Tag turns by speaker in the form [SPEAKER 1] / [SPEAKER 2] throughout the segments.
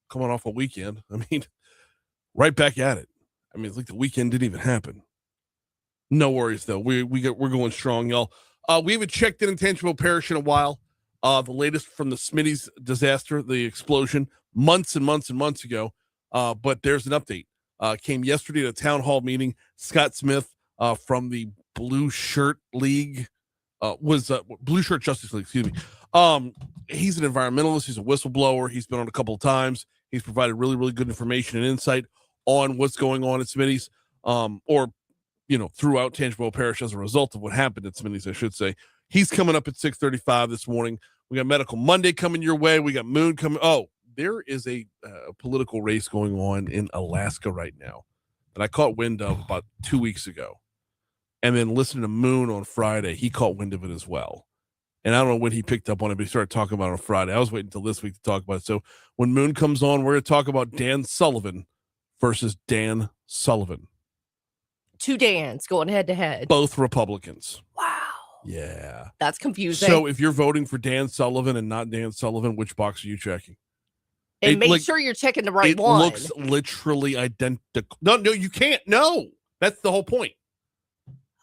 [SPEAKER 1] coming off a weekend. I mean, right back at it. I mean, it's like the weekend didn't even happen. No worries though. We're going strong, y'all. We haven't checked in Tangible Parish in a while. The latest from the Smitty's disaster, the explosion, months and months and months ago. But there's an update. Came yesterday at a town hall meeting. Scott Smith from the Blue Shirt League Blue Shirt Justice League. Excuse me. He's an environmentalist. He's a whistleblower. He's been on a couple of times. He's provided really, really good information and insight on what's going on at Smitty's, or throughout Tangible Parish as a result of what happened at Smitty's, I should say. He's coming up at 6:35 this morning. We got Medical Monday coming your way. We got Moon coming. Oh, there is a political race going on in Alaska right now that I caught wind of about 2 weeks ago. And then listening to Moon on Friday, he caught wind of it as well. And I don't know when he picked up on it, but he started talking about it on Friday. I was waiting until this week to talk about it. So when Moon comes on, we're going to talk about Dan Sullivan versus Dan Sullivan.
[SPEAKER 2] Two Dans going head to head.
[SPEAKER 1] Both Republicans.
[SPEAKER 2] Wow.
[SPEAKER 1] Yeah.
[SPEAKER 2] That's confusing.
[SPEAKER 1] So if you're voting for Dan Sullivan and not Dan Sullivan, which box are you checking?
[SPEAKER 2] And make sure you're checking the right one.
[SPEAKER 1] It looks literally identical. No, you can't. No. That's the whole point.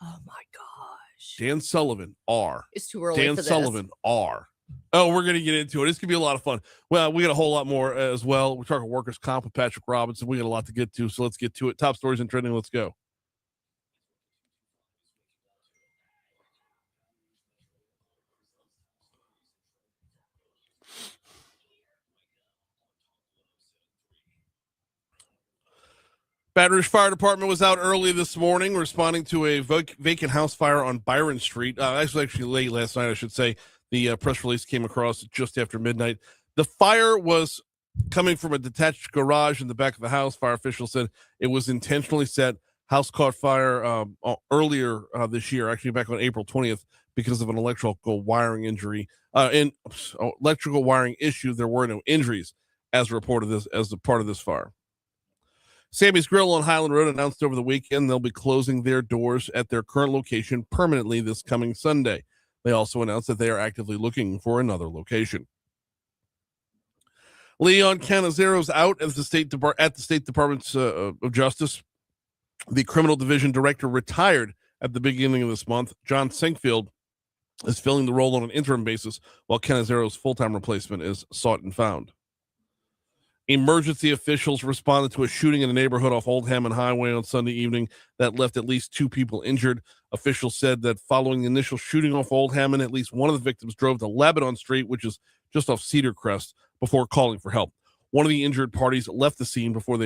[SPEAKER 2] Oh, my gosh.
[SPEAKER 1] Dan Sullivan, R.
[SPEAKER 2] It's too early
[SPEAKER 1] Dan
[SPEAKER 2] for this.
[SPEAKER 1] Sullivan, R. Oh, we're going to get into it. It's going to be a lot of fun. Well, we got a whole lot more as well. We're talking workers' comp with Patrick Robinson. We got a lot to get to, so let's get to it. Top stories and trending. Let's go. Baton Rouge Fire Department was out early this morning responding to a vacant house fire on Byron Street. Actually late last night, I should say. The press release came across just after midnight. The fire was coming from a detached garage in the back of the house. Fire officials said it was intentionally set. House caught fire earlier this year, actually back on April 20th, because of an electrical wiring injury. Electrical wiring issue. There were no injuries as a part of this fire. Sammy's Grill on Highland Road announced over the weekend they'll be closing their doors at their current location permanently this coming Sunday. They also announced that they are actively looking for another location. Leon Canizaro's out at the State Department of Justice. The Criminal Division Director retired at the beginning of this month. John Sinkfield is filling the role on an interim basis, while Canizaro's full-time replacement is sought and found. Emergency officials responded to a shooting in a neighborhood off Old Hammond Highway on Sunday evening that left at least 2 people injured. Officials said that following the initial shooting off Old Hammond, at least one of the victims drove to Lebanon Street, which is just off Cedar Crest, before calling for help. One of the injured parties left the scene before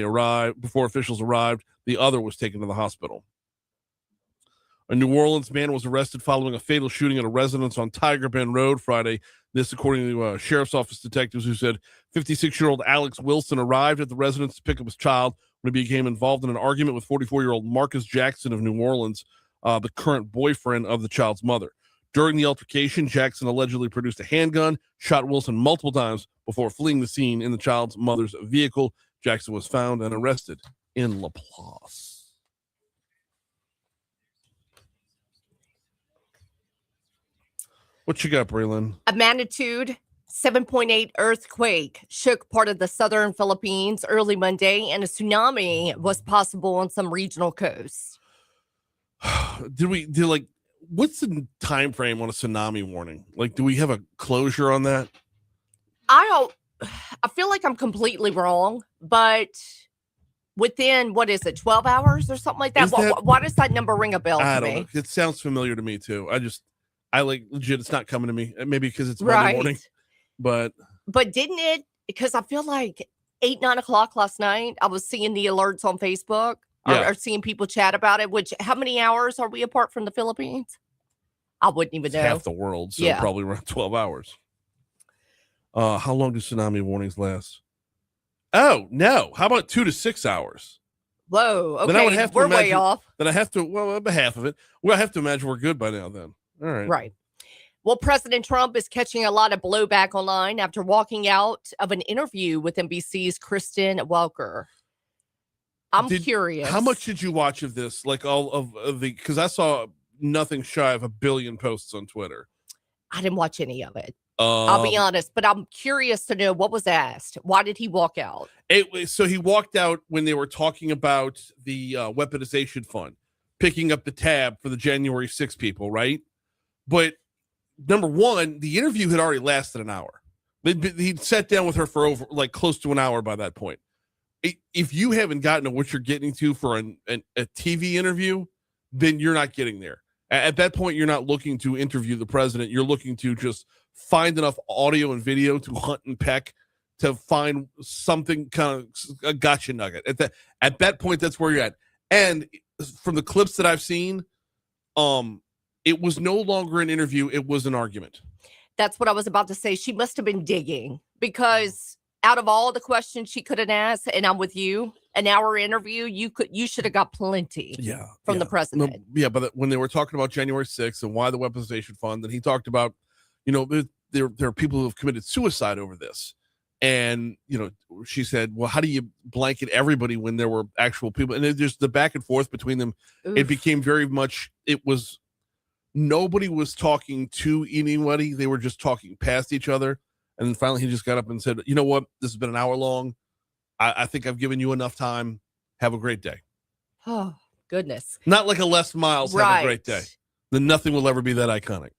[SPEAKER 1] officials arrived. The other was taken to the hospital. A New Orleans man was arrested following a fatal shooting at a residence on Tiger Bend Road Friday. This, according to Sheriff's Office detectives who said 56-year-old Alex Wilson arrived at the residence to pick up his child when he became involved in an argument with 44-year-old Marcus Jackson of New Orleans, the current boyfriend of the child's mother. During the altercation, Jackson allegedly produced a handgun, shot Wilson multiple times before fleeing the scene in the child's mother's vehicle. Jackson was found and arrested in Laplace. What you got, Braylon?
[SPEAKER 2] A magnitude 7.8 earthquake shook part of the southern Philippines early Monday, and a tsunami was possible on some regional coasts.
[SPEAKER 1] What's the time frame on a tsunami warning? Like, do we have a closure on that?
[SPEAKER 2] I feel like I'm completely wrong, but within, 12 hours or something like that? Why does that number ring a bell to me?
[SPEAKER 1] Know. It sounds familiar to me too. Legit, it's not coming to me. Maybe because it's Monday morning. But
[SPEAKER 2] didn't it? Because I feel like 8-9 o'clock last night, I was seeing the alerts on Facebook or seeing people chat about it. Which, how many hours are we apart from the Philippines? I wouldn't even know.
[SPEAKER 1] Half the world, so probably around 12 hours. How long do tsunami warnings last? Oh no! How about 2 to 6 hours?
[SPEAKER 2] Whoa! Okay, we're way off.
[SPEAKER 1] Then I have to. Well, half of it. Well, I have to imagine we're good by now. Then. All right.
[SPEAKER 2] Right. Well, President Trump is catching a lot of blowback online after walking out of an interview with NBC's Kristen Welker. I'm curious.
[SPEAKER 1] How much did you watch of this? Like all of the, because I saw nothing shy of 1 billion posts on Twitter.
[SPEAKER 2] I didn't watch any of it. I'll be honest, but I'm curious to know what was asked. Why did he walk out?
[SPEAKER 1] So he walked out when they were talking about the weaponization fund, picking up the tab for the January 6 people, right? But number one, the interview had already lasted an hour. He'd sat down with her for over close to an hour by that point. If you haven't gotten to what you're getting to for a TV interview, then you're not getting there. At that point, you're not looking to interview the president. You're looking to just find enough audio and video to hunt and peck to find something kind of a gotcha nugget. At that point, that's where you're at. And from the clips that I've seen, it was no longer an interview. It was an argument.
[SPEAKER 2] That's what I was about to say. She must have been digging, because out of all the questions she could have asked, and I'm with you, an hour interview, you should have got plenty from the president.
[SPEAKER 1] No, but when they were talking about January 6th and why the weaponization fund, and he talked about, there are people who have committed suicide over this. And, she said, well, how do you blanket everybody when there were actual people? And then just the back and forth between them, Oof. It became very much, nobody was talking to anybody. They were just talking past each other. And then finally he just got up and said, you know what? This has been an hour long. I think I've given you enough time. Have a great day.
[SPEAKER 2] Oh, goodness.
[SPEAKER 1] Not like a Les Miles, right. Have a great day. Then nothing will ever be that iconic.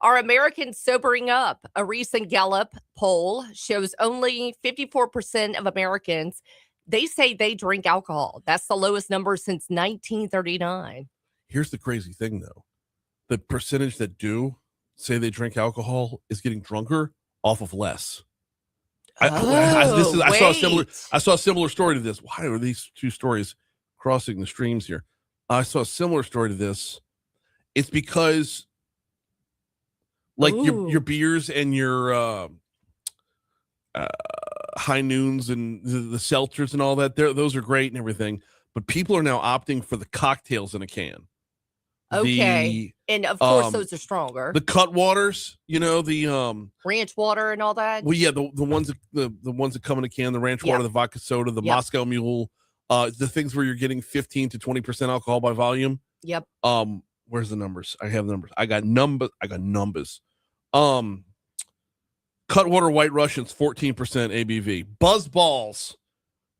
[SPEAKER 2] Are Americans sobering up? A recent Gallup poll shows only 54% of Americans, they say they drink alcohol. That's the lowest number since 1939.
[SPEAKER 1] Here's the crazy thing, though. The percentage that do say they drink alcohol is getting drunker off of less. I saw a similar story to this. Why are these two stories crossing the streams here? I saw a similar story to this. It's because your beers and your high noons and the seltzers and all that, those are great and everything. But people are now opting for the cocktails in a can.
[SPEAKER 2] Okay. And of course those are stronger.
[SPEAKER 1] The cut waters, the
[SPEAKER 2] ranch water and all that.
[SPEAKER 1] Well, yeah, the ones that come in a can, the ranch water, the vodka soda, the Moscow Mule, the things where you're getting 15 to 20% alcohol by volume.
[SPEAKER 2] Yep.
[SPEAKER 1] Where's the numbers? I have numbers. I got numbers. Cutwater White Russians, 14% ABV. Buzz Balls,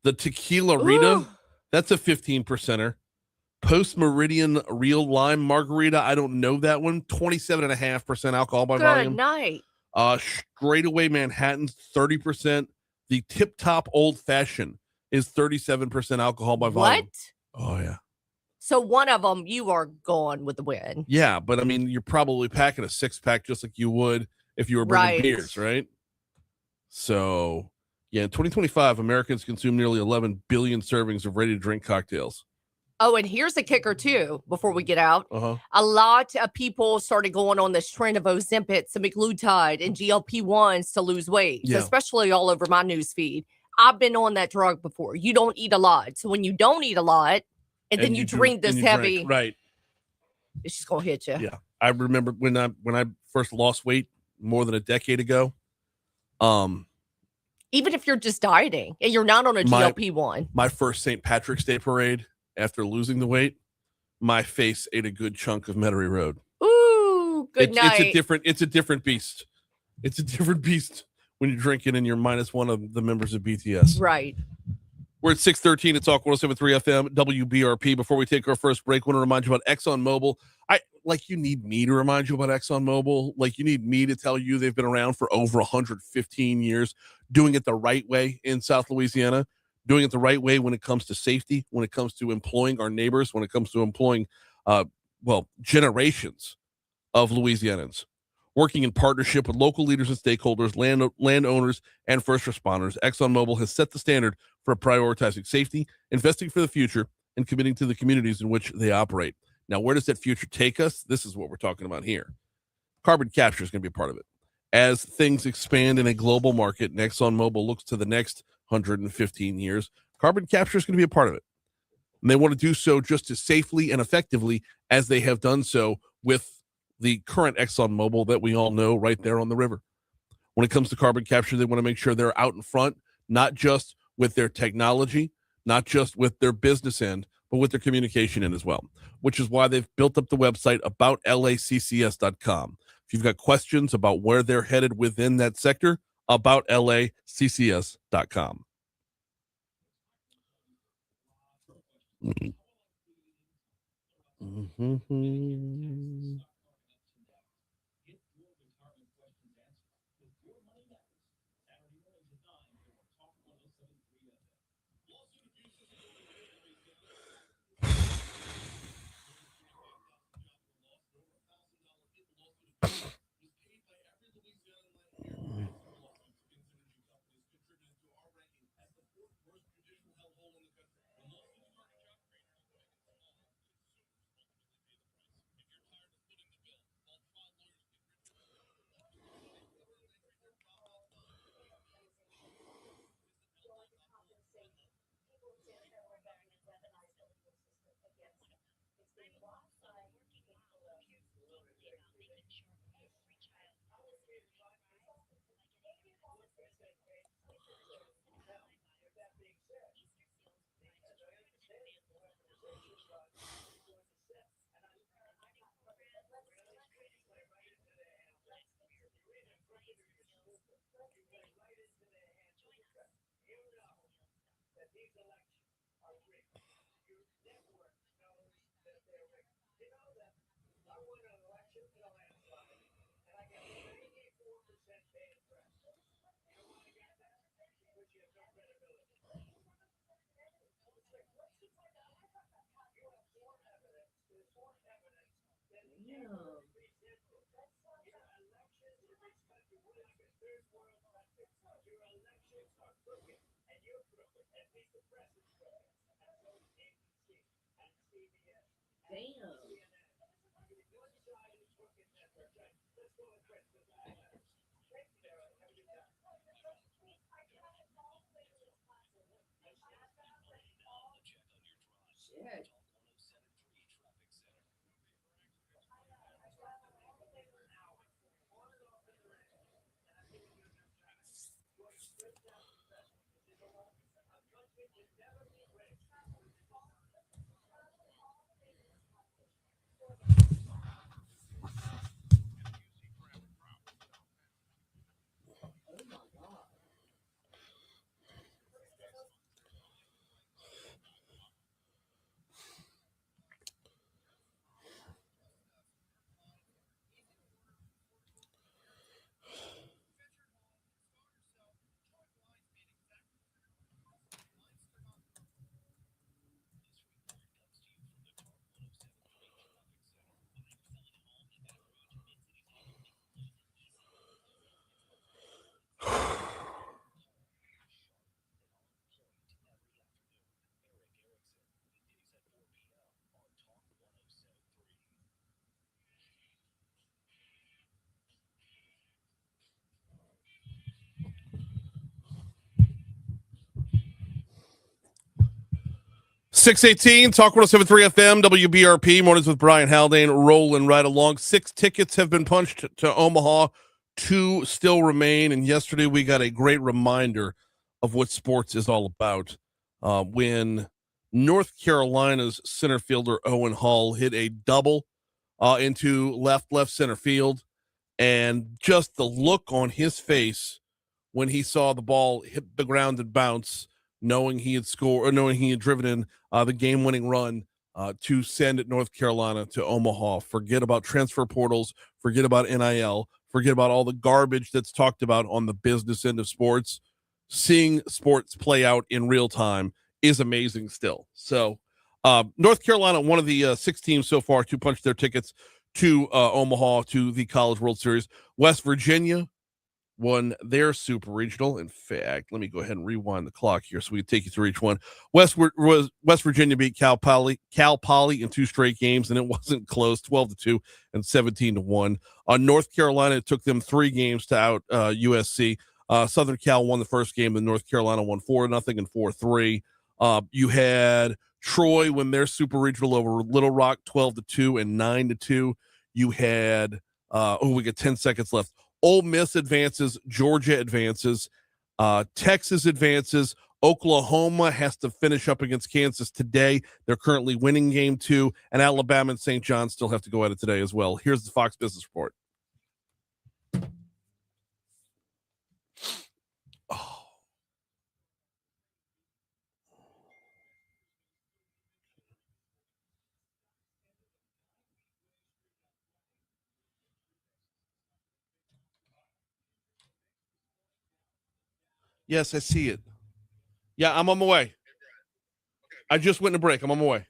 [SPEAKER 1] the Tequila Rita, that's a 15%er. Post Meridian Real Lime Margarita, I don't know that one. 27.5% alcohol by volume.
[SPEAKER 2] Good night.
[SPEAKER 1] Straightaway Manhattan's 30%. The Tip Top Old Fashioned is 37% alcohol by volume.
[SPEAKER 2] What?
[SPEAKER 1] Oh yeah.
[SPEAKER 2] So one of them, you are gone with the win.
[SPEAKER 1] Yeah, but I mean, you're probably packing a 6-pack just like you would if you were bringing beers, right? So, yeah, in 2025, Americans consume nearly 11 billion servings of ready-to-drink cocktails.
[SPEAKER 2] Oh, and here's the kicker, too, before we get out.
[SPEAKER 1] Uh-huh.
[SPEAKER 2] A lot of people started going on this trend of Ozempic, semaglutide, and GLP-1s to lose weight, especially all over my news feed. I've been on that drug before. You don't eat a lot. So when you don't eat a lot, and then you drink this heavy,
[SPEAKER 1] right?
[SPEAKER 2] It's just gonna hit you.
[SPEAKER 1] Yeah, I remember when I first lost weight more than a decade ago.
[SPEAKER 2] Even if you're just dieting and you're not on a GLP-1.
[SPEAKER 1] My first St. Patrick's Day parade, after losing the weight, my face ate a good chunk of Metairie Road.
[SPEAKER 2] Ooh, good night.
[SPEAKER 1] It's a different beast. It's a different beast when you're drinking and you're minus one of the members of BTS.
[SPEAKER 2] Right.
[SPEAKER 1] We're at 613. It's Talk 107.3 FM, WBRP. Before we take our first break, I want to remind you about ExxonMobil. You need me to remind you about ExxonMobil. You need me to tell you they've been around for over 115 years, doing it the right way in South Louisiana, doing it the right way when it comes to safety, when it comes to employing our neighbors, when it comes to employing, generations of Louisianans. Working in partnership with local leaders and stakeholders, landowners, and first responders, ExxonMobil has set the standard for prioritizing safety, investing for the future, and committing to the communities in which they operate. Now, where does that future take us? This is what we're talking about here. Carbon capture is going to be a part of it. As things expand in a global market and ExxonMobil looks to the next 115 years, carbon capture is going to be a part of it. And they want to do so just as safely and effectively as they have done so with the current ExxonMobil that we all know right there on the river. When it comes to carbon capture, they want to make sure they're out in front, not just with their technology, not just with their business end, but with their communication end as well, which is why they've built up the website about LACCS.com. If you've got questions about where they're headed within that sector, about LACCS.com. Mm-hmm. .618 Talk 107.3 FM WBRP mornings with Brian Haldane rolling right along. 6 tickets have been punched to Omaha, 2 still remain, and yesterday we got a great reminder of what sports is all about when North Carolina's center fielder Owen Hall hit a double into left center field, and just the look on his face when he saw the ball hit the ground and bounce, knowing he had scored or knowing he had driven in the game-winning run to send North Carolina to Omaha. Forget about transfer portals, forget about NIL, forget about all the garbage that's talked about on the business end of sports. Seeing sports play out in real time is amazing still. So North Carolina, one of the 6 teams so far to punch their tickets to Omaha to the College World Series. West Virginia won their super regional. In fact, let me go ahead and rewind the clock here so we can take you through each one. West Virginia beat Cal Poly in 2 straight games, and it wasn't close, 12-2 and 17-1. North Carolina, it took them 3 games to out USC. Southern Cal won the first game, and North Carolina won 4-0 and 4-3. You had Troy win their super regional over Little Rock, 12-2 and 9-2. You had we got 10 seconds left. Ole Miss advances, Georgia advances, Texas advances, Oklahoma has to finish up against Kansas today. They're currently winning game 2, and Alabama and St. John still have to go at it today as well. Here's the Fox Business Report. Yes, I see it. Yeah, I'm on my way. I just went to break. I'm on my way.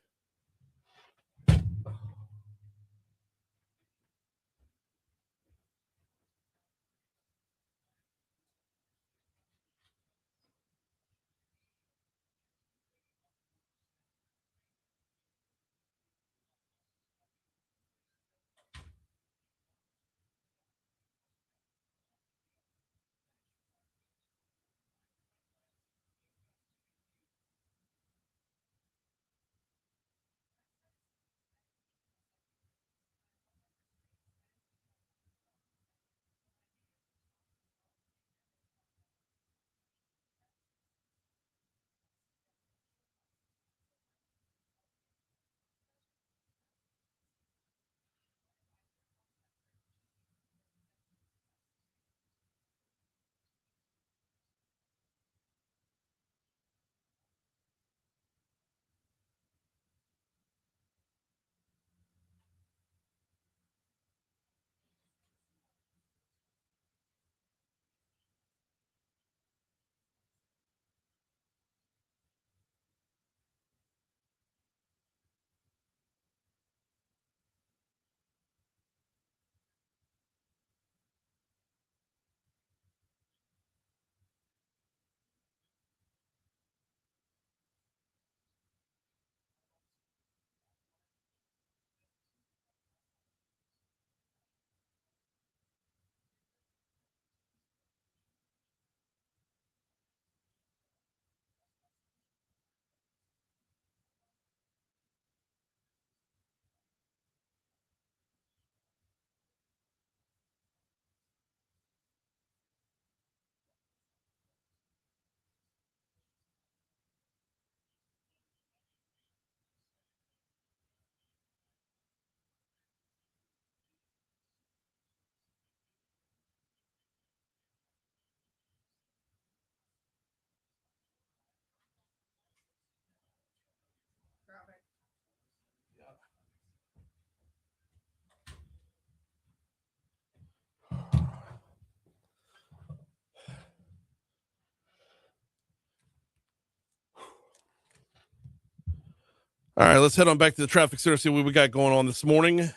[SPEAKER 1] All right, let's head on back to the traffic center, see what we got going on this morning.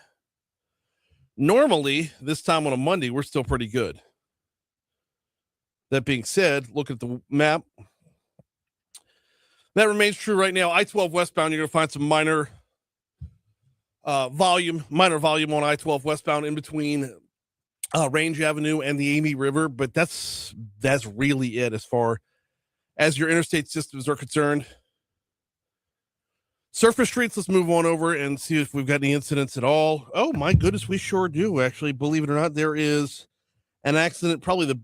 [SPEAKER 1] Normally, this time on a Monday, we're still pretty good. That being said, look at the map. That remains true right now. I-12 westbound, you're going to find some minor volume on I-12 westbound in between Range Avenue and the Amy River, but that's really it as far as your interstate systems are concerned. Surface streets, let's move on over and see if we've got any incidents at all. Oh, my goodness, we sure do, actually. Believe it or not, there is an accident. Probably the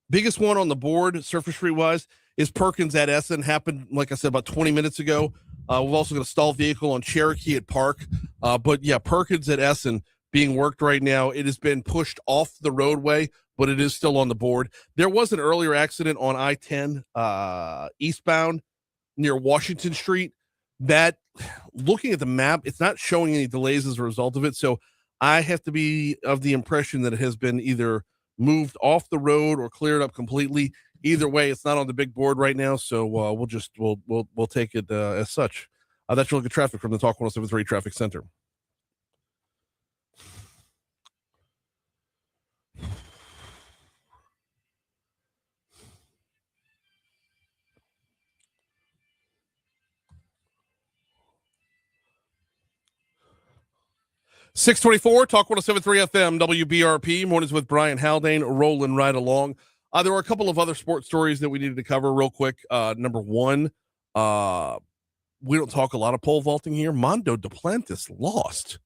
[SPEAKER 1] biggest one on the board, surface street-wise, is Perkins at Essen. Happened, like I said, about 20 minutes ago. We've also got a stalled vehicle on Cherokee at Park. But, yeah, Perkins at Essen being worked right now. It has been pushed off the roadway, but it is still on the board. There was an earlier accident on I-10 eastbound near Washington Street that, looking at the map, it's not showing any delays as a result of it. So I have to be of the impression that it has been either moved off the road or cleared up completely. Either way, it's not on the big board right now. So we'll take it as such. That's your look at traffic from the Talk 107.3 Traffic Center. .624, Talk 107.3 FM, WBRP, mornings with Brian Haldane, rolling right along. There were a couple of other sports stories that we needed to cover real quick. Number one, we don't talk a lot of pole vaulting here. Mondo Duplantis lost.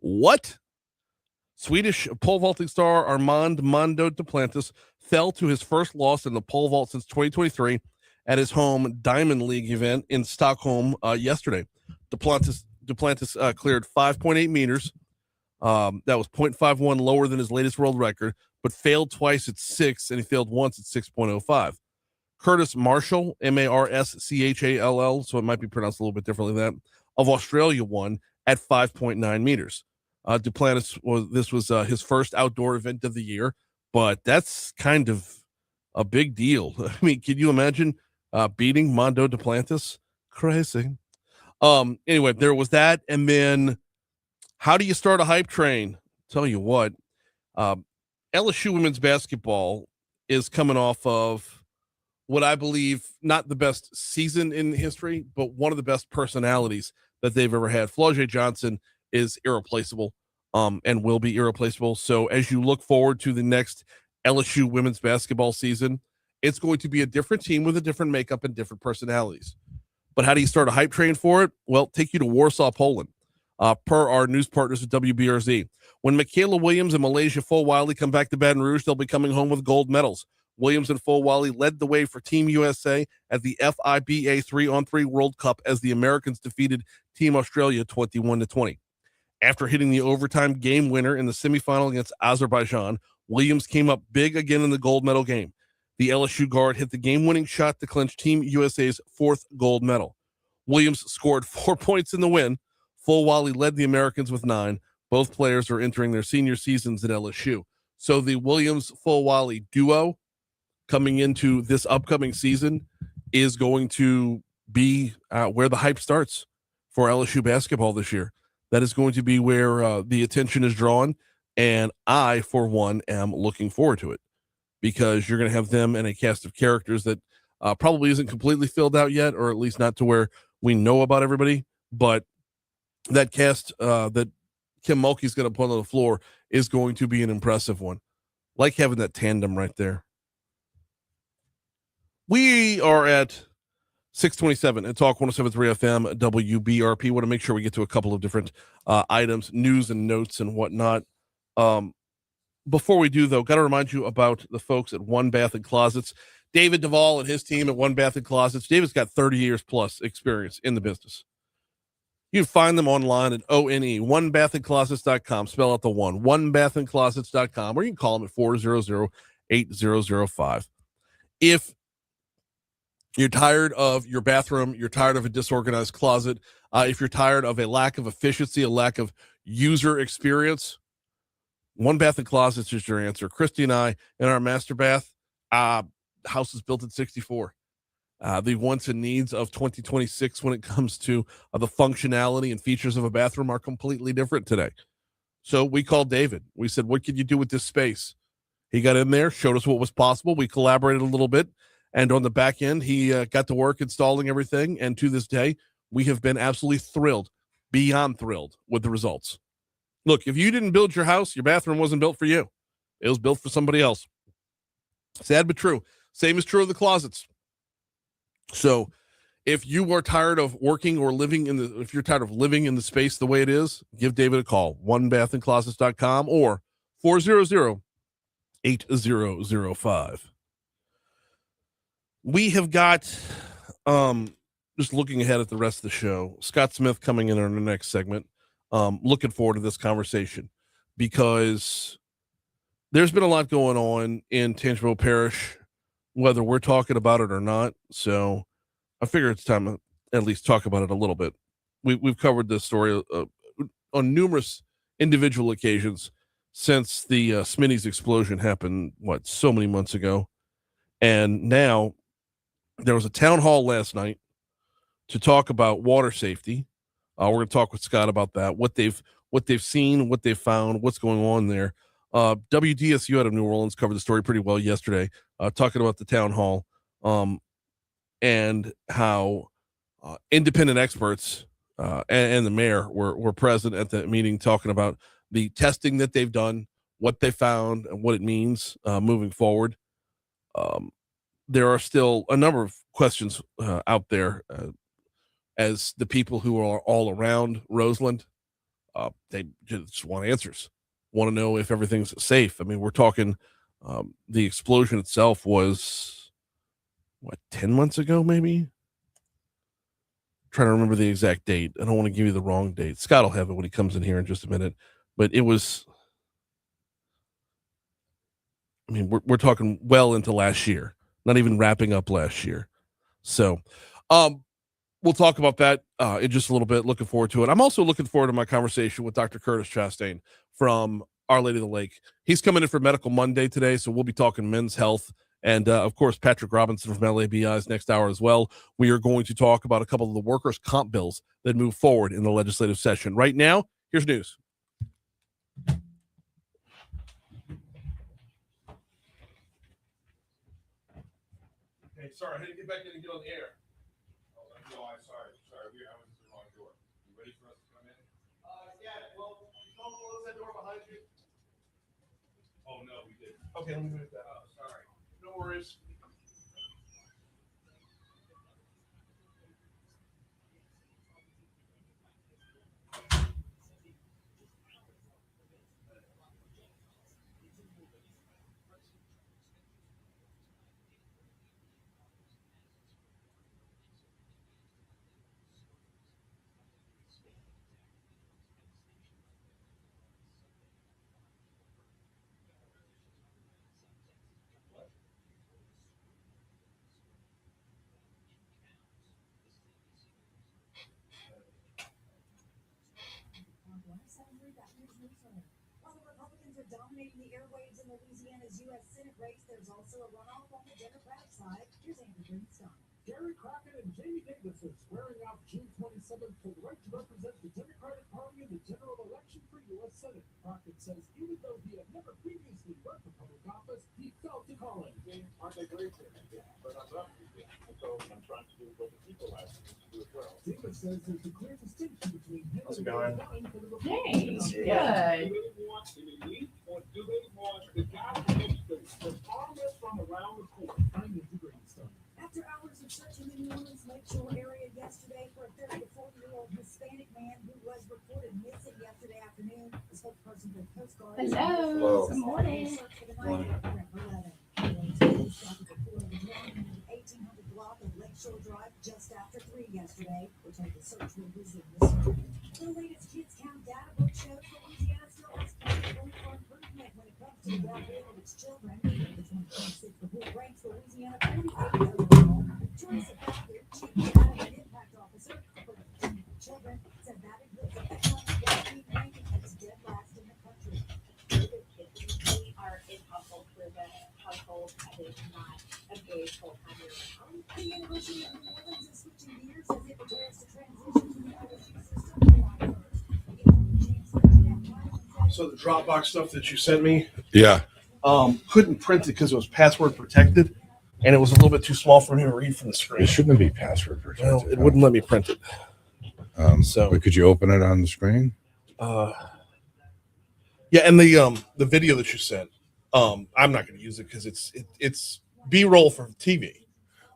[SPEAKER 1] What? Swedish pole vaulting star Armand Mondo Duplantis fell to his first loss in the pole vault since 2023 at his home Diamond League event in Stockholm yesterday. Duplantis cleared 5.8 meters. That was 0.51 lower than his latest world record, but failed twice at 6, and he failed once at 6.05. Curtis Marshall, Marschall, so it might be pronounced a little bit differently than that, of Australia won at 5.9 meters. Duplantis was his first outdoor event of the year, but that's kind of a big deal. I mean, can you imagine beating Mondo Duplantis? Crazy. Anyway, there was that. And then how do you start a hype train? Tell you what, LSU women's basketball is coming off of what I believe not the best season in history, but one of the best personalities that they've ever had. Flau'jae Johnson is irreplaceable, and will be irreplaceable. So as you look forward to the next LSU women's basketball season, it's going to be a different team with a different makeup and different personalities. But how do you start a hype train for it? Well, take you to Warsaw, Poland, per our news partners at WBRZ. When Michaela Williams and Malaysia Fulwiley come back to Baton Rouge, they'll be coming home with gold medals. Williams and Fulwiley led the way for Team USA at the FIBA 3-on-3 World Cup as the Americans defeated Team Australia 21-20. After hitting the overtime game winner in the semifinal against Azerbaijan, Williams came up big again in the gold medal game. The LSU guard hit the game-winning shot to clinch Team USA's fourth gold medal. Williams scored 4 points in the win. Fulwiley led the Americans with 9. Both players are entering their senior seasons at LSU. So the Williams-Fulwiley duo coming into this upcoming season is going to be where the hype starts for LSU basketball this year. That is going to be where the attention is drawn, and I, for one, am looking forward to it because you're going to have them and a cast of characters that probably isn't completely filled out yet, or at least not to where we know about everybody, but that cast that Kim Mulkey's going to put on the floor is going to be an impressive one. Like having that tandem right there. We are at 627 at Talk 107.3 FM WBRP. Want to make sure we get to a couple of different items, news and notes and whatnot. Before we do, though, got to remind you about the folks at One Bath and Closets. David Duvall and his team at One Bath and Closets. David's got 30 years plus experience in the business. You can find them online at onebathandclosets.com. Spell out the one, onebathandclosets.com, or you can call them at 400-8005. If you're tired of your bathroom, you're tired of a disorganized closet, if you're tired of a lack of efficiency, a lack of user experience, One Bath and Closets is your answer. Christy and I, in our master bath, house is built in 64. The wants and needs of 2026 when it comes to the functionality and features of a bathroom are completely different today. So we called David. We said, what can you do with this space? He got in there, showed us what was possible. We collaborated a little bit. And on the back end, he got to work installing everything. And to this day, we have been absolutely thrilled, beyond thrilled with the results. Look, if you didn't build your house, your bathroom wasn't built for you. It was built for somebody else. Sad but true. Same is true of the closets. So if you are tired of working or living if you're tired of living in the space the way it is, give David a call, onebathandclosets.com or 400-8005. We have got, just looking ahead at the rest of the show, Scott Smith coming in on the next segment. Looking forward to this conversation because there's been a lot going on in Tangi Parish, whether we're talking about it or not. So I figure it's time to at least talk about it a little bit. We've covered this story on numerous individual occasions since the Smitty's explosion happened, so many months ago. And now there was a town hall last night to talk about water safety. We're going to talk with Scott about that, what they've seen, what they've found, what's going on there. WDSU out of New Orleans covered the story pretty well yesterday, talking about the town hall and how independent experts and the mayor were present at the meeting talking about the testing that they've done, what they found, and what it means moving forward. There are still a number of questions out there as the people who are all around Roseland, they just want answers, want to know if everything's safe. I mean, we're talking the explosion itself was 10 months ago, maybe? I'm trying to remember the exact date. I don't want to give you the wrong date. Scott will have it when he comes in here in just a minute, but it was, I mean, we're talking well into last year, not even wrapping up last year. So, we'll talk about that in just a little bit. Looking forward to it. I'm also looking forward to my conversation with Dr. Curtis Chastain from Our Lady of the Lake. He's coming in for Medical Monday today, so we'll be talking men's health And of course, Patrick Robinson from LABI's next hour as well. We are going to talk about a couple of the workers' comp bills that move forward in the legislative session. Right now, here's news. Hey, sorry, I had to get back in and get on the air.
[SPEAKER 3] No, I'm sorry. We I was in the wrong door. You ready for us to come in?
[SPEAKER 1] Yeah, well, don't close that door behind you.
[SPEAKER 3] Oh no, we didn't.
[SPEAKER 1] Okay, let me move that.
[SPEAKER 3] Oh, sorry.
[SPEAKER 1] No worries.
[SPEAKER 4] While the Republicans are dominating the airwaves in Louisiana's U.S. Senate race, there's also a runoff on the Democratic side. Here's Andrew Greenstein.
[SPEAKER 5] Gary Crockett and Jamie Davidson swearing out June 27th for the right to represent the Democratic Party in the general election for U.S. Senate. Crockett says even though he had never previously run for public office, he felt the calling.
[SPEAKER 6] Aren't they great? Yeah, but I'm not. So I'm trying to do what the people ask me to do as well.
[SPEAKER 5] David says there's a clear distinction between him
[SPEAKER 6] How's it
[SPEAKER 5] and
[SPEAKER 6] going?
[SPEAKER 5] for the
[SPEAKER 2] Hey,
[SPEAKER 5] Republicans.
[SPEAKER 2] good.
[SPEAKER 6] Do they want an elite or do they want the guy who makes the farmers from around the corner?
[SPEAKER 5] I'm Andrew Greenstein.
[SPEAKER 4] After hours of searching the New Orleans Lakeshore area yesterday for a 30 to 40-year-old Hispanic man who was reported missing yesterday afternoon, the spokesperson for the Coast Guard.
[SPEAKER 2] Hello. Good morning.
[SPEAKER 4] Morning. 1800 block of Lakeshore Drive just after 3 yesterday, which had the search will resume this morning. The latest Kids Count data book shows Louisiana still has plenty of room for improvement when it comes to the well-being of its children. The 2026 report ranks Louisiana 48th overall. Teresa Packard, Chief Data and Impact Officer for Children, said that includes economic well-being ranking that's dead last in the country.
[SPEAKER 7] We are in household with a household that is not engaged full-time year-round.
[SPEAKER 4] The University of New Orleans is switching gears as it prepares to transition to the LABI system July 1st.
[SPEAKER 8] So the Dropbox stuff that you sent me,
[SPEAKER 3] Yeah.
[SPEAKER 8] couldn't print it because it was password protected, and it was a little bit too small for me to read from the screen.
[SPEAKER 3] It shouldn't be password protected.
[SPEAKER 8] Well, it wouldn't let me print it. so-
[SPEAKER 3] but could you open it on the screen?
[SPEAKER 8] Yeah, and the video that you sent, I'm not going to use it because it's B-roll for TV.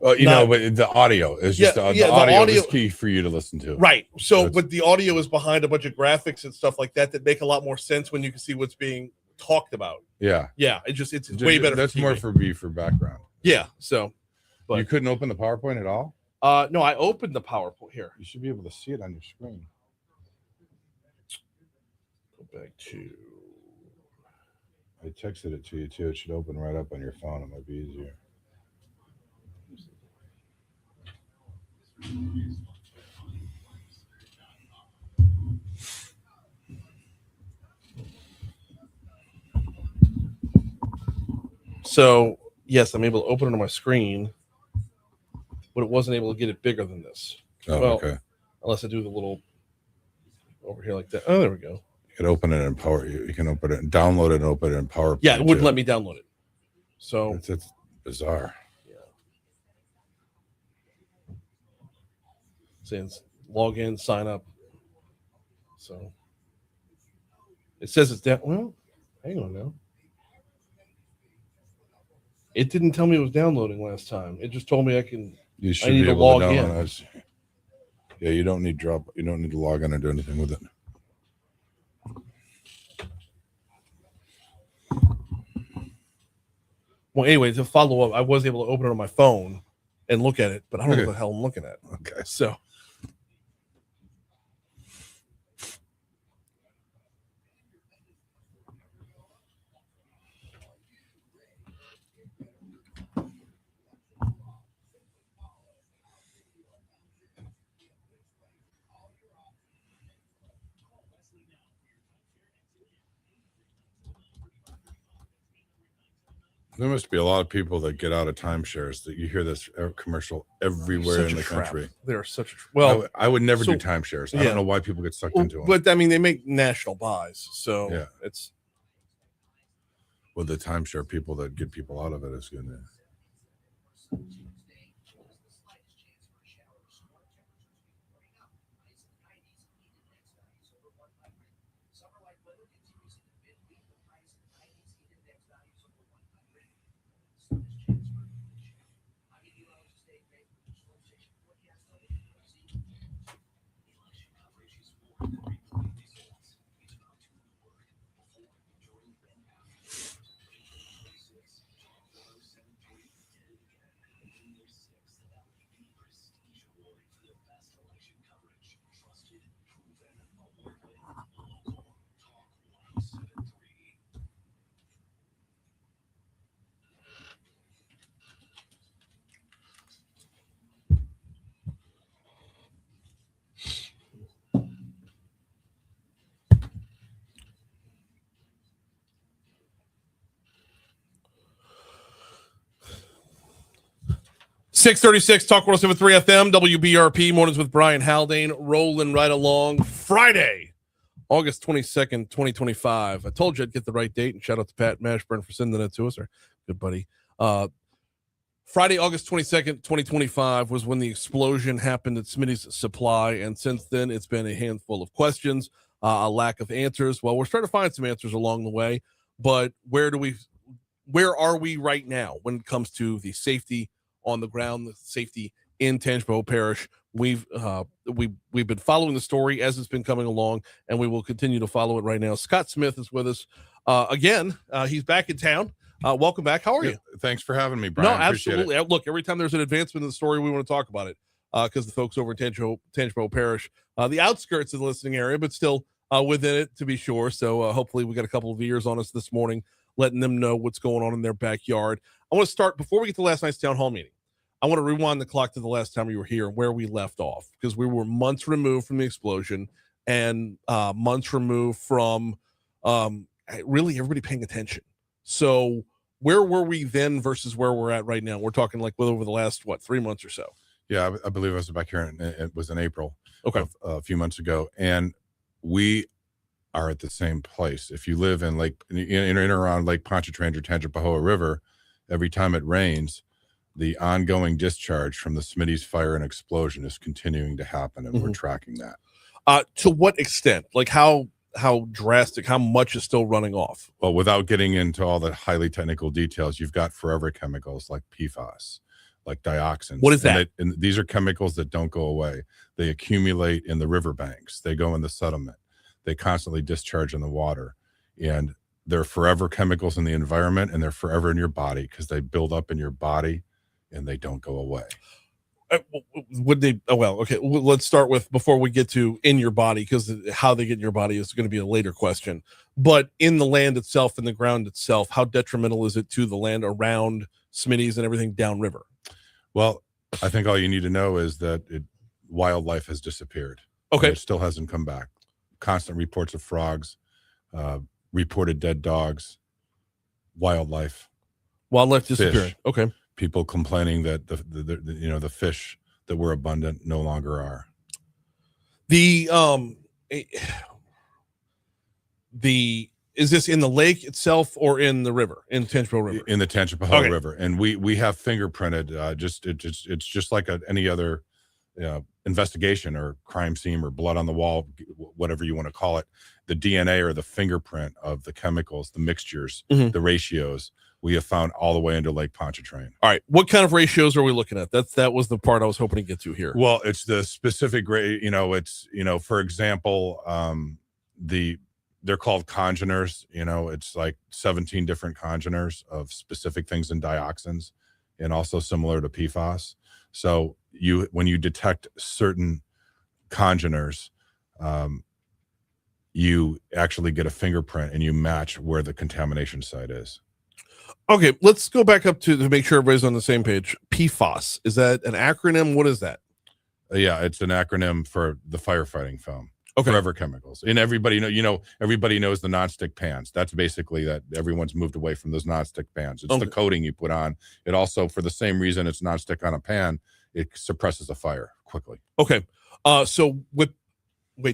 [SPEAKER 3] Well, you know, but the audio is just
[SPEAKER 8] Yeah,
[SPEAKER 3] the
[SPEAKER 8] yeah, the
[SPEAKER 3] audio
[SPEAKER 8] audio-
[SPEAKER 3] is key for you to listen to.
[SPEAKER 8] Right. So,
[SPEAKER 3] That's-
[SPEAKER 8] but the audio is behind a bunch of graphics and stuff like that make a lot more sense when you can see what's being talked about.
[SPEAKER 3] Yeah.
[SPEAKER 8] Yeah, it's way better.
[SPEAKER 3] That's
[SPEAKER 8] for TV.
[SPEAKER 3] more for background.
[SPEAKER 8] Yeah. So, but-
[SPEAKER 3] you couldn't open the PowerPoint at all?
[SPEAKER 8] no, I opened the PowerPoint here.
[SPEAKER 3] You should be able to see it on your screen.
[SPEAKER 8] Go back to.
[SPEAKER 3] I texted it to you too. It should open right up on your phone. It might be easier.
[SPEAKER 8] So yes, I'm able to open it on my screen, but it wasn't able to get it bigger than this.
[SPEAKER 3] Oh,
[SPEAKER 8] Well,
[SPEAKER 3] okay.
[SPEAKER 8] Unless I do the little over here like that. Oh, there we go.
[SPEAKER 3] You can open it in Power. You can open it and download it and open it in PowerPoint.
[SPEAKER 8] Yeah, it wouldn't
[SPEAKER 3] too.
[SPEAKER 8] let me download it. So
[SPEAKER 3] It's bizarre.
[SPEAKER 8] yeah. Saying log in, sign up. So it says it's down. Well, hang on now. It didn't tell me it was downloading last time. It just told me I can.
[SPEAKER 3] You should
[SPEAKER 8] need
[SPEAKER 3] be
[SPEAKER 8] to
[SPEAKER 3] able to
[SPEAKER 8] log in.
[SPEAKER 3] download it. Yeah, you don't need You don't need to log in and do anything with it.
[SPEAKER 8] Well, anyway, to follow up, I was able to open it on my phone and look at it, but I don't know what the hell I'm looking at.
[SPEAKER 3] Okay.
[SPEAKER 8] So
[SPEAKER 3] There must be a lot of people that get out of timeshares that you hear this commercial everywhere
[SPEAKER 1] Such
[SPEAKER 3] in
[SPEAKER 1] a
[SPEAKER 3] the
[SPEAKER 1] trap.
[SPEAKER 3] country.
[SPEAKER 1] They're such a
[SPEAKER 3] Well, I would never
[SPEAKER 1] so-
[SPEAKER 3] do timeshares. I
[SPEAKER 1] yeah.
[SPEAKER 3] don't know why people get sucked into them.
[SPEAKER 1] But I mean, they make national buys, so
[SPEAKER 3] Yeah.
[SPEAKER 1] it's
[SPEAKER 3] Well, the timeshare people that get people out of it is good.
[SPEAKER 1] .636 Talk 107.3 FM WBRP mornings with Brian Haldane, rolling right along. Friday, August 22nd, 2025. I told you I'd get the right date, and shout out to Pat Mashburn for sending it to us, our good buddy. Friday, August 22nd, 2025 was when the explosion happened at Smitty's Supply, and since then it's been a handful of questions, a lack of answers. Well, we're starting to find some answers along the way, but where are we right now when it comes to the safety on the ground, the safety in Tangi Parish? We've been following the story as it's been coming along, and we will continue to follow it right now. Scott Smith is with us again. He's back in town. Welcome back. How are you?
[SPEAKER 3] Thanks for having me, Brian.
[SPEAKER 1] No,
[SPEAKER 3] Appreciate
[SPEAKER 1] absolutely.
[SPEAKER 3] it.
[SPEAKER 1] Look, every time there's an advancement in the story, we want to talk about it because the folks over in Tangi Parish, the outskirts of the listening area, but still within it, to be sure. So hopefully we got a couple of ears on us this morning, letting them know what's going on in their backyard. I want to start, before we get to last night's town hall meeting, I want to rewind the clock to the last time you were here, where we left off, because we were months removed from the explosion and months removed from really everybody paying attention. So where were we then versus where we're at right now? We're talking like over the last, 3 months or so?
[SPEAKER 3] Yeah, I believe I was back here, and it was in April.
[SPEAKER 1] Okay.
[SPEAKER 3] A few months ago. And we are at the same place. If you live in in and around Lake Pontchartrain or Tangipahoa River, every time it rains, the ongoing discharge from the Smitty's fire and explosion is continuing to happen, and we're tracking that.
[SPEAKER 1] To what extent? Like how drastic, how much is still running off?
[SPEAKER 3] Well, without getting into all the highly technical details, you've got forever chemicals like PFAS, like dioxins.
[SPEAKER 1] What is that?
[SPEAKER 3] And these are chemicals that don't go away. They accumulate in the riverbanks. They go in the sediment. They constantly discharge in the water. And they're forever chemicals in the environment, and they're forever in your body because they build up in your body and they don't go away.
[SPEAKER 1] Would they? Oh, well, okay. Let's start with, before we get to in your body, because how they get in your body is going to be a later question. But in the land itself, in the ground itself, how detrimental is it to the land around Smitty's and everything downriver?
[SPEAKER 3] Well, I think all you need to know is that wildlife has disappeared.
[SPEAKER 1] Okay.
[SPEAKER 3] It still hasn't come back. Constant reports of frogs, reported dead dogs, wildlife
[SPEAKER 1] Disappearing.
[SPEAKER 3] Fish.
[SPEAKER 1] Okay.
[SPEAKER 3] People complaining that the fish that were abundant no longer are.
[SPEAKER 1] Is this in the lake itself or in the river, in Tangipahoa River?
[SPEAKER 3] In the Tangipahoa
[SPEAKER 1] Okay.
[SPEAKER 3] River, and we have fingerprinted. It's just like any other investigation or crime scene or blood on the wall, whatever you want to call it. The DNA or the fingerprint of the chemicals, the mixtures, the ratios, we have found all the way into Lake Pontchartrain.
[SPEAKER 1] All right. What kind of ratios are we looking at? That was the part I was hoping to get to here.
[SPEAKER 3] Well, it's the specific grade. For example, they're called congeners. It's like 17 different congeners of specific things in dioxins, and also similar to PFAS. So when you detect certain congeners, you actually get a fingerprint and you match where the contamination site is.
[SPEAKER 1] Okay, let's go back up to make sure everybody's on the same page. PFAS, is that an acronym? What is that?
[SPEAKER 3] Yeah, it's an acronym for the firefighting foam.
[SPEAKER 1] Okay.
[SPEAKER 3] Forever Chemicals. And everybody everybody knows the nonstick pans. That's basically that everyone's moved away from those nonstick pans. It's the coating you put on. It also, for the same reason it's nonstick on a pan, it suppresses a fire quickly.
[SPEAKER 1] Okay. So wait,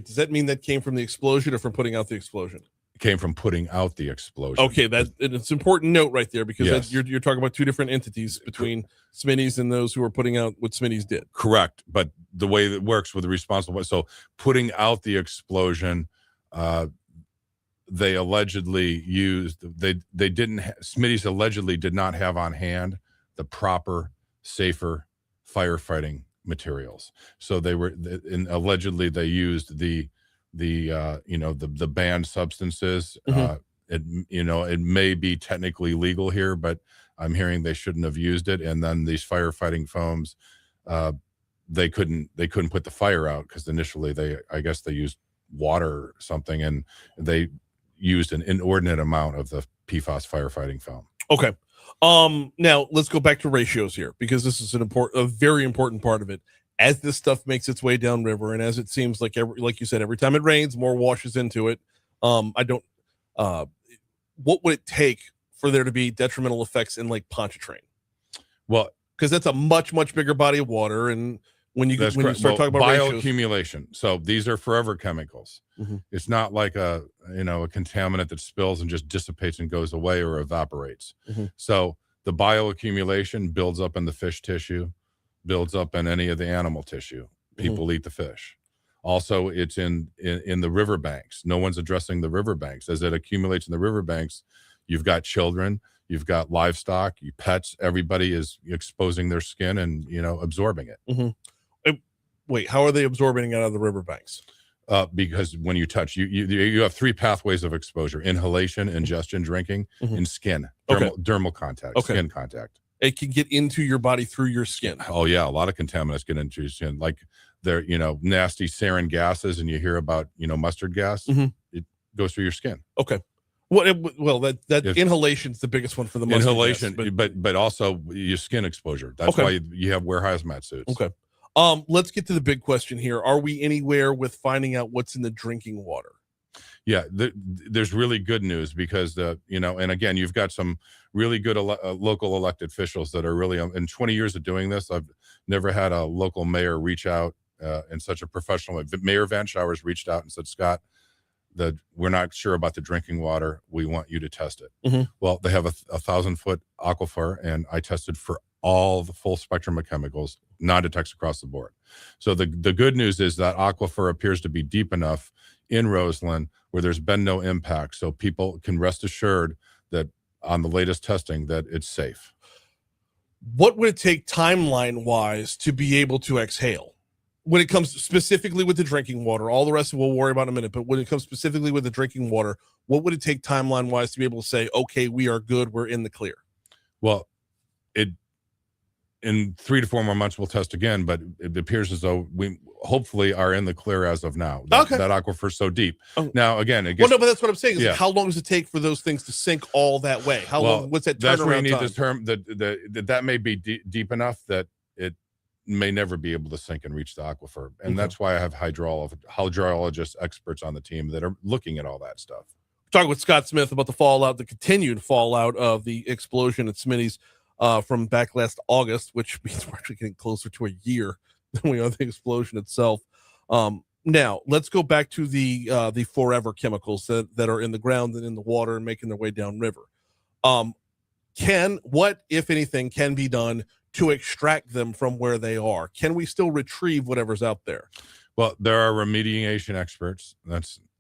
[SPEAKER 1] does that mean that came from the explosion or from putting out the explosion?
[SPEAKER 3] It came from putting out the explosion.
[SPEAKER 1] Okay, it's an important note right there, because
[SPEAKER 3] Yes.
[SPEAKER 1] you're talking about two different entities between Smitty's and those who are putting out what Smitty's did.
[SPEAKER 3] Correct. But the way that works with the responsible, so putting out the explosion, they allegedly used, they didn't, Smitty's allegedly did not have on hand the proper, safer firefighting materials. So they were, and allegedly they used the banned substances. It may be technically legal here, but I'm hearing they shouldn't have used it. And then these firefighting foams, they couldn't put the fire out, because initially I guess they used water or something, and they used an inordinate amount of the PFAS firefighting foam.
[SPEAKER 1] Okay. Now let's go back to ratios here, because this is a very important part of it. As this stuff makes its way downriver, and as it seems like like you said, every time it rains, more washes into it. What would it take for there to be detrimental effects in Lake Pontchartrain?
[SPEAKER 3] Well,
[SPEAKER 1] because that's a much, much bigger body of water, and when you start talking about
[SPEAKER 3] bioaccumulation, so these are forever chemicals.
[SPEAKER 1] Mhm.
[SPEAKER 3] It's not like a contaminant that spills and just dissipates and goes away or evaporates.
[SPEAKER 1] Mhm.
[SPEAKER 3] So the bioaccumulation builds up in the fish tissue, builds up in any of the animal tissue. People eat the fish. Also, it's in the riverbanks. No one's addressing the riverbanks. As it accumulates in the riverbanks, you've got children, you've got livestock, pets. Everybody is exposing their skin and absorbing it.
[SPEAKER 1] Wait, how are they absorbing it out of the riverbanks?
[SPEAKER 3] Because when you touch, you have three pathways of exposure: inhalation, ingestion, drinking, and skin. Dermal contact, skin contact.
[SPEAKER 1] It can get into your body through your skin.
[SPEAKER 3] Oh yeah, a lot of contaminants get into your skin, like they're nasty sarin gases, and you hear about mustard gas. It goes through your skin.
[SPEAKER 1] Okay. Well, that inhalation's the biggest one for the mustard
[SPEAKER 3] inhalation,
[SPEAKER 1] gas,
[SPEAKER 3] but also your skin exposure. That's why you have wear hazmat suits.
[SPEAKER 1] Okay. Let's get to the big question here. Are we anywhere with finding out what's in the drinking water?
[SPEAKER 3] Yeah, there's really good news, because and again, you've got some really good local elected officials that are really, in 20 years of doing this, I've never had a local mayor reach out in such a professional way. Mayor Van Showers reached out and said, Scott, we're not sure about the drinking water. We want you to test it. Well, they have a 1,000-foot aquifer, and I tested for all the full spectrum of chemicals, non-detects across the board. So the good news is that aquifer appears to be deep enough in Roseland where there's been no impact, so people can rest assured that on the latest testing that it's safe.
[SPEAKER 1] What would it take timeline wise to be able to exhale when it comes specifically with the drinking water? All the rest we'll worry about in a minute, but when it comes specifically with the drinking water, what would it take timeline wise to be able to say, okay, we are good, we're in the clear?
[SPEAKER 3] Well, in 3 to 4 more months we'll test again, but it appears as though we hopefully are in the clear as of now. That aquifer's so deep. Now again,
[SPEAKER 1] but that's what I'm saying. Is how long does it take for those things to sink all that way? How long? What's that turnaround
[SPEAKER 3] That's where you need
[SPEAKER 1] time?
[SPEAKER 3] this term that may be deep enough that it may never be able to sink and reach the aquifer, and that's why I have hydrologists experts on the team that are looking at all that stuff.
[SPEAKER 1] Talking with Scott Smith about the continued fallout of the explosion at Smitty's from back last August, which means we're actually getting closer to a year than we are the explosion itself. Now let's go back to the forever chemicals that are in the ground and in the water and making their way downriver. What, if anything, can be done to extract them from where they are? Can we still retrieve whatever's out there?
[SPEAKER 3] Well, there are remediation experts.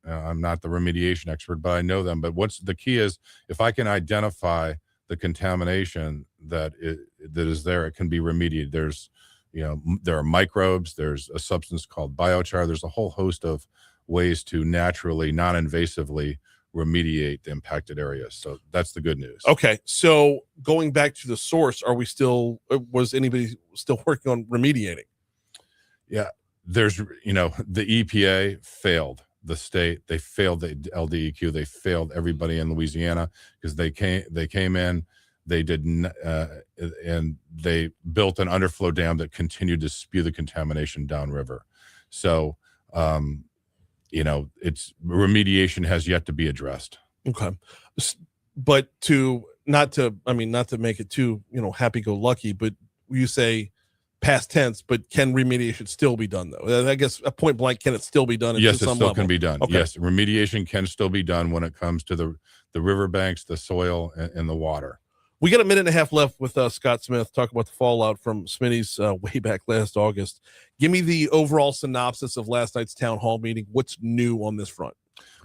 [SPEAKER 3] I'm not the remediation expert, but I know them. But what's the key is, if I can identify the contamination that is there, it can be remediated. There are microbes, there's a substance called biochar, there's a whole host of ways to naturally, non-invasively remediate the impacted areas. So that's the good news.
[SPEAKER 1] Okay, so going back to the source, was anybody still working on remediating?
[SPEAKER 3] Yeah, there's the EPA failed the state, they failed the LDEQ, they failed everybody in Louisiana, because they came in, they didn't, and they built an underflow dam that continued to spew the contamination downriver. So it's remediation has yet to be addressed.
[SPEAKER 1] Okay. But not to make it too, happy-go-lucky, but you say past tense, but can remediation still be done, though? I guess a point blank, can it still be done?
[SPEAKER 3] Yes, it still can be done.
[SPEAKER 1] Okay.
[SPEAKER 3] Yes, remediation can still be done when it comes to the riverbanks, the soil, and the water.
[SPEAKER 1] We got a minute and a half left with Scott Smith. Talk about the fallout from Smitty's way back last August. Give me the overall synopsis of last night's town hall meeting. What's new on this front?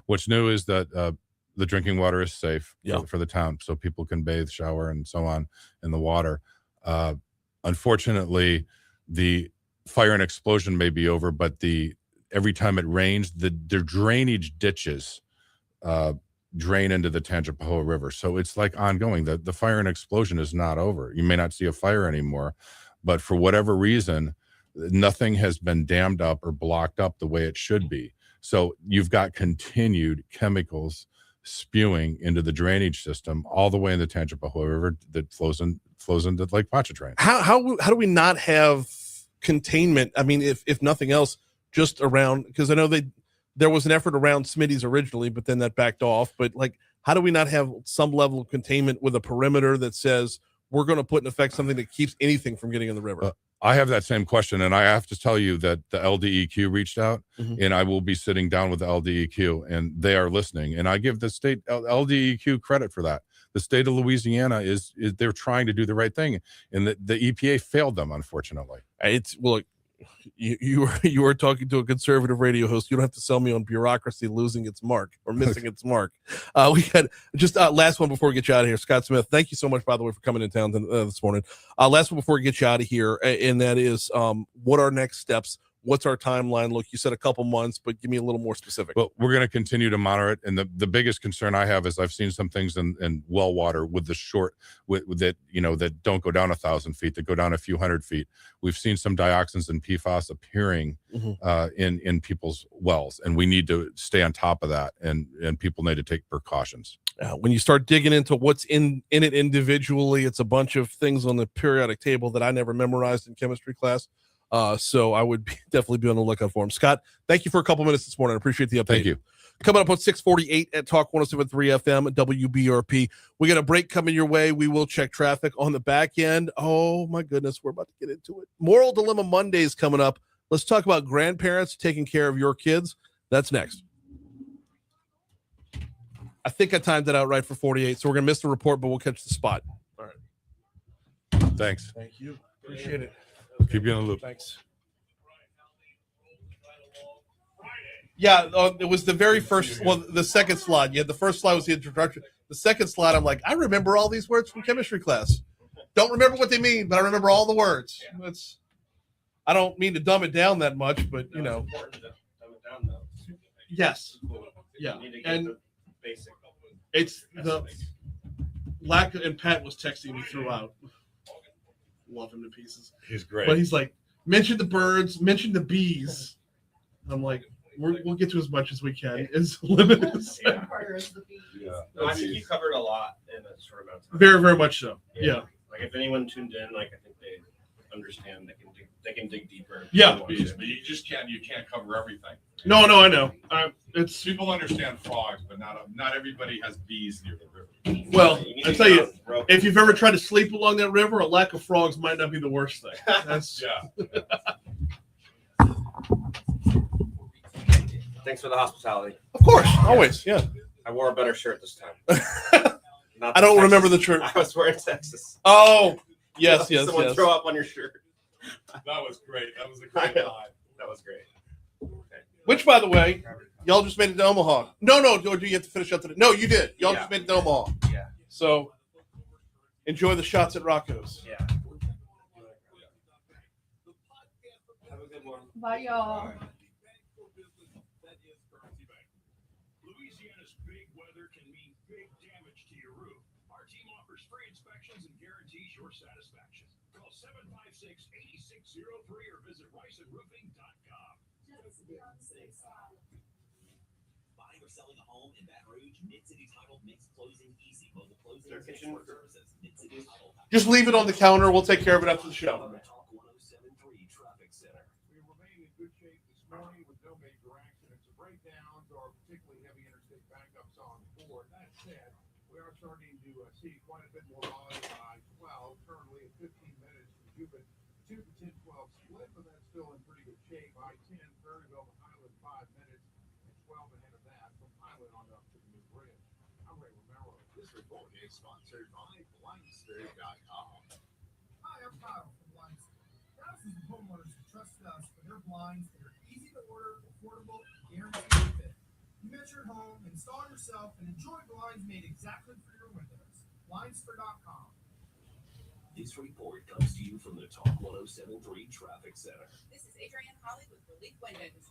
[SPEAKER 3] What's new is that the drinking water is safe for the town, so people can bathe, shower, and so on in the water. Unfortunately, the fire and explosion may be over, but every time it rains, the drainage ditches drain into the Tangipahoa River. So it's like ongoing. The fire and explosion is not over. You may not see a fire anymore, but for whatever reason, nothing has been dammed up or blocked up the way it should be. So you've got continued chemicals spewing into the drainage system all the way in the Tangipahoa River that flows into Lake Pontchartrain.
[SPEAKER 1] How do we not have containment? I mean, if nothing else, just around, because I know there was an effort around Smitty's originally, but then that backed off. But like, how do we not have some level of containment with a perimeter that says we're going to put in effect something that keeps anything from getting in the river?
[SPEAKER 3] I have that same question, and I have to tell you that the LDEQ reached out, and I will be sitting down with the LDEQ, and they are listening. And I give the state LDEQ credit for that. The state of Louisiana they're trying to do the right thing, and the EPA failed them, unfortunately. You were talking to a conservative radio host. You don't have to sell me on bureaucracy losing its mark or missing its mark. We had just last one before we get you out of here. Scott Smith, thank you so much, by the way, for coming in town this morning. Last one before we get you out of here, and that is what are next steps? What's our timeline? Look, you said a couple months, but give me a little more specific. Well, we're going to continue to monitor it. And the biggest concern I have is I've seen some things in well water with the short, with that, that don't go down 1,000 feet, that go down a few hundred feet. We've seen some dioxins and PFAS appearing in people's wells, and we need to stay on top of that. And people need to take precautions.
[SPEAKER 1] When you start digging into what's in it individually, it's a bunch of things on the periodic table that I never memorized in chemistry class. So I would definitely be on the lookout for him. Scott, thank you for a couple minutes this morning. I appreciate the update.
[SPEAKER 3] Thank you.
[SPEAKER 1] Coming up on 648 at Talk 107.3 FM WBRP. We got a break coming your way. We will check traffic on the back end. Oh my goodness, we're about to get into it. Moral Dilemma Mondays coming up. Let's talk about grandparents taking care of your kids. That's next. I think I timed it out right for 48, so we're going to miss the report, but we'll catch the spot. All right.
[SPEAKER 3] Thanks.
[SPEAKER 1] Thank you. Appreciate it.
[SPEAKER 3] Keep you in the loop.
[SPEAKER 1] Thanks. Yeah, it was the very first, the second slide. Yeah, the first slide was the introduction. The second slide, I'm like, I remember all these words from chemistry class. Don't remember what they mean, but I remember all the words. I don't mean to dumb it down that much, but
[SPEAKER 8] It's important to dumb it down, though.
[SPEAKER 1] Yes.
[SPEAKER 8] Yeah.
[SPEAKER 1] Yeah.
[SPEAKER 8] You need to get
[SPEAKER 1] And
[SPEAKER 8] the basic.
[SPEAKER 1] it's the lack of, and Pat was texting me throughout. Love him to pieces.
[SPEAKER 3] He's great.
[SPEAKER 1] But he's like, mention the birds, mention the bees. I'm like, we'll get to as much as we can. As limited as
[SPEAKER 8] Yeah. No, I think you covered a lot in a short amount of time.
[SPEAKER 1] Very, very much so. Yeah.
[SPEAKER 8] Like if anyone tuned in, I think they understand they can dig deeper.
[SPEAKER 1] Yeah.
[SPEAKER 9] But you can't cover everything.
[SPEAKER 1] No, I know. It's
[SPEAKER 9] People understand frogs, but not everybody has bees near the river.
[SPEAKER 1] well.
[SPEAKER 8] You need
[SPEAKER 1] I
[SPEAKER 8] to
[SPEAKER 1] tell you,
[SPEAKER 8] grow-
[SPEAKER 1] if you've ever tried to sleep along that river, a lack of frogs might not be the worst thing. That's
[SPEAKER 9] Yeah.
[SPEAKER 8] Thanks for the hospitality.
[SPEAKER 1] of course, always. Yeah.
[SPEAKER 8] I wore a better shirt this time.
[SPEAKER 1] I don't remember the shirt.
[SPEAKER 8] I was wearing Texas.
[SPEAKER 1] Oh, yes.
[SPEAKER 8] Someone throw up on your shirt.
[SPEAKER 9] That was great. That was a great time.
[SPEAKER 8] That was great. Okay.
[SPEAKER 1] Which, by the way, y'all just made it to Omaha. No, do you have to finish up today? No, you did. Y'all just made it to Omaha.
[SPEAKER 8] Yeah.
[SPEAKER 1] So enjoy the shots at Rocco's.
[SPEAKER 8] Yeah. Have a good one.
[SPEAKER 2] Bye, y'all.
[SPEAKER 6] Louisiana's big weather can mean big damage to your roof. Our team offers free inspections and guarantees your satisfaction. Call 756-8603 or visit riceandroofing.com.
[SPEAKER 10] Buying or selling a home in Baton Rouge, Mid-City Title makes closing easy. Mobile closing
[SPEAKER 8] Their kitchen
[SPEAKER 10] services. Mid-City Title.
[SPEAKER 1] Just leave it on the counter. We'll take care of it after the show.
[SPEAKER 10] Talk 107.3 Traffic Center.
[SPEAKER 5] We remain in good shape this morning with no major accidents. A breakdown are particularly heavy interstate backups on 4. That said, we are starting to see quite a bit more volume by 12, currently at 15 minutes from Cuban. 2 to 10, 12 split, but that's still in pretty good shape. I-10, Prairieville to Highland, 5 minutes, and 12 ahead of that from Highland on up to the new bridge. I'm Ray Romero.
[SPEAKER 6] This report is sponsored by Blindster.com.
[SPEAKER 11] Hi, I'm Kyle from Blindster. Thousands of homeowners have trusted us for their blinds that are easy to order, affordable, and guaranteed to fit. You measure at home, install it yourself, and enjoy blinds made exactly for your windows. Blindster.com.
[SPEAKER 10] This report comes to you from the Talk 1073 Traffic Center.
[SPEAKER 12] This is Adrienne Holly with Relief Windows.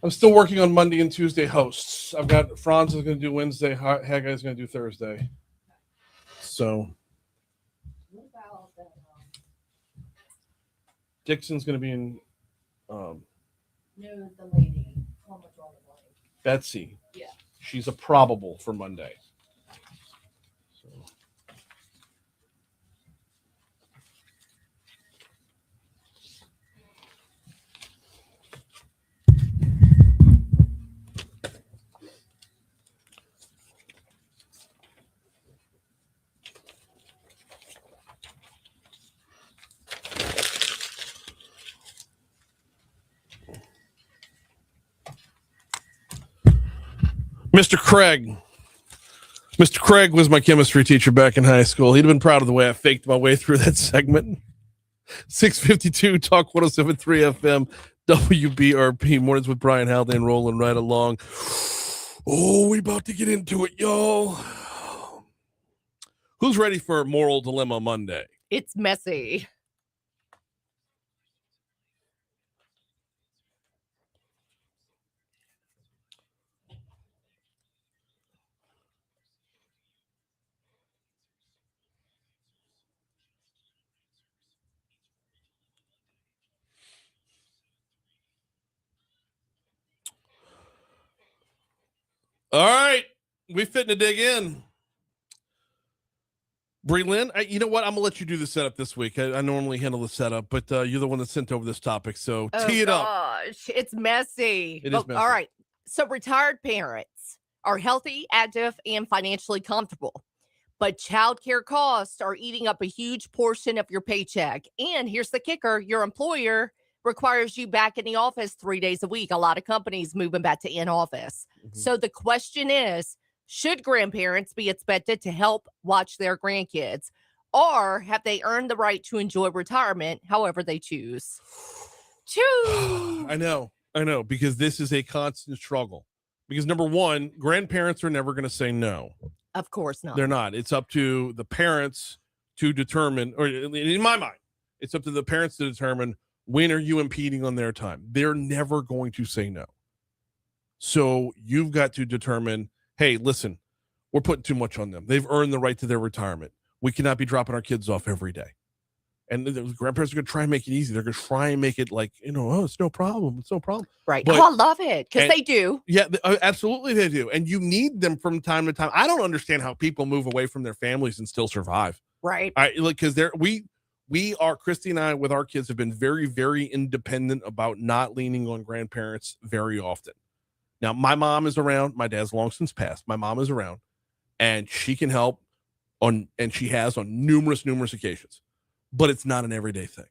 [SPEAKER 8] I'm still working on Monday and Tuesday hosts. I've got Franz is going to do Wednesday. Haggai is going to do Thursday. So
[SPEAKER 2] What about that?
[SPEAKER 8] Dixon's going to be in
[SPEAKER 2] No, the lady. How much on the line?
[SPEAKER 8] Betsy.
[SPEAKER 2] Yeah.
[SPEAKER 8] She's a probable for Monday. So.
[SPEAKER 1] Mr. Craig. Mr. Craig was my chemistry teacher back in high school. He'd have been proud of the way I faked my way through that segment. 652 Talk 1073 FM WBRP Mornings with Brian Haldane rolling right along. Oh, we about to get into it, y'all. Who's ready for Moral Dilemma Monday?
[SPEAKER 2] It's messy.
[SPEAKER 1] All right, we fitting to dig in. Breland, you know what? I'm gonna let you do the setup this week. I normally handle the setup, but you're the one that sent over this topic, so tee it up.
[SPEAKER 2] Gosh, it's messy.
[SPEAKER 1] It is messy.
[SPEAKER 2] All right. So retired parents are healthy, active, and financially comfortable, but childcare costs are eating up a huge portion of your paycheck. And here's the kicker: your employer requires you back in the office 3 days a week. A lot of companies moving back to in-office.
[SPEAKER 1] Mhm.
[SPEAKER 2] So the question is, should grandparents be expected to help watch their grandkids, or have they earned the right to enjoy retirement however they choose?
[SPEAKER 1] I know, because this is a constant struggle. Because number one, grandparents are never going to say no.
[SPEAKER 2] Of course not.
[SPEAKER 1] They're not. It's up to the parents to determine, or in my mind, it's up to the parents to determine when are you impeding on their time. They're never going to say no. So you've got to determine, hey, listen, we're putting too much on them. They've earned the right to their retirement. We cannot be dropping our kids off every day. And the grandparents are going to try and make it easy. They're going to try and make it like, oh, it's no problem. It's no problem.
[SPEAKER 2] Right.
[SPEAKER 1] But,
[SPEAKER 2] I love it because they do.
[SPEAKER 1] Yeah, absolutely they do. And you need them from time to time. I don't understand how people move away from their families and still survive.
[SPEAKER 2] Right.
[SPEAKER 1] Because we are, Christy and I, with our kids, have been very, very independent about not leaning on grandparents very often. Now, my mom is around. My dad's long since passed. My mom is around, and she can help and she has on numerous occasions. But it's not an everyday thing.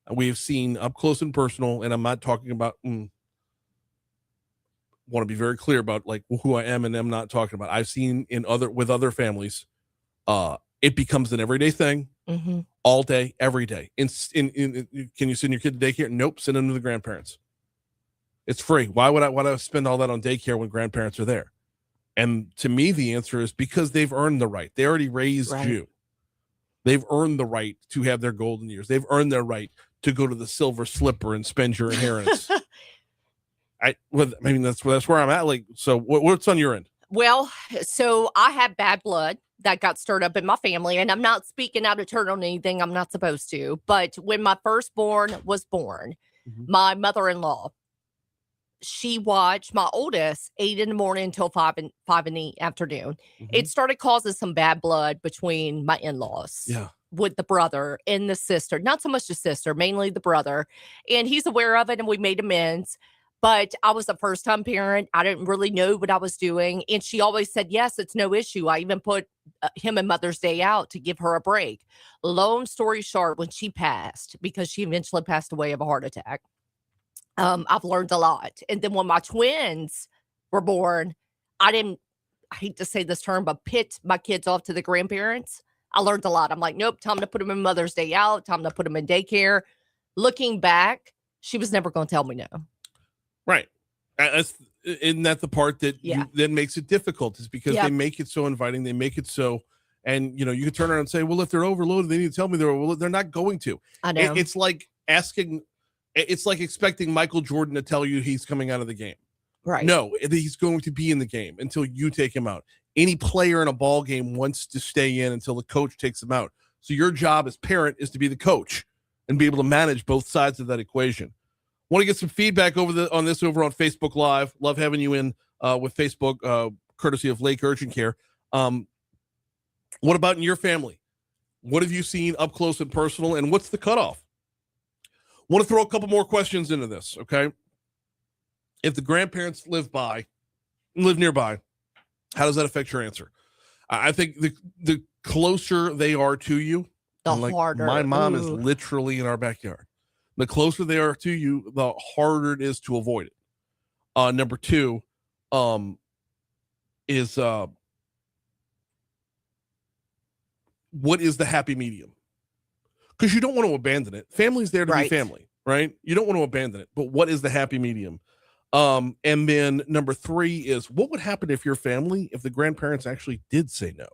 [SPEAKER 1] And we have seen up close and personal, and I'm not talking about, want to be very clear about like who I am and am not talking about. I've seen with other families, it becomes an everyday thing. all day, every day. Can you send your kid to daycare? Nope. Send them to the grandparents. It's free. Why would I spend all that on daycare when grandparents are there? And to me, the answer is because they've earned the right. They already raised you. They've earned the right to have their golden years. They've earned their right to go to the Silver Slipper and spend your inheritance. That's where I'm at. Like, so what's on your end?
[SPEAKER 2] Well, so I have bad blood that got stirred up in my family, and I'm not speaking out of turn on anything I'm not supposed to. But when my firstborn was born, my mother-in-law, she watched my oldest 8 in the morning until 5 in the afternoon. It started causing some bad blood between my in-laws.
[SPEAKER 1] Yeah.
[SPEAKER 2] With the brother and the sister, not so much the sister, mainly the brother. And he's aware of it, and we made amends. But I was a first-time parent. I didn't really know what I was doing. And she always said, yes, it's no issue. I even put him and Mother's Day out to give her a break. Long story short, when she passed, because she eventually passed away of a heart attack, I've learned a lot. And then when my twins were born, I hate to say this term, but pit my kids off to the grandparents. I learned a lot. I'm like, nope, time to put them in Mother's Day out, time to put them in daycare. Looking back, she was never going to tell me no.
[SPEAKER 1] Right. Isn't that the part that that makes it difficult, is because they make it so inviting. They make it so, and you can turn around and say, well, if they're overloaded, they need to tell me they're not going to.
[SPEAKER 2] I know.
[SPEAKER 1] It's like expecting Michael Jordan to tell you he's coming out of the game.
[SPEAKER 2] Right.
[SPEAKER 1] No, he's going to be in the game until you take him out. Any player in a ball game wants to stay in until the coach takes him out. So your job as parent is to be the coach and be able to manage both sides of that equation. Want to get some feedback on this over on Facebook Live. Love having you in with Facebook, courtesy of Lake Urgent Care. What about in your family? What have you seen up close and personal, and what's the cutoff? Want to throw a couple more questions into this, okay? If the grandparents live nearby, how does that affect your answer? I think the closer they are to you,
[SPEAKER 2] the harder.
[SPEAKER 1] My mom is literally in our backyard. The closer they are to you, the harder it is to avoid it. Number two, is what is the happy medium? Because you don't want to abandon it. Family's there to be family, right? You don't want to abandon it. But what is the happy medium? And then number three is, what would happen if the grandparents actually did say no?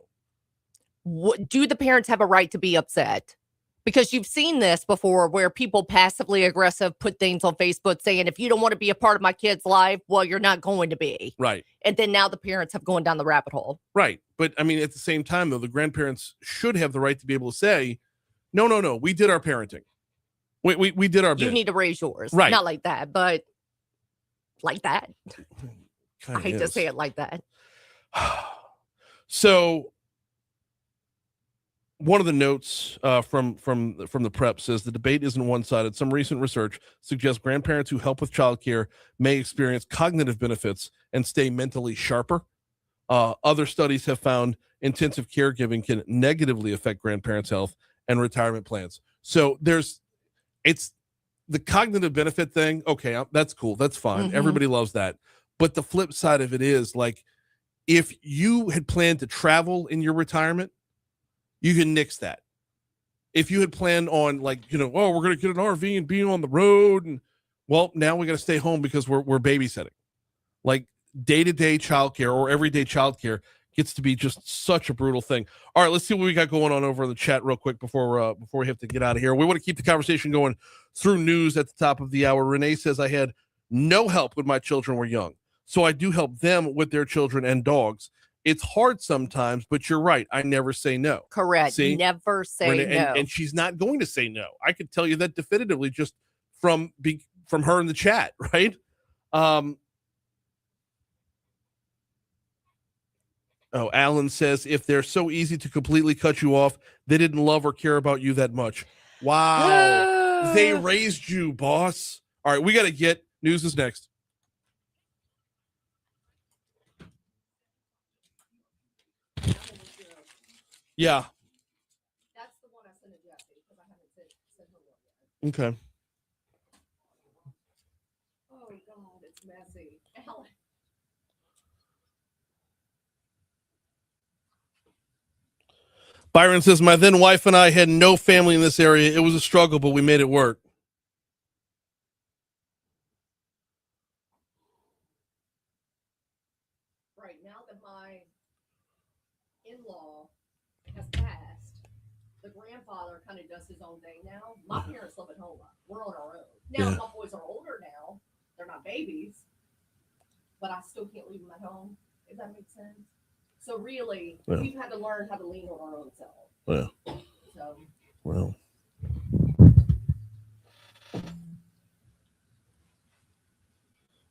[SPEAKER 2] Do the parents have a right to be upset? Because you've seen this before where people passively aggressive put things on Facebook saying, if you don't want to be a part of my kid's life, well, you're not going to be.
[SPEAKER 1] Right.
[SPEAKER 2] And then now the parents have gone down the rabbit hole.
[SPEAKER 1] Right. But I mean, at the same time, though, the grandparents should have the right to be able to say, no, we did our parenting. We did our bit.
[SPEAKER 2] You need to raise yours.
[SPEAKER 1] Right.
[SPEAKER 2] Not like that, but like that.
[SPEAKER 1] Kinda
[SPEAKER 2] I hate to say it like that.
[SPEAKER 1] So one of the notes from the prep says the debate isn't one-sided. Some recent research suggests grandparents who help with childcare may experience cognitive benefits and stay mentally sharper. Other studies have found intensive caregiving can negatively affect grandparents' health and retirement plans. So it's the cognitive benefit thing. Okay, that's cool. That's fine. Everybody loves that. But the flip side of it is, like, if you had planned to travel in your retirement, you can nix that. If you had planned on, like, we're going to get an RV and be on the road, and well, now we got to stay home because we're babysitting. Like, day-to-day childcare or everyday childcare gets to be just such a brutal thing. All right, let's see what we got going on over in the chat real quick before we have to get out of here. We want to keep the conversation going through news at the top of the hour. Renee says, I had no help when my children were young, so I do help them with their children and dogs. It's hard sometimes, but you're right. I never say no.
[SPEAKER 2] Correct.
[SPEAKER 1] See?
[SPEAKER 2] Never say
[SPEAKER 1] Renee,
[SPEAKER 2] no.
[SPEAKER 1] and she's not going to say no. I could tell you that definitively just from her in the chat, right? Alan says, if they're so easy to completely cut you off, they didn't love or care about you that much. Wow. They raised you, boss. All right, we got to get news is next. Yeah.
[SPEAKER 2] That's the one I sent to Jesse because I haven't sent her one yet.
[SPEAKER 1] Okay.
[SPEAKER 2] Oh, God, it's messy. Alan.
[SPEAKER 1] Byron says, my then wife and I had no family in this area. It was a struggle, but we made it work.
[SPEAKER 2] Right now that my in-law has passed, the grandfather kind of does his own thing now. My parents live at home. We're on our own. Now,
[SPEAKER 1] Yeah.
[SPEAKER 2] my boys are older now. They're not babies, but I still can't leave them at home, if that makes sense. So really,
[SPEAKER 1] Yeah.
[SPEAKER 2] we've had to learn how to lean on our own self.
[SPEAKER 1] Yeah.
[SPEAKER 2] So,
[SPEAKER 1] Well.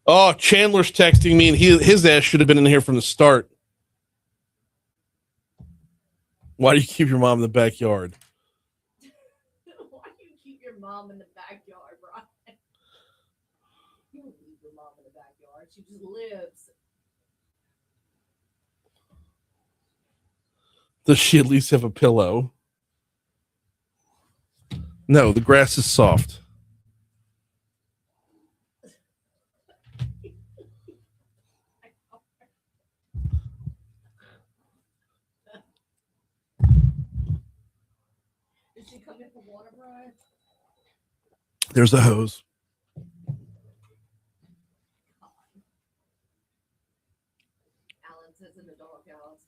[SPEAKER 1] Oh, Chandler's texting me, and his ass should have been in here from the start. Why do you keep your mom in the backyard?
[SPEAKER 2] why do you keep your mom in the backyard, Brian? You don't leave your mom in the backyard. She just lives.
[SPEAKER 1] Does she at least have a pillow? No, the grass is soft.
[SPEAKER 2] Did she come in for water, Brian?
[SPEAKER 1] There's a hose.
[SPEAKER 2] Alan says in the doghouse.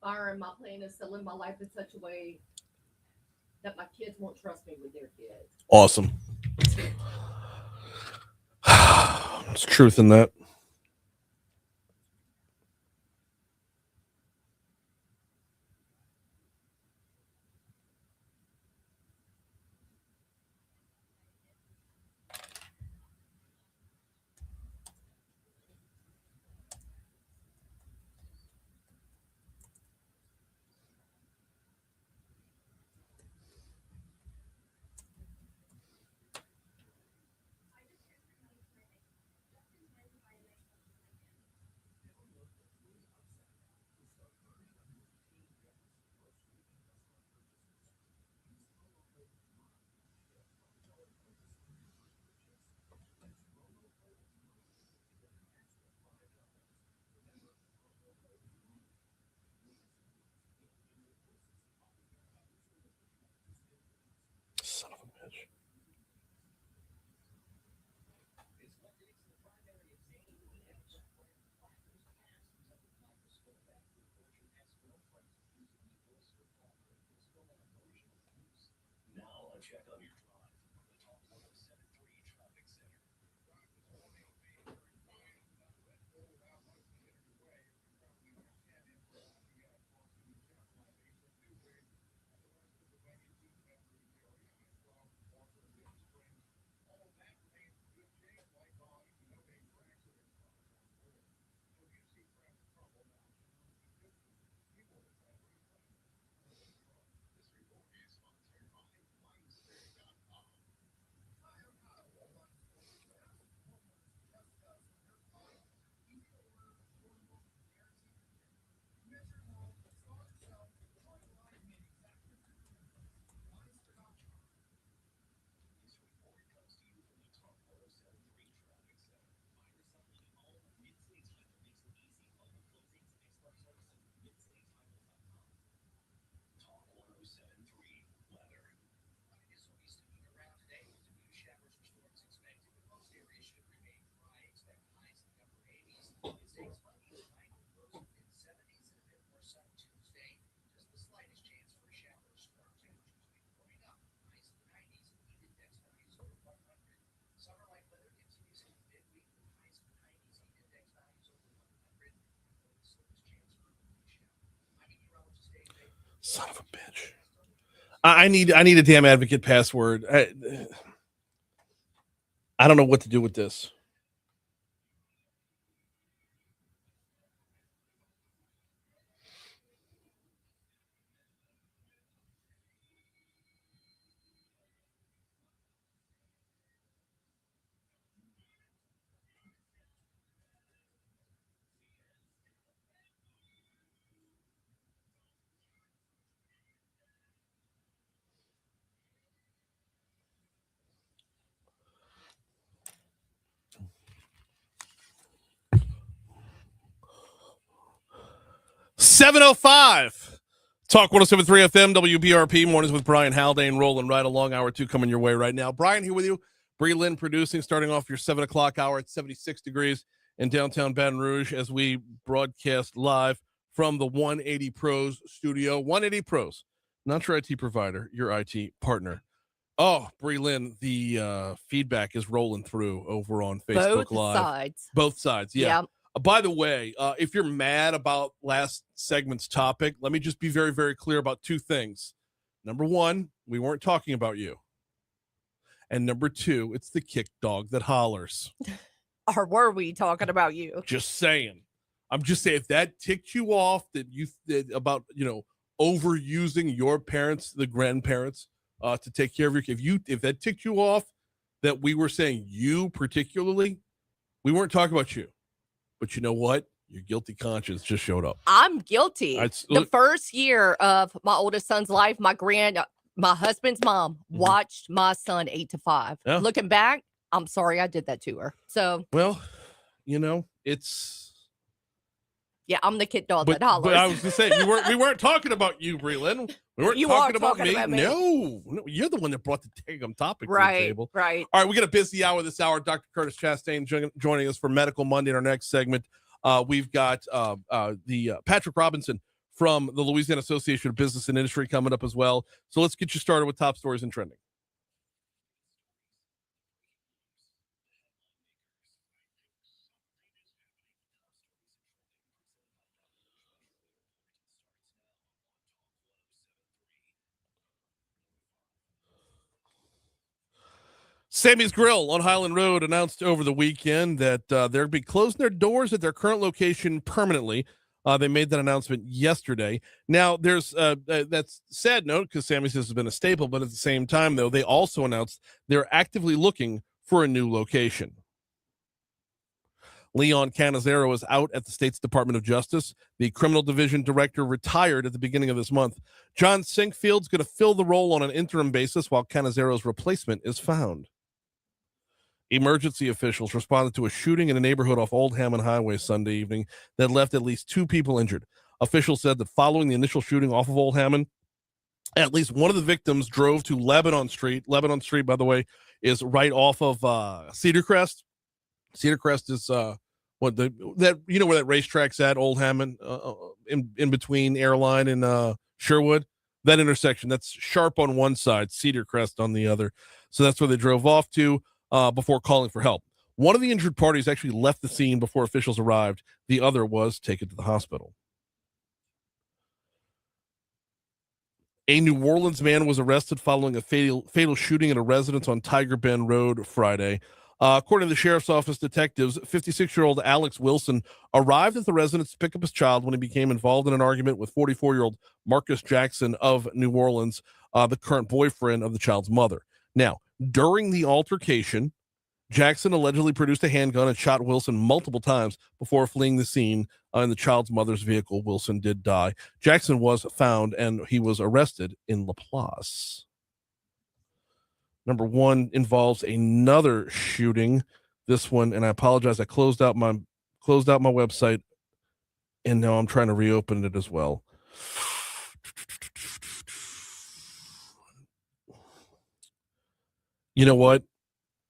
[SPEAKER 2] Byron, my plan is to live my life in such a way that my kids won't trust me with their kids.
[SPEAKER 1] Awesome. There's truth in that. Son of a bitch.
[SPEAKER 10] Now a check on your drive. The top 1073 traffic center.
[SPEAKER 1] Son of a bitch. I need a damn advocate password. I don't know what to do with this. 7:05. Talk 107.3 FM, WBRP, mornings with Brian Haldane, rolling right along. Hour 2 coming your way right now. Brian here with you. Bree Lynn producing, starting off your 7 o'clock hour at 76 degrees in downtown Baton Rouge as we broadcast live from the 180 Pros studio. 180 Pros, not your IT provider, your IT partner. Oh, Bree Lynn, the feedback is rolling through over on Facebook Live. Both sides, yeah. By the way, if you're mad about last segment's topic, let me just be very, very clear about two things. Number one, we weren't talking about you. And number two, it's the kick dog that hollers.
[SPEAKER 2] Or were we talking about you?
[SPEAKER 1] Just saying. I'm just saying, if that ticked you off, that you about, overusing your parents, the grandparents, to take care of your kid. If that ticked you off, that we were saying you particularly, we weren't talking about you. But you know what? Your guilty conscience just showed up.
[SPEAKER 2] I'm guilty. The first year of my oldest son's life, my husband's mom watched my son 8 to 5.
[SPEAKER 1] Yeah.
[SPEAKER 2] Looking back, I'm sorry I did that to her. So,
[SPEAKER 1] well, it's.
[SPEAKER 2] Yeah, I'm the kid dog that hollers.
[SPEAKER 1] But I was going to say, we weren't talking about you, Bree Lynn. We weren't talking about me. No, you're the one that brought the Tangum topic to the table.
[SPEAKER 2] Right.
[SPEAKER 1] All right, we got a busy hour this hour. Dr. Curtis Chastain joining us for Medical Monday in our next segment. We've got the Patrick Robinson from the Louisiana Association of Business and Industry coming up as well. So let's get you started with top stories and trending. Sammy's Grill on Highland Road announced over the weekend that they'll be closing their doors at their current location permanently. They made that announcement yesterday. Now, there's that's sad note because Sammy's has been a staple, but at the same time, though, they also announced they're actively looking for a new location. Leon Canizero is out at the state's Department of Justice. The criminal division director retired at the beginning of this month. John Sinkfield's going to fill the role on an interim basis while Canizero's replacement is found. Emergency officials responded to a shooting in a neighborhood off Old Hammond Highway Sunday evening that left at least 2 people injured. Officials said that following the initial shooting off of Old Hammond, at least one of the victims drove to Lebanon Street. Lebanon Street, by the way, is right off of Cedar Crest. Cedar Crest is where that racetrack's at, Old Hammond, in between Airline and Sherwood. That intersection, that's Sharp on one side, Cedar Crest on the other. So that's where they drove off to before calling for help. One of the injured parties actually left the scene before officials arrived. The other was taken to the hospital. A New Orleans man was arrested following a fatal shooting at a residence on Tiger Bend Road Friday. According to the sheriff's office detectives, 56-year-old Alex Wilson arrived at the residence to pick up his child when he became involved in an argument with 44-year-old Marcus Jackson of New Orleans, the current boyfriend of the child's mother. Now, during the altercation, Jackson allegedly produced a handgun and shot Wilson multiple times before fleeing the scene in the child's mother's vehicle. Wilson did die. Jackson was found and he was arrested in Laplace. Number 1 involves another shooting. This one, and I apologize, I closed out my website, and now I'm trying to reopen it as well. You know what?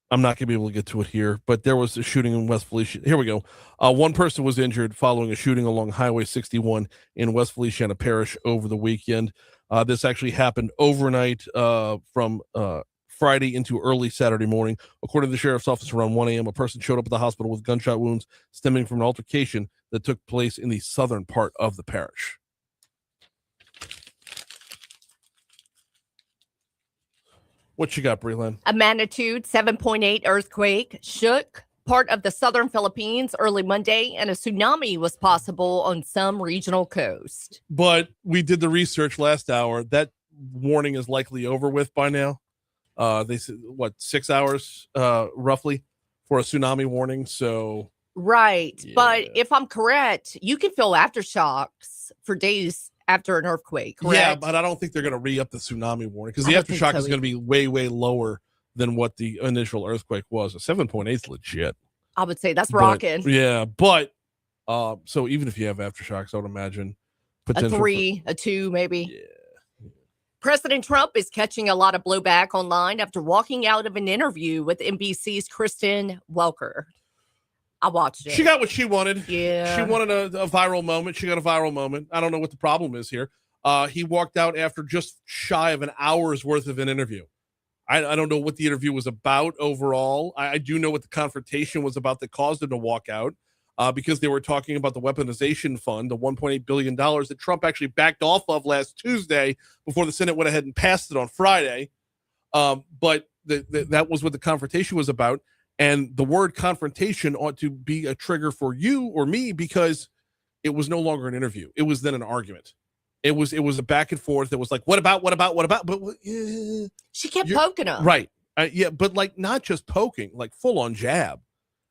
[SPEAKER 1] I'm not going to be able to get to it here, but there was a shooting in West Feliciana. Here we go. One person was injured following a shooting along Highway 61 in West Feliciana Parish over the weekend. This actually happened overnight from Friday into early Saturday morning. According to the sheriff's office, around 1 a.m., a person showed up at the hospital with gunshot wounds stemming from an altercation that took place in the southern part of the parish. What you got, Breland?
[SPEAKER 2] A magnitude 7.8 earthquake shook part of the southern Philippines early Monday, and a tsunami was possible on some regional coast.
[SPEAKER 1] But we did the research last hour. That warning is likely over with by now. They said, 6 hours roughly for a tsunami warning. So
[SPEAKER 2] right.
[SPEAKER 1] Yeah.
[SPEAKER 2] But if I'm correct, you can feel aftershocks for days after an earthquake, correct?
[SPEAKER 1] Yeah, but I don't think they're going to re-up the tsunami warning because the aftershock is going to be way, way lower than what the initial earthquake was. A 7.8 is legit.
[SPEAKER 2] I would say that's rocking.
[SPEAKER 1] Yeah, but so even if you have aftershocks, I would imagine
[SPEAKER 2] A
[SPEAKER 1] potential
[SPEAKER 2] 3, a 2, maybe.
[SPEAKER 1] Yeah.
[SPEAKER 2] President Trump is catching a lot of blowback online after walking out of an interview with NBC's Kristen Welker. I watched it.
[SPEAKER 1] She got what she wanted.
[SPEAKER 2] Yeah.
[SPEAKER 1] She wanted a viral moment. She got a viral moment. I don't know what the problem is here. He walked out after just shy of an hour's worth of an interview. I don't know what the interview was about overall. I do know what the confrontation was about that caused him to walk out, because they were talking about the weaponization fund, the $1.8 billion that Trump actually backed off of last Tuesday before the Senate went ahead and passed it on Friday. But that was what the confrontation was about. And the word confrontation ought to be a trigger for you or me, because it was no longer an interview. It was then an argument. It was a back and forth. That was like, what about? But
[SPEAKER 2] she kept poking him.
[SPEAKER 1] Right. Yeah. But like, not just poking, like full on jab.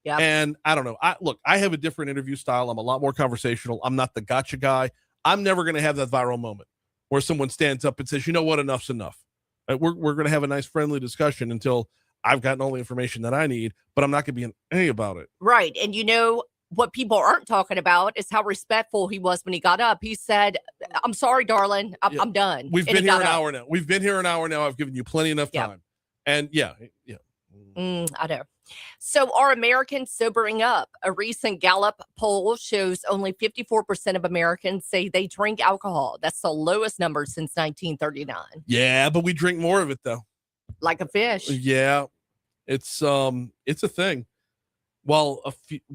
[SPEAKER 2] Yeah.
[SPEAKER 1] And I don't know. I have a different interview style. I'm a lot more conversational. I'm not the gotcha guy. I'm never going to have that viral moment where someone stands up and says, you know what, enough's enough. We're going to have a nice friendly discussion until I've gotten all the information that I need, but I'm not going to be an A about it.
[SPEAKER 2] Right. And you know, what people aren't talking about is how respectful he was when he got up. He said, I'm sorry, darling. I'm done.
[SPEAKER 1] We've been here an hour now. We've been here an hour now. I've given you plenty enough time. And yeah.
[SPEAKER 2] I know. So are Americans sobering up? A recent Gallup poll shows only 54% of Americans say they drink alcohol. That's the lowest number since 1939.
[SPEAKER 1] Yeah, but we drink more of it though.
[SPEAKER 2] Like a fish.
[SPEAKER 1] Yeah. It's a thing. While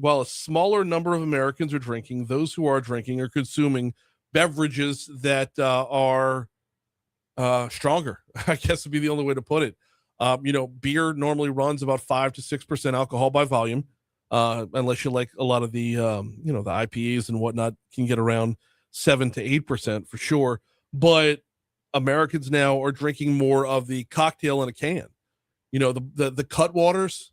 [SPEAKER 1] a smaller number of Americans are drinking, those who are drinking are consuming beverages that are stronger. I guess would be the only way to put it. Beer normally runs about 5 to 6% alcohol by volume, unless you like a lot of the the IPAs and whatnot can get around 7 to 8% for sure. But Americans now are drinking more of the cocktail in a can. The Cutwaters.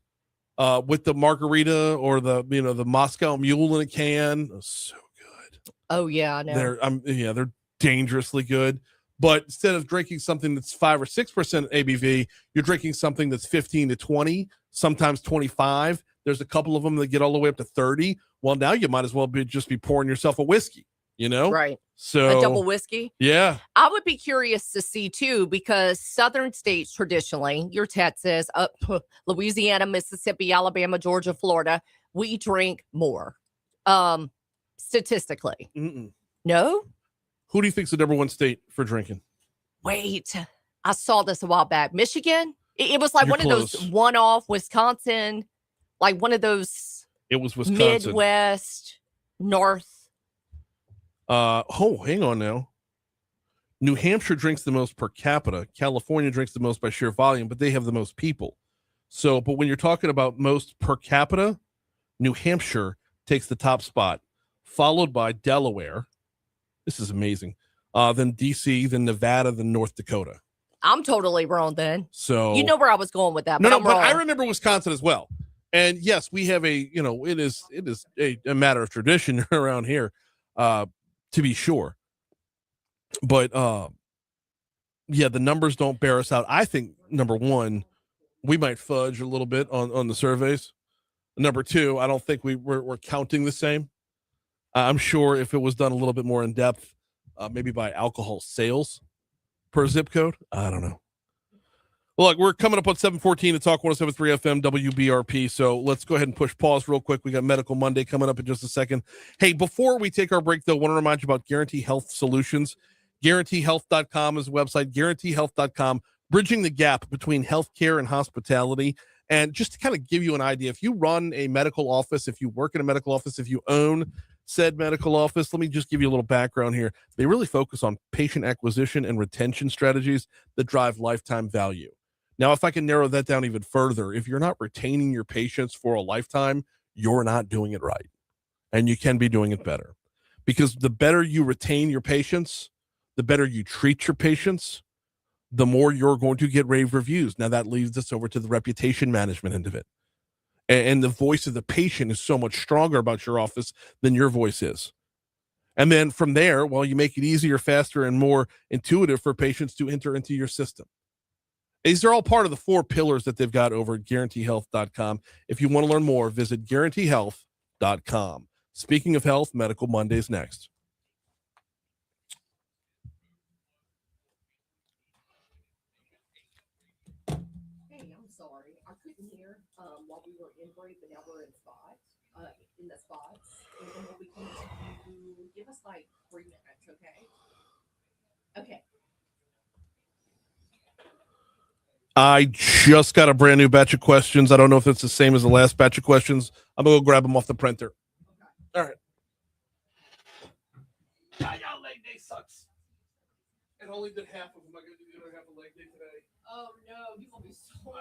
[SPEAKER 1] With the margarita or the Moscow Mule in a can, so good.
[SPEAKER 2] Oh yeah, I know.
[SPEAKER 1] They're dangerously good. But instead of drinking something that's 5 or 6% ABV, you're drinking something that's 15 to 20, sometimes 25. There's a couple of them that get all the way up to 30. Well, now you might as well just be pouring yourself a whiskey.
[SPEAKER 2] Right.
[SPEAKER 1] So
[SPEAKER 2] a double whiskey.
[SPEAKER 1] Yeah.
[SPEAKER 2] I would be curious to see too, because Southern states traditionally, your Texas, Louisiana, Mississippi, Alabama, Georgia, Florida, we drink more. Statistically. No?
[SPEAKER 1] Who do you think's the number one state for drinking?
[SPEAKER 2] Wait, I saw this a while back. Michigan? It was like
[SPEAKER 1] You're
[SPEAKER 2] one
[SPEAKER 1] close.
[SPEAKER 2] of those one-off. Wisconsin, like one of those.
[SPEAKER 1] It was Wisconsin.
[SPEAKER 2] Midwest, North.
[SPEAKER 1] Hang on now. New Hampshire drinks the most per capita. California drinks the most by sheer volume, but they have the most people. So, but when you're talking about most per capita, New Hampshire takes the top spot, followed by Delaware. This is amazing. Then DC, then Nevada, then North Dakota.
[SPEAKER 2] I'm totally wrong then.
[SPEAKER 1] So
[SPEAKER 2] you know where I was going with that.
[SPEAKER 1] No,
[SPEAKER 2] but
[SPEAKER 1] but I remember Wisconsin as well. And yes, we have it is a matter of tradition around here. To be sure. But the numbers don't bear us out. I think number one, we might fudge a little bit on the surveys. Number two, I don't think we're counting the same. I'm sure if it was done a little bit more in depth, maybe by alcohol sales per zip code. I don't know. Well, look, we're coming up on 7:14 to Talk 107.3 FM WBRP. So let's go ahead and push pause real quick. We got Medical Monday coming up in just a second. Hey, before we take our break, though, I want to remind you about Guarantee Health Solutions. GuaranteeHealth.com is the website. GuaranteeHealth.com, bridging the gap between healthcare and hospitality. And just to kind of give you an idea, if you run a medical office, if you work in a medical office, if you own said medical office, let me just give you a little background here. They really focus on patient acquisition and retention strategies that drive lifetime value. Now, if I can narrow that down even further, if you're not retaining your patients for a lifetime, you're not doing it right. And you can be doing it better. Because the better you retain your patients, the better you treat your patients, the more you're going to get rave reviews. Now, that leads us over to the reputation management end of it. And the voice of the patient is so much stronger about your office than your voice is. And then from there, well, you make it easier, faster, and more intuitive for patients to enter into your system. These are all part of the 4 pillars that they've got over at GuaranteeHealth.com. If you want to learn more, visit GuaranteeHealth.com. Speaking of health, Medical Mondays next.
[SPEAKER 2] sorry. I couldn't hear while we were in break, but now we're in the spots. And then we'll be coming to you. Give us like 3 minutes, okay? Okay.
[SPEAKER 1] I just got a brand new batch of questions. I don't know if it's the same as the last batch of questions. I'm going to go grab them off the printer. Okay. All right. Y'all leg day sucks.
[SPEAKER 8] And only did half of them. I got to do the other half of leg day today.
[SPEAKER 2] Oh, no. You're going to be sore.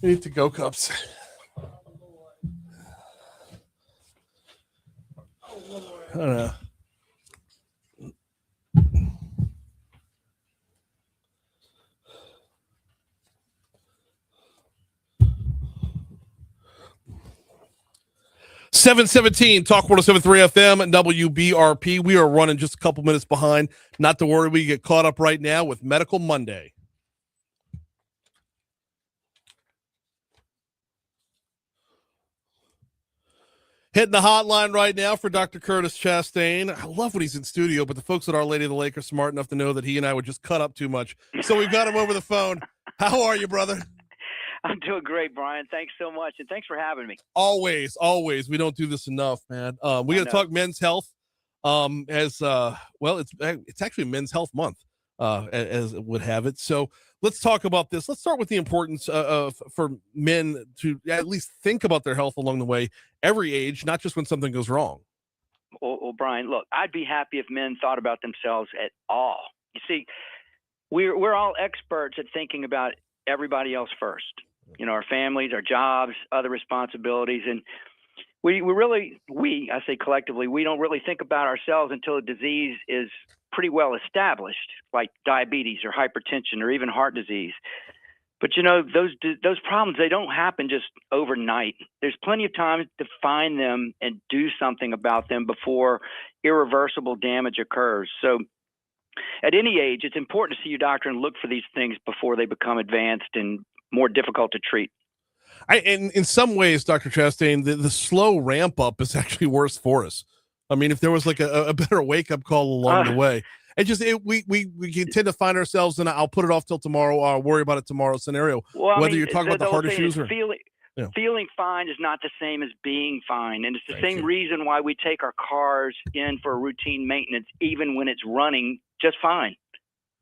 [SPEAKER 8] We need to go cups. I don't know.
[SPEAKER 1] .717 Talk 107.3 FM WBRP. We are running just a couple minutes behind. Not to worry, we get caught up right now with Medical Monday. Hitting the hotline right now for Dr. Curtis Chastain. I love when he's in studio, but the folks at Our Lady of the Lake are smart enough to know that he and I would just cut up too much. So we've got him over the phone. How are you, brother?
[SPEAKER 13] I'm doing great, Brian. Thanks so much, and thanks for having me.
[SPEAKER 1] Always. We don't do this enough, man. We got to talk men's health. It's actually Men's Health Month, as it would have it. So let's talk about this. Let's start with the importance for men to at least think about their health along the way, every age, not just when something goes wrong.
[SPEAKER 13] Well, Brian, look, I'd be happy if men thought about themselves at all. You see, we're all experts at thinking about everybody else first. You know, our families, our jobs, other responsibilities. And I say collectively, we don't really think about ourselves until a disease is pretty well established, like diabetes or hypertension or even heart disease. But, you know, those problems, they don't happen just overnight. There's plenty of time to find them and do something about them before irreversible damage occurs. So at any age, it's important to see your doctor and look for these things before they become advanced and more difficult to treat.
[SPEAKER 1] In some ways, Dr. Chastain, the slow ramp up is actually worse for us. I mean, if there was like a better wake up call along the way, and just we tend to find ourselves in I'll put it off till tomorrow. Or I'll worry about it tomorrow scenario.
[SPEAKER 13] Well,
[SPEAKER 1] whether you're talking about the heart issues or
[SPEAKER 13] feeling fine is not the same as being fine, and it's the same reason why we take our cars in for routine maintenance, even when it's running just fine.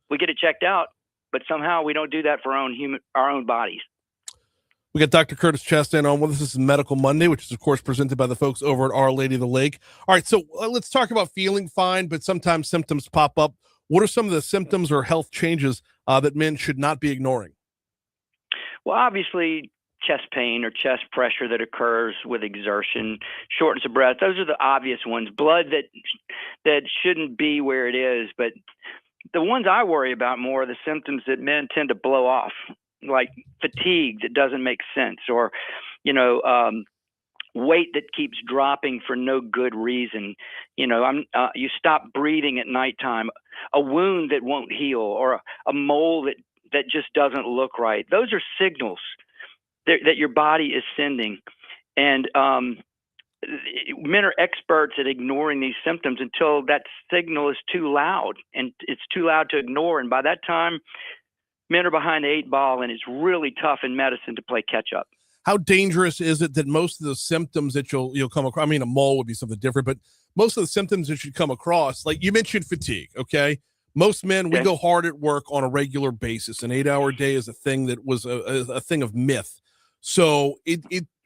[SPEAKER 13] We get it checked out, but somehow we don't do that for our own bodies.
[SPEAKER 1] We got Dr. Curtis Chastain on with us. This is Medical Monday, which is, of course, presented by the folks over at Our Lady of the Lake. All right, so let's talk about feeling fine, but sometimes symptoms pop up. What are some of the symptoms or health changes that men should not be ignoring?
[SPEAKER 13] Well, obviously, chest pain or chest pressure that occurs with exertion, shortness of breath. Those are the obvious ones. Blood that shouldn't be where it is, but the ones I worry about more are the symptoms that men tend to blow off, like fatigue that doesn't make sense, or, weight that keeps dropping for no good reason. You stop breathing at nighttime, a wound that won't heal, or a mole that just doesn't look right. Those are signals that your body is sending. And men are experts at ignoring these symptoms until that signal is too loud, and it's too loud to ignore. And by that time, Men are behind the 8 ball, and it's really tough in medicine to play catch up.
[SPEAKER 1] How dangerous is it that most of the symptoms that you'll come across, I mean, a mole would be something different, but most of the symptoms that you come across, like you mentioned fatigue, okay? Most men, we go hard at work on a regular basis. An 8-hour day is a thing that was a thing of myth. So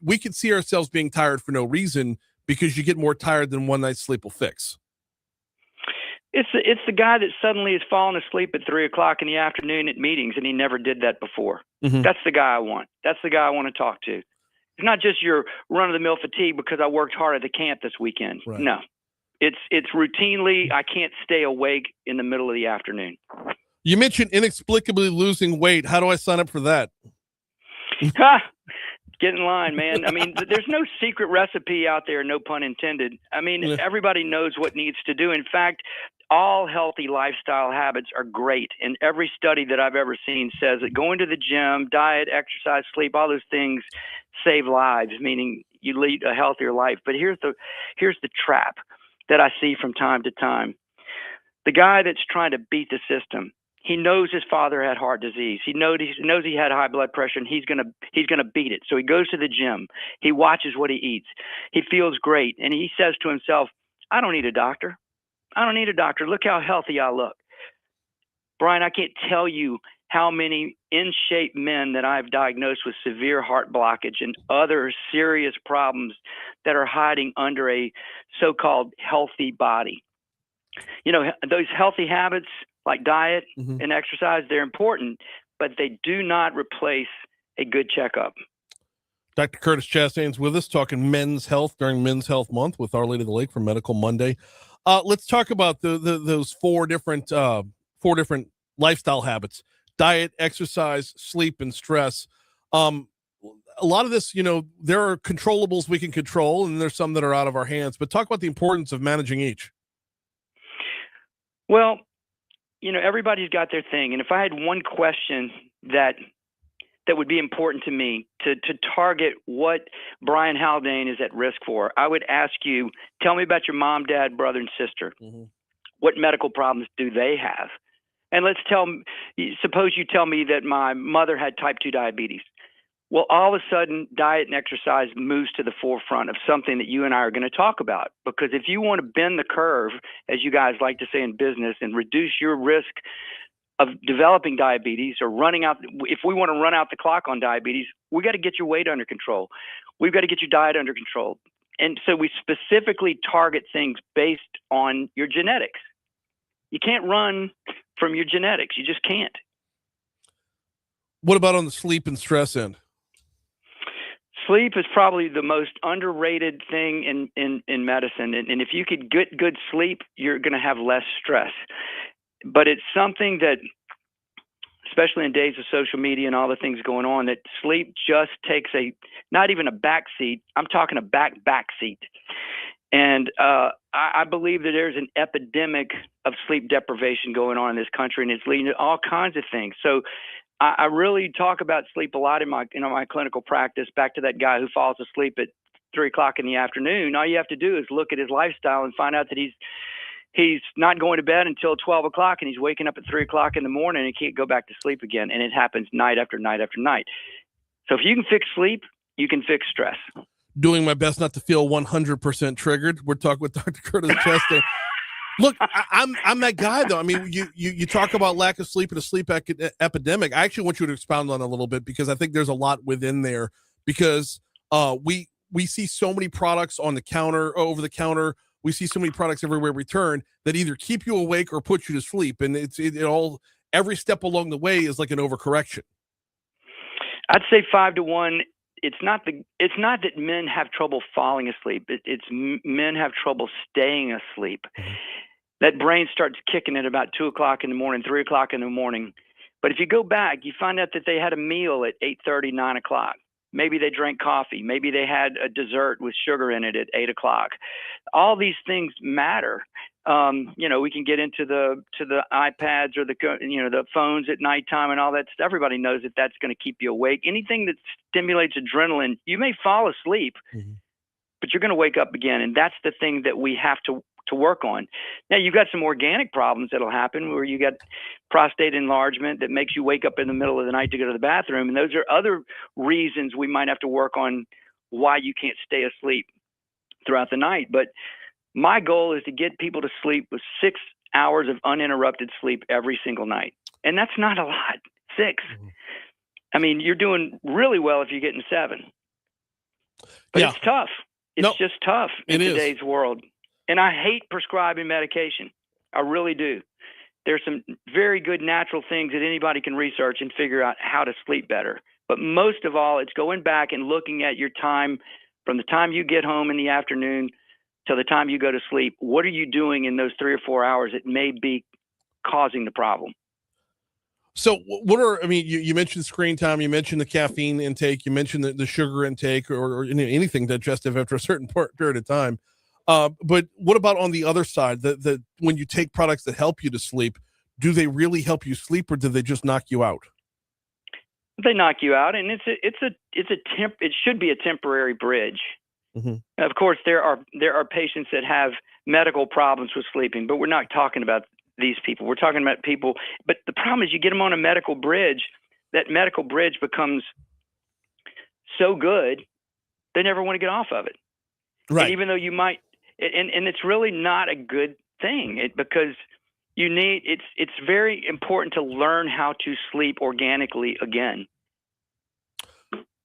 [SPEAKER 1] we could see ourselves being tired for no reason because you get more tired than one night's sleep will fix.
[SPEAKER 13] It's the guy that suddenly is falling asleep at 3 o'clock in the afternoon at meetings, and he never did that before.
[SPEAKER 1] Mm-hmm.
[SPEAKER 13] That's the guy I want. That's the guy I want to talk to. It's not just your run-of-the-mill fatigue because I worked hard at the camp this weekend.
[SPEAKER 1] Right.
[SPEAKER 13] No, it's routinely I can't stay awake in the middle of the afternoon.
[SPEAKER 1] You mentioned inexplicably losing weight. How do I sign up for that?
[SPEAKER 13] Get in line, man. I mean, there's no secret recipe out there, no pun intended. I mean, everybody knows what needs to do. In fact, all healthy lifestyle habits are great. And every study that I've ever seen says that going to the gym, diet, exercise, sleep, all those things save lives, meaning you lead a healthier life. But here's the trap that I see from time to time. The guy that's trying to beat the system, he knows his father had heart disease. He knows he had high blood pressure, and he's gonna beat it. So he goes to the gym. He watches what he eats. He feels great, and he says to himself, "I don't need a doctor. I don't need a doctor. Look how healthy I look." Brian, I can't tell you how many in-shape men that I've diagnosed with severe heart blockage and other serious problems that are hiding under a so-called healthy body. You know, those healthy habits like diet and exercise, they're important, but they do not replace a good checkup.
[SPEAKER 1] Dr. Curtis Chastain's with us talking men's health during Men's Health Month with Our Lady of the Lake from Medical Monday. Let's talk about those four different lifestyle habits: diet, exercise, sleep, and stress. A lot of this, you know, there are controllables we can control, and there's some that are out of our hands. But talk about the importance of managing each.
[SPEAKER 13] Well, you know, everybody's got their thing. And if I had one question that would be important to me to target what Brian Haldane is at risk for, I would ask you, tell me about your mom, dad, brother, and sister. What medical problems do they have? And suppose you tell me that my mother had type 2 diabetes. Well, all of a sudden, diet and exercise moves to the forefront of something that you and I are going to talk about. Because if you want to bend the curve, as you guys like to say in business, and reduce your risk of developing diabetes or if we want to run out the clock on diabetes, we got to get your weight under control. We've got to get your diet under control. And so we specifically target things based on your genetics. You can't run from your genetics. You just can't.
[SPEAKER 1] What about on the sleep and stress end?
[SPEAKER 13] Sleep is probably the most underrated thing in medicine. And if you could get good sleep, you're going to have less stress. But it's something that, especially in days of social media and all the things going on, that sleep just takes not even a back seat. I'm talking a back seat. And I believe that there's an epidemic of sleep deprivation going on in this country, and it's leading to all kinds of things. So I really talk about sleep a lot in my clinical practice. Back to that guy who falls asleep at 3 o'clock in the afternoon. All you have to do is look at his lifestyle and find out that he's not going to bed until 12 o'clock, and he's waking up at 3 o'clock in the morning and he can't go back to sleep again. And it happens night after night after night. So if you can fix sleep, you can fix stress.
[SPEAKER 1] Doing my best not to feel 100% triggered. We're talking with Dr. Curtis Chastain. Look, I'm that guy though. I mean, you talk about lack of sleep and a sleep epidemic. I actually want you to expound on it a little bit, because I think there's a lot within there, because we see so many products on the counter, over the counter. We see so many products everywhere we turn that either keep you awake or put you to sleep. And it all, every step along the way is like an overcorrection.
[SPEAKER 13] I'd say 5 to 1. It's not that men have trouble falling asleep. It's men have trouble staying asleep. That brain starts kicking at about 2 o'clock in the morning, 3 o'clock in the morning. But if you go back, you find out that they had a meal at 8:30, 9 o'clock. Maybe they drank coffee. Maybe they had a dessert with sugar in it at 8 o'clock. All these things matter. You know, we can get into the iPads or the phones at nighttime and all that stuff. Everybody knows that that's going to keep you awake. Anything that stimulates adrenaline, you may fall asleep, but you're going to wake up again. And that's the thing that we have to to work on. Now you've got some organic problems that'll happen where you got prostate enlargement that makes you wake up in the middle of the night to go to the bathroom. And those are other reasons we might have to work on why you can't stay asleep throughout the night. But my goal is to get people to sleep with 6 hours of uninterrupted sleep every single night. And that's not a lot, 6. I mean, you're doing really well if you're getting 7. But it's tough. It's just tough in today's world. And I hate prescribing medication. I really do. There's some very good natural things that anybody can research and figure out how to sleep better. But most of all, it's going back and looking at your time from the time you get home in the afternoon till the time you go to sleep. What are you doing in those 3 or 4 hours that may be causing the problem?
[SPEAKER 1] So I mean, you mentioned screen time, you mentioned the caffeine intake, you mentioned the sugar intake or anything digestive after a certain period of time. But what about on the other side, when you take products that help you to sleep, do they really help you sleep or do they just knock you out?
[SPEAKER 13] They knock you out, and it should be a temporary bridge. Mm-hmm. Of course, there are patients that have medical problems with sleeping, but we're not talking about these people. We're talking about people, but the problem is you get them on a medical bridge, that medical bridge becomes so good, they never want to get off of it. Right. And even though you might, and it's really not a good thing because it's very important to learn how to sleep organically again.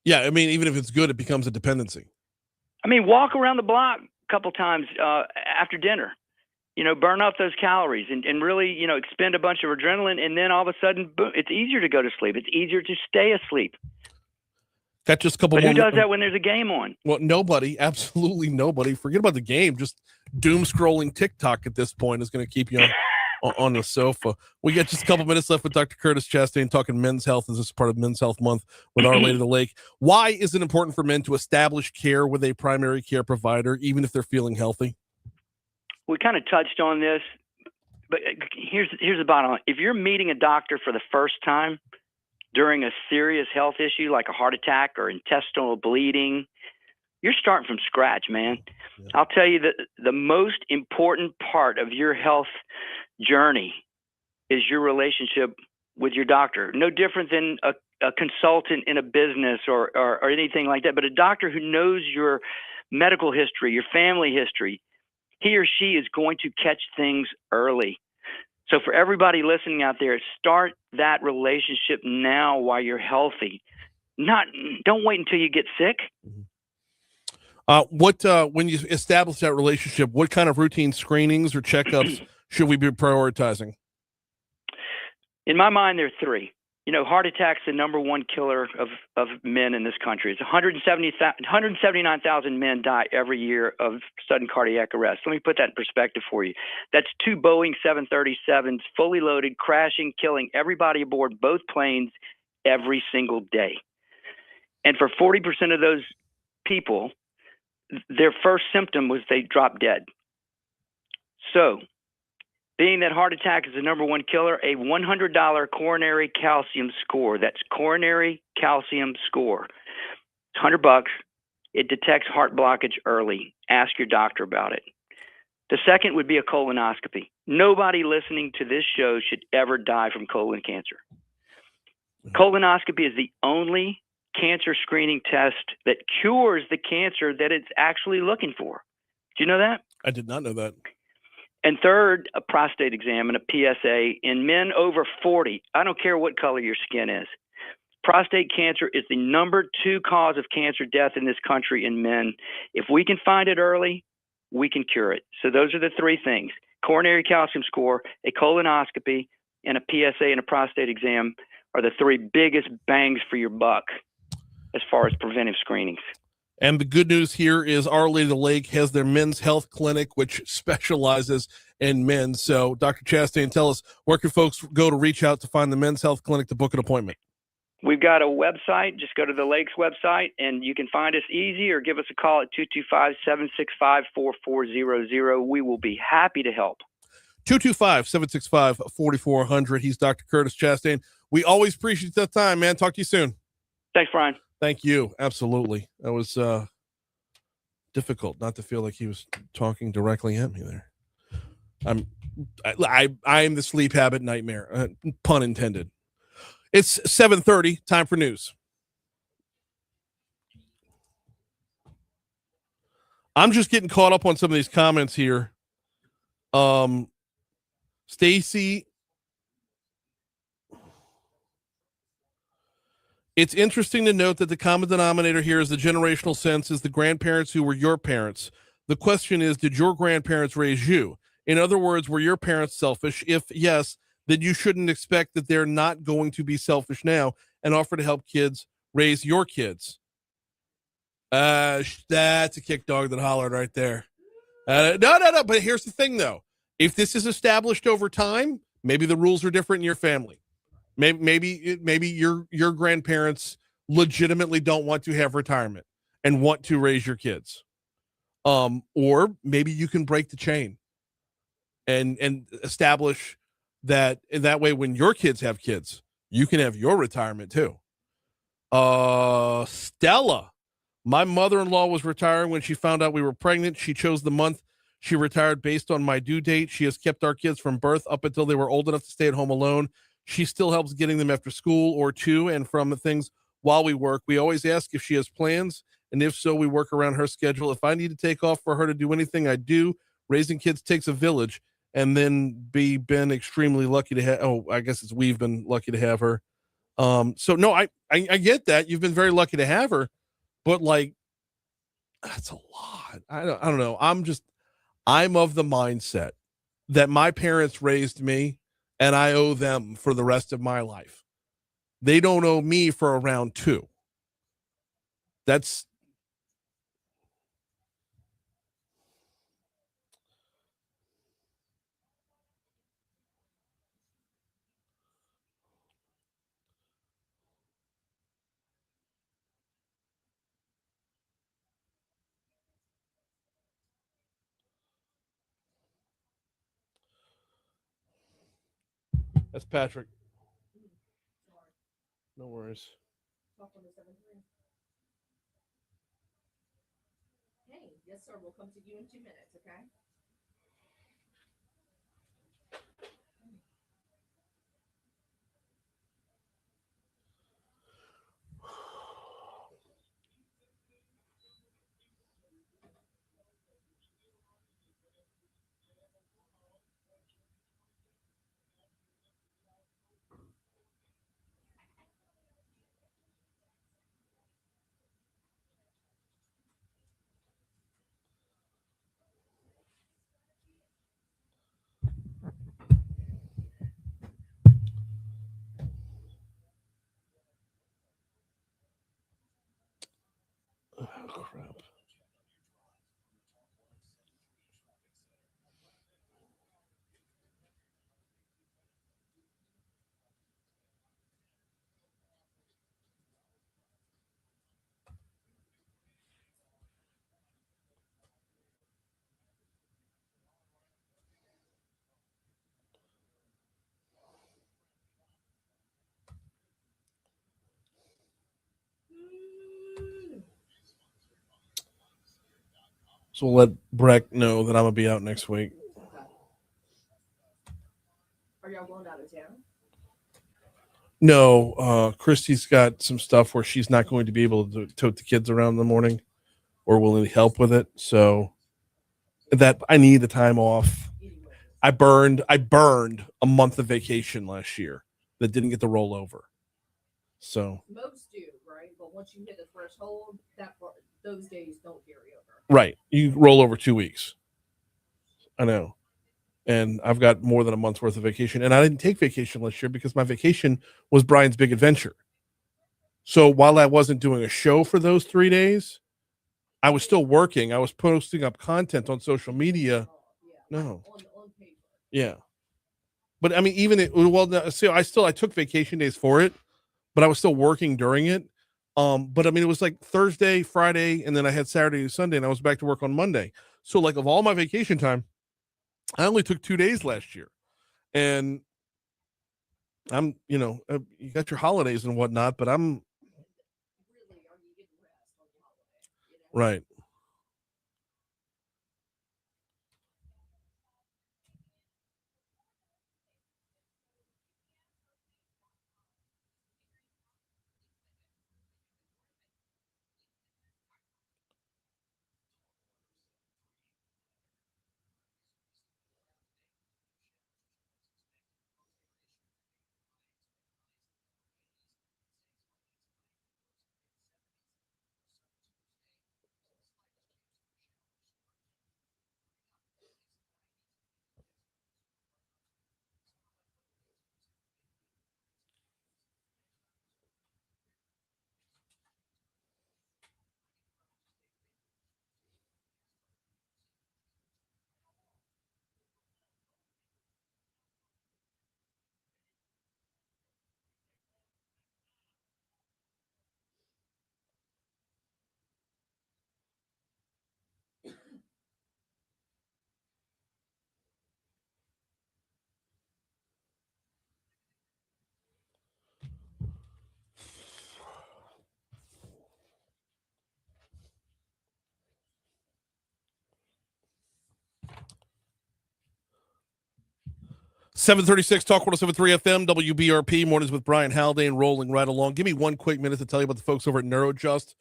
[SPEAKER 1] Yeah. I mean, even if it's good, it becomes a dependency.
[SPEAKER 13] I mean, walk around the block a couple times after dinner. Burn off those calories and really, expend a bunch of adrenaline. And then all of a sudden, boom, it's easier to go to sleep. It's easier to stay asleep.
[SPEAKER 1] Got just a couple
[SPEAKER 13] more. Who does that when there's a game on?
[SPEAKER 1] Well, nobody, absolutely nobody. Forget about the game. Just doom scrolling TikTok at this point is going to keep you on the sofa. We got just a couple minutes left with Dr. Curtis Chastain talking men's health as this is part of Men's Health Month with Our Lady of the Lake. Why is it important for men to establish care with a primary care provider, even if they're feeling healthy?
[SPEAKER 13] We kind of touched on this, but here's the bottom line. If you're meeting a doctor for the first time during a serious health issue like a heart attack or intestinal bleeding, you're starting from scratch, man. Yeah. I'll tell you that the most important part of your health journey is your relationship with your doctor. No different than a consultant in a business or anything like that, but a doctor who knows your medical history, your family history. He or she is going to catch things early. So for everybody listening out there, start that relationship now while you're healthy. Don't wait until you get sick.
[SPEAKER 1] When you establish that relationship, what kind of routine screenings or checkups should we be prioritizing?
[SPEAKER 13] In my mind, there are 3. Heart attack's the number one killer of men in this country. It's 179,000 men die every year of sudden cardiac arrest. Let me put that in perspective for you. That's 2 Boeing 737s fully loaded, crashing, killing everybody aboard both planes every single day. And for 40% of those people, their first symptom was they dropped dead. So, being that heart attack is the number one killer, a $100 coronary calcium score. That's coronary calcium score. It's $100. It detects heart blockage early. Ask your doctor about it. The second would be a colonoscopy. Nobody listening to this show should ever die from colon cancer. Colonoscopy is the only cancer screening test that cures the cancer that it's actually looking for. Do you know that?
[SPEAKER 1] I did not know that.
[SPEAKER 13] And third, a prostate exam and a PSA in men over 40. I don't care what color your skin is. Prostate cancer is the number 2 cause of cancer death in this country in men. If we can find it early, we can cure it. So those are the 3 things. Coronary calcium score, a colonoscopy, and a PSA and a prostate exam are the 3 biggest bangs for your buck as far as preventive screenings.
[SPEAKER 1] And the good news here is Our Lady of the Lake has their men's health clinic, which specializes in men. So, Dr. Chastain, tell us, where can folks go to reach out to find the men's health clinic to book an appointment?
[SPEAKER 13] We've got a website. Just go to the Lake's website, and you can find us easy or give us a call at 225-765-4400. We will be happy to help.
[SPEAKER 1] 225-765-4400. He's Dr. Curtis Chastain. We always appreciate that time, man. Talk to you soon.
[SPEAKER 13] Thanks, Brian.
[SPEAKER 1] Thank you. Absolutely. That was difficult not to feel like he was talking directly at me there. I'm the sleep habit nightmare, pun intended. It's 7:30, time for news. I'm just getting caught up on some of these comments here. Stacy, it's interesting to note that the common denominator here is the generational sense is the grandparents who were your parents. The question is, did your grandparents raise you? In other words, were your parents selfish? If yes, then you shouldn't expect that they're not going to be selfish now and offer to help kids raise your kids. That's a kick dog that hollered right there. No. But here's the thing, though. If this is established over time, maybe the rules are different in your family. Maybe your grandparents legitimately don't want to have retirement and want to raise your kids. Or maybe you can break the chain and establish that in that way when your kids have kids, you can have your retirement too. Stella, my mother-in-law was retiring when she found out we were pregnant. She chose the month she retired based on my due date. She has kept our kids from birth up until they were old enough to stay at home alone. She still helps getting them after school or two and from the things while we work. We always ask if she has plans, and if so, we work around her schedule. If I need to take off for her to do anything, I do. Raising kids takes a village, and then been extremely lucky to have. Oh, I guess we've been lucky to have her. So no, I get that you've been very lucky to have her, but like that's a lot. I don't know. I'm of the mindset that my parents raised me and I owe them for the rest of my life. They don't owe me for around 2. That's Patrick. No worries.
[SPEAKER 2] Hey, yes, sir. We'll come to you in 2 minutes, okay?
[SPEAKER 1] Oh, crap. So we'll let BREC know that I'm gonna be out next week.
[SPEAKER 2] Okay. Are y'all going out of town?
[SPEAKER 1] No, Christy's got some stuff where she's not going to be able to tote the kids around in the morning or will need help with it. So that I need the time off. I burned a month of vacation last year that didn't get to roll over. So
[SPEAKER 2] Most do, right? But once you hit the threshold, those days don't carry over.
[SPEAKER 1] right, you roll over 2 weeks. I know, and I've got more than a month's worth of vacation, and I didn't take vacation last year because my vacation was Brian's big adventure. So while I wasn't doing a show for those 3 days, I was still working. I was posting up content on social media. No.
[SPEAKER 2] On paper.
[SPEAKER 1] Yeah. But I mean, I took vacation days for it, but I was still working during it. But I mean, it was like Thursday, Friday, and then I had Saturday and Sunday, and I was back to work on Monday. So like of all my vacation time, I only took 2 days last year. And I'm, you got your holidays and whatnot, but I'm
[SPEAKER 2] Really, are you getting rest on the holiday?
[SPEAKER 1] right. 736 Talk 107.3 FM, WBRP, mornings with Brian Haldane, rolling right along. Give me 1 quick minute to tell you about the folks over at Neurojust.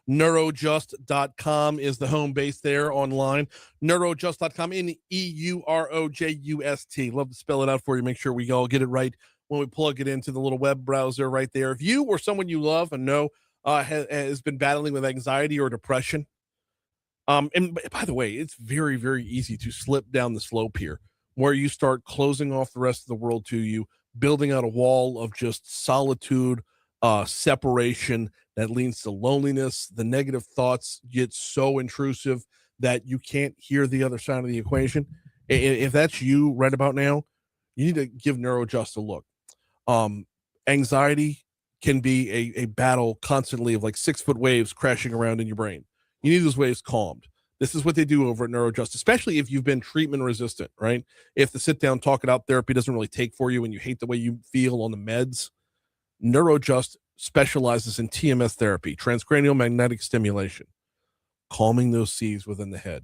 [SPEAKER 1] Neurojust.com is the home base there online. Neurojust.com, Neurojust. Love to spell it out for you. Make sure we all get it right when we plug it into the little web browser right there. If you or someone you love and know has been battling with anxiety or depression, and by the way, it's very, very easy to slip down the slope here, where you start closing off the rest of the world to you, building out a wall of just solitude, separation that leads to loneliness. The negative thoughts get so intrusive that you can't hear the other side of the equation. If that's you right about now, you need to give Neurojust a look. Anxiety can be a battle constantly of like 6-foot waves crashing around in your brain. You need those waves calmed. This is what they do over at Neurojust, especially if you've been treatment resistant, right? If the sit down, talk it out therapy doesn't really take for you and you hate the way you feel on the meds, Neurojust specializes in TMS therapy, transcranial magnetic stimulation, calming those seas within the head,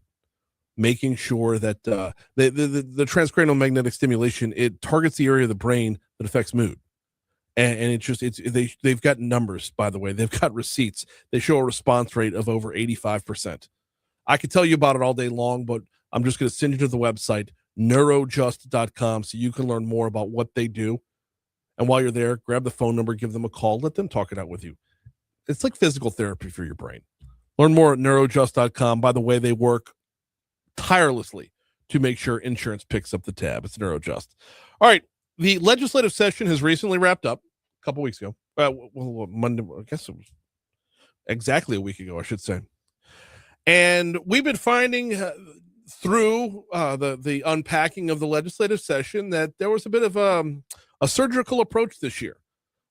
[SPEAKER 1] making sure that the transcranial magnetic stimulation, it targets the area of the brain that affects mood. And they've got numbers, by the way. They've got receipts. They show a response rate of over 85%. I could tell you about it all day long, but I'm just going to send you to the website, neurojust.com, so you can learn more about what they do. And while you're there, grab the phone number, give them a call, let them talk it out with you. It's like physical therapy for your brain. Learn more at neurojust.com. By the way, they work tirelessly to make sure insurance picks up the tab. It's Neurojust. All right. The legislative session has recently wrapped up a couple weeks ago. Monday, I guess it was exactly a week ago, I should say. And we've been finding through the unpacking of the legislative session that there was a bit of a surgical approach this year,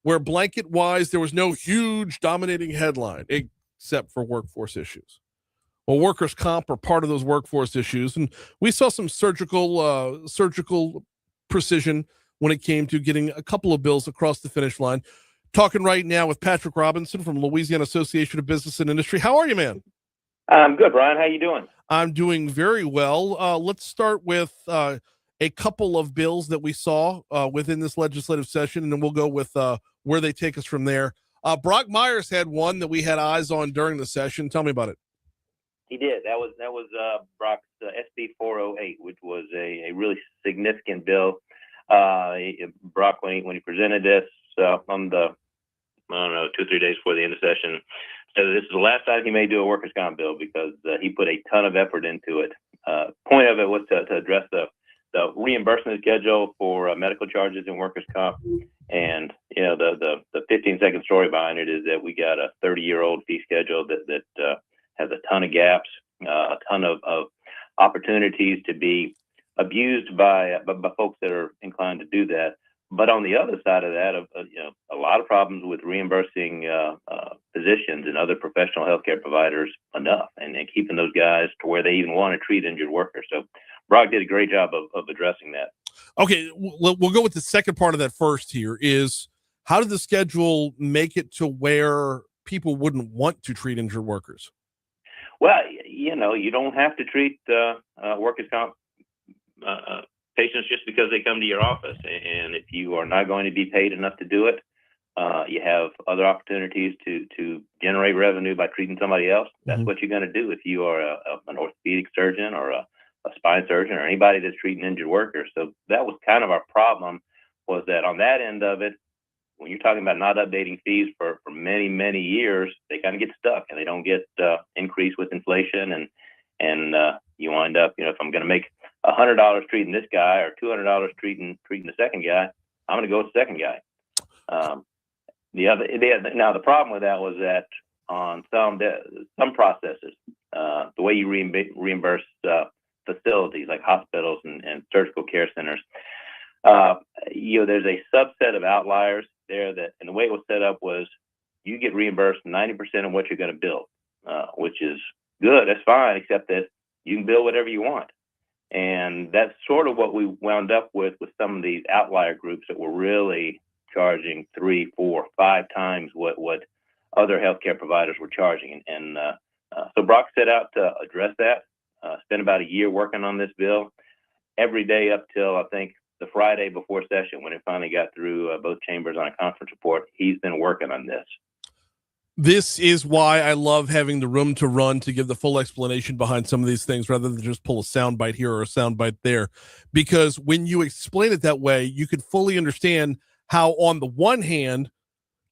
[SPEAKER 1] where blanket-wise there was no huge dominating headline, except for workforce issues. Well, workers' comp are part of those workforce issues, and we saw some surgical precision when it came to getting a couple of bills across the finish line. Talking right now with Patrick Robinson from Louisiana Association of Business and Industry. How are you, man?
[SPEAKER 14] I'm good, Brian. How you doing?
[SPEAKER 1] I'm doing very well. Let's start with a couple of bills that we saw within this legislative session, and then we'll go with where they take us from there. Brock Myers had one that we had eyes on during the session. Tell me about it.
[SPEAKER 14] He did. That was Brock's SB 408, which was a really significant bill. Brock, when he presented this on the, I don't know, 2 or 3 days before the end of session, said this is the last time he may do a workers' comp bill because he put a ton of effort into it. Point of it was to address the reimbursement schedule for medical charges in workers' comp. And, you know, the 15-second story behind it is that we got a 30-year-old fee schedule that has a ton of gaps, a ton of opportunities to be abused by folks that are inclined to do that. But on the other side of that, a lot of problems with reimbursing physicians and other professional healthcare providers enough, and keeping those guys to where they even want to treat injured workers. So Brock did a great job of addressing that.
[SPEAKER 1] Okay, we'll go with the second part of that first here is how did the schedule make it to where people wouldn't want to treat injured workers?
[SPEAKER 14] Well, you know, you don't have to treat workers' comp patients just because they come to your office. And if you are not going to be paid enough to do it, you have other opportunities to generate revenue by treating somebody else. That's what you're going to do if you are an orthopedic surgeon or a spine surgeon or anybody that's treating injured workers. So that was kind of our problem, was that on that end of it, when you're talking about not updating fees for many, many years, they kind of get stuck and they don't get increased with inflation. And you wind up, you know, if I'm going to make $100 treating this guy or $200 treating the second guy, I'm going to go with the second guy. Now the problem with that was that on some processes, the way you reimburse facilities like hospitals and surgical care centers, you know, there's a subset of outliers there and the way it was set up was you get reimbursed 90% of what you're going to bill, which is good. That's fine, except that you can bill whatever you want. And that's sort of what we wound up with some of these outlier groups that were really charging 3, 4, 5 times what other healthcare providers were charging. And so Brock set out to address that, spent about a year working on this bill. Every day up till I think the Friday before session when it finally got through both chambers on a conference report. He's been working on this.
[SPEAKER 1] This is why I love having the room to run to give the full explanation behind some of these things rather than just pull a soundbite here or a soundbite there. Because when you explain it that way, you can fully understand how, on the one hand,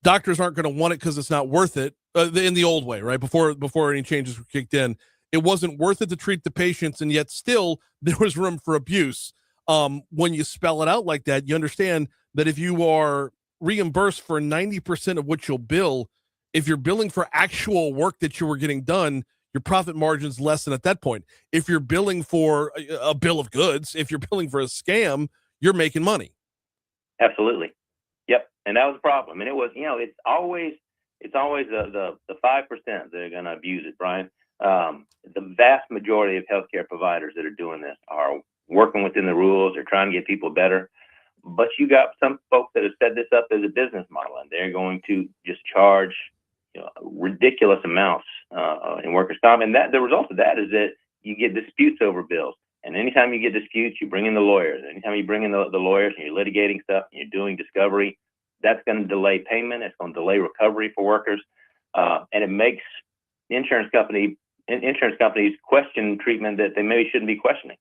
[SPEAKER 1] doctors aren't going to want it because it's not worth it in the old way, right? Before any changes were kicked in, it wasn't worth it to treat the patients, and yet still there was room for abuse. When you spell it out like that, you understand that if you are reimbursed for 90% of what you'll bill, if you're billing for actual work that you were getting done, your profit margin's less than at that point. If you're billing for a bill of goods, if you're billing for a scam, you're making money.
[SPEAKER 14] Absolutely. Yep. And that was the problem. And it was, it's always the 5% that are going to abuse it, Brian. The vast majority of healthcare providers that are doing this are working within the rules. They're trying to get people better. But you got some folks that have set this up as a business model, and they're going to just charge ridiculous amounts in workers' comp. And that the result of that is that you get disputes over bills. And anytime you get disputes, you bring in the lawyers. Anytime you bring in the lawyers and you're litigating stuff and you're doing discovery, that's going to delay payment. It's going to delay recovery for workers. And it makes insurance companies question treatment that they maybe shouldn't be questioning.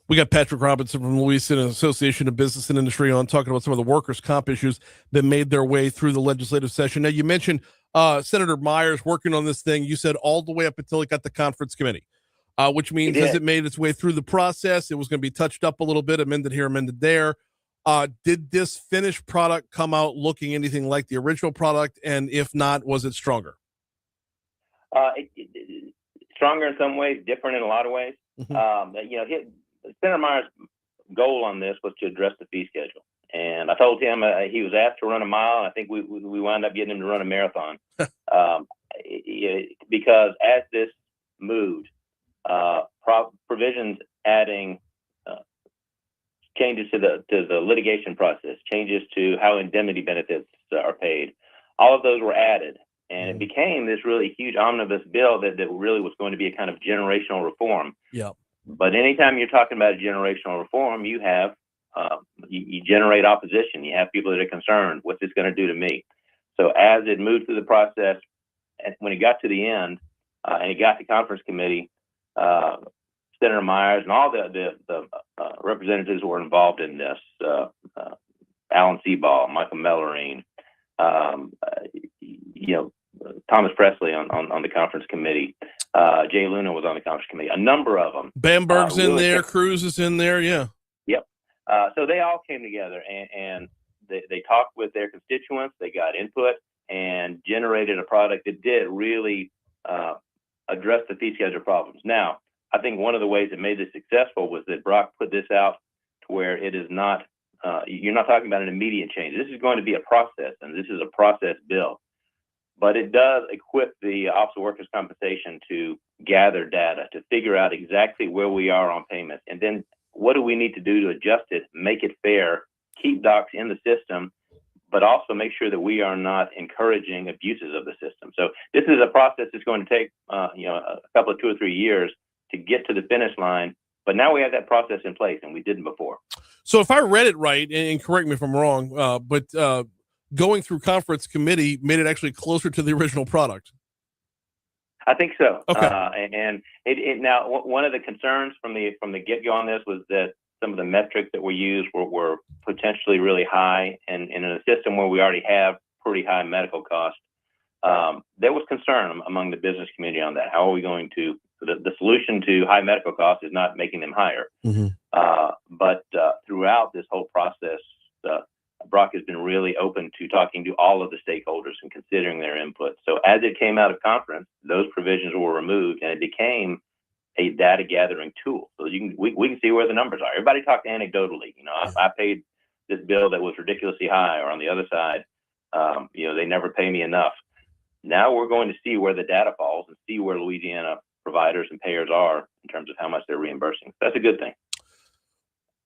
[SPEAKER 1] We got Patrick Robinson from Louisiana Association of Business and Industry on, talking about some of the workers' comp issues that made their way through the legislative session. Now, you mentioned Senator Myers working on this thing. You said all the way up until it got the conference committee, which means as it made its way through the process, it was going to be touched up a little bit, amended here, amended there. Did this finished product come out looking anything like the original product? And if not, was it stronger?
[SPEAKER 14] Stronger in some ways, different in a lot of ways.
[SPEAKER 1] Mm-hmm.
[SPEAKER 14] Senator Myers' goal on this was to address the fee schedule. And I told him he was asked to run a mile. And I think we wound up getting him to run a marathon because as this moved, provisions adding changes to the litigation process, changes to how indemnity benefits are paid, all of those were added. And it became this really huge omnibus bill that really was going to be a kind of generational reform.
[SPEAKER 1] Yeah.
[SPEAKER 14] But anytime you're talking about a generational reform, you have you generate opposition. You have people that are concerned. What's this going to do to me? So as it moved through the process, and when it got to the end, and it got to conference committee, Senator Myers and all the representatives who were involved in this, Alan Seaball, Michael Mellerine, Thomas Presley on the conference committee. Jay Luna was on the conference committee. A number of them.
[SPEAKER 1] Bamberg's in there. Cruz is in there. Yeah.
[SPEAKER 14] Yep. So they all came together and they talked with their constituents. They got input and generated a product that did really address the fee schedule problems. Now, I think one of the ways that made this successful was that Brock put this out to where it is not, you're not talking about an immediate change. This is going to be a process, and this is a process bill. But it does equip the Office of Workers' Compensation to gather data, to figure out exactly where we are on payments. And then what do we need to do to adjust it, make it fair, keep docs in the system, but also make sure that we are not encouraging abuses of the system. So this is a process that's going to take, a couple of 2 or 3 years to get to the finish line. But now we have that process in place, and we didn't before.
[SPEAKER 1] So if I read it right, and correct me if I'm wrong, but going through conference committee made it actually closer to the original product.
[SPEAKER 14] I think so.
[SPEAKER 1] Okay.
[SPEAKER 14] And it now one of the concerns from the get-go on this was that some of the metrics that were used were potentially really high, and in a system where we already have pretty high medical costs, there was concern among the business community on that. How are we going to the solution to high medical costs is not making them higher.
[SPEAKER 1] Mm-hmm.
[SPEAKER 14] But throughout this whole process, Brock has been really open to talking to all of the stakeholders and considering their input. So as it came out of conference, those provisions were removed, and it became a data gathering tool. So we can see where the numbers are. Everybody talked anecdotally. I paid this bill that was ridiculously high, or on the other side, they never pay me enough. Now we're going to see where the data falls and see where Louisiana providers and payers are in terms of how much they're reimbursing. That's a good thing.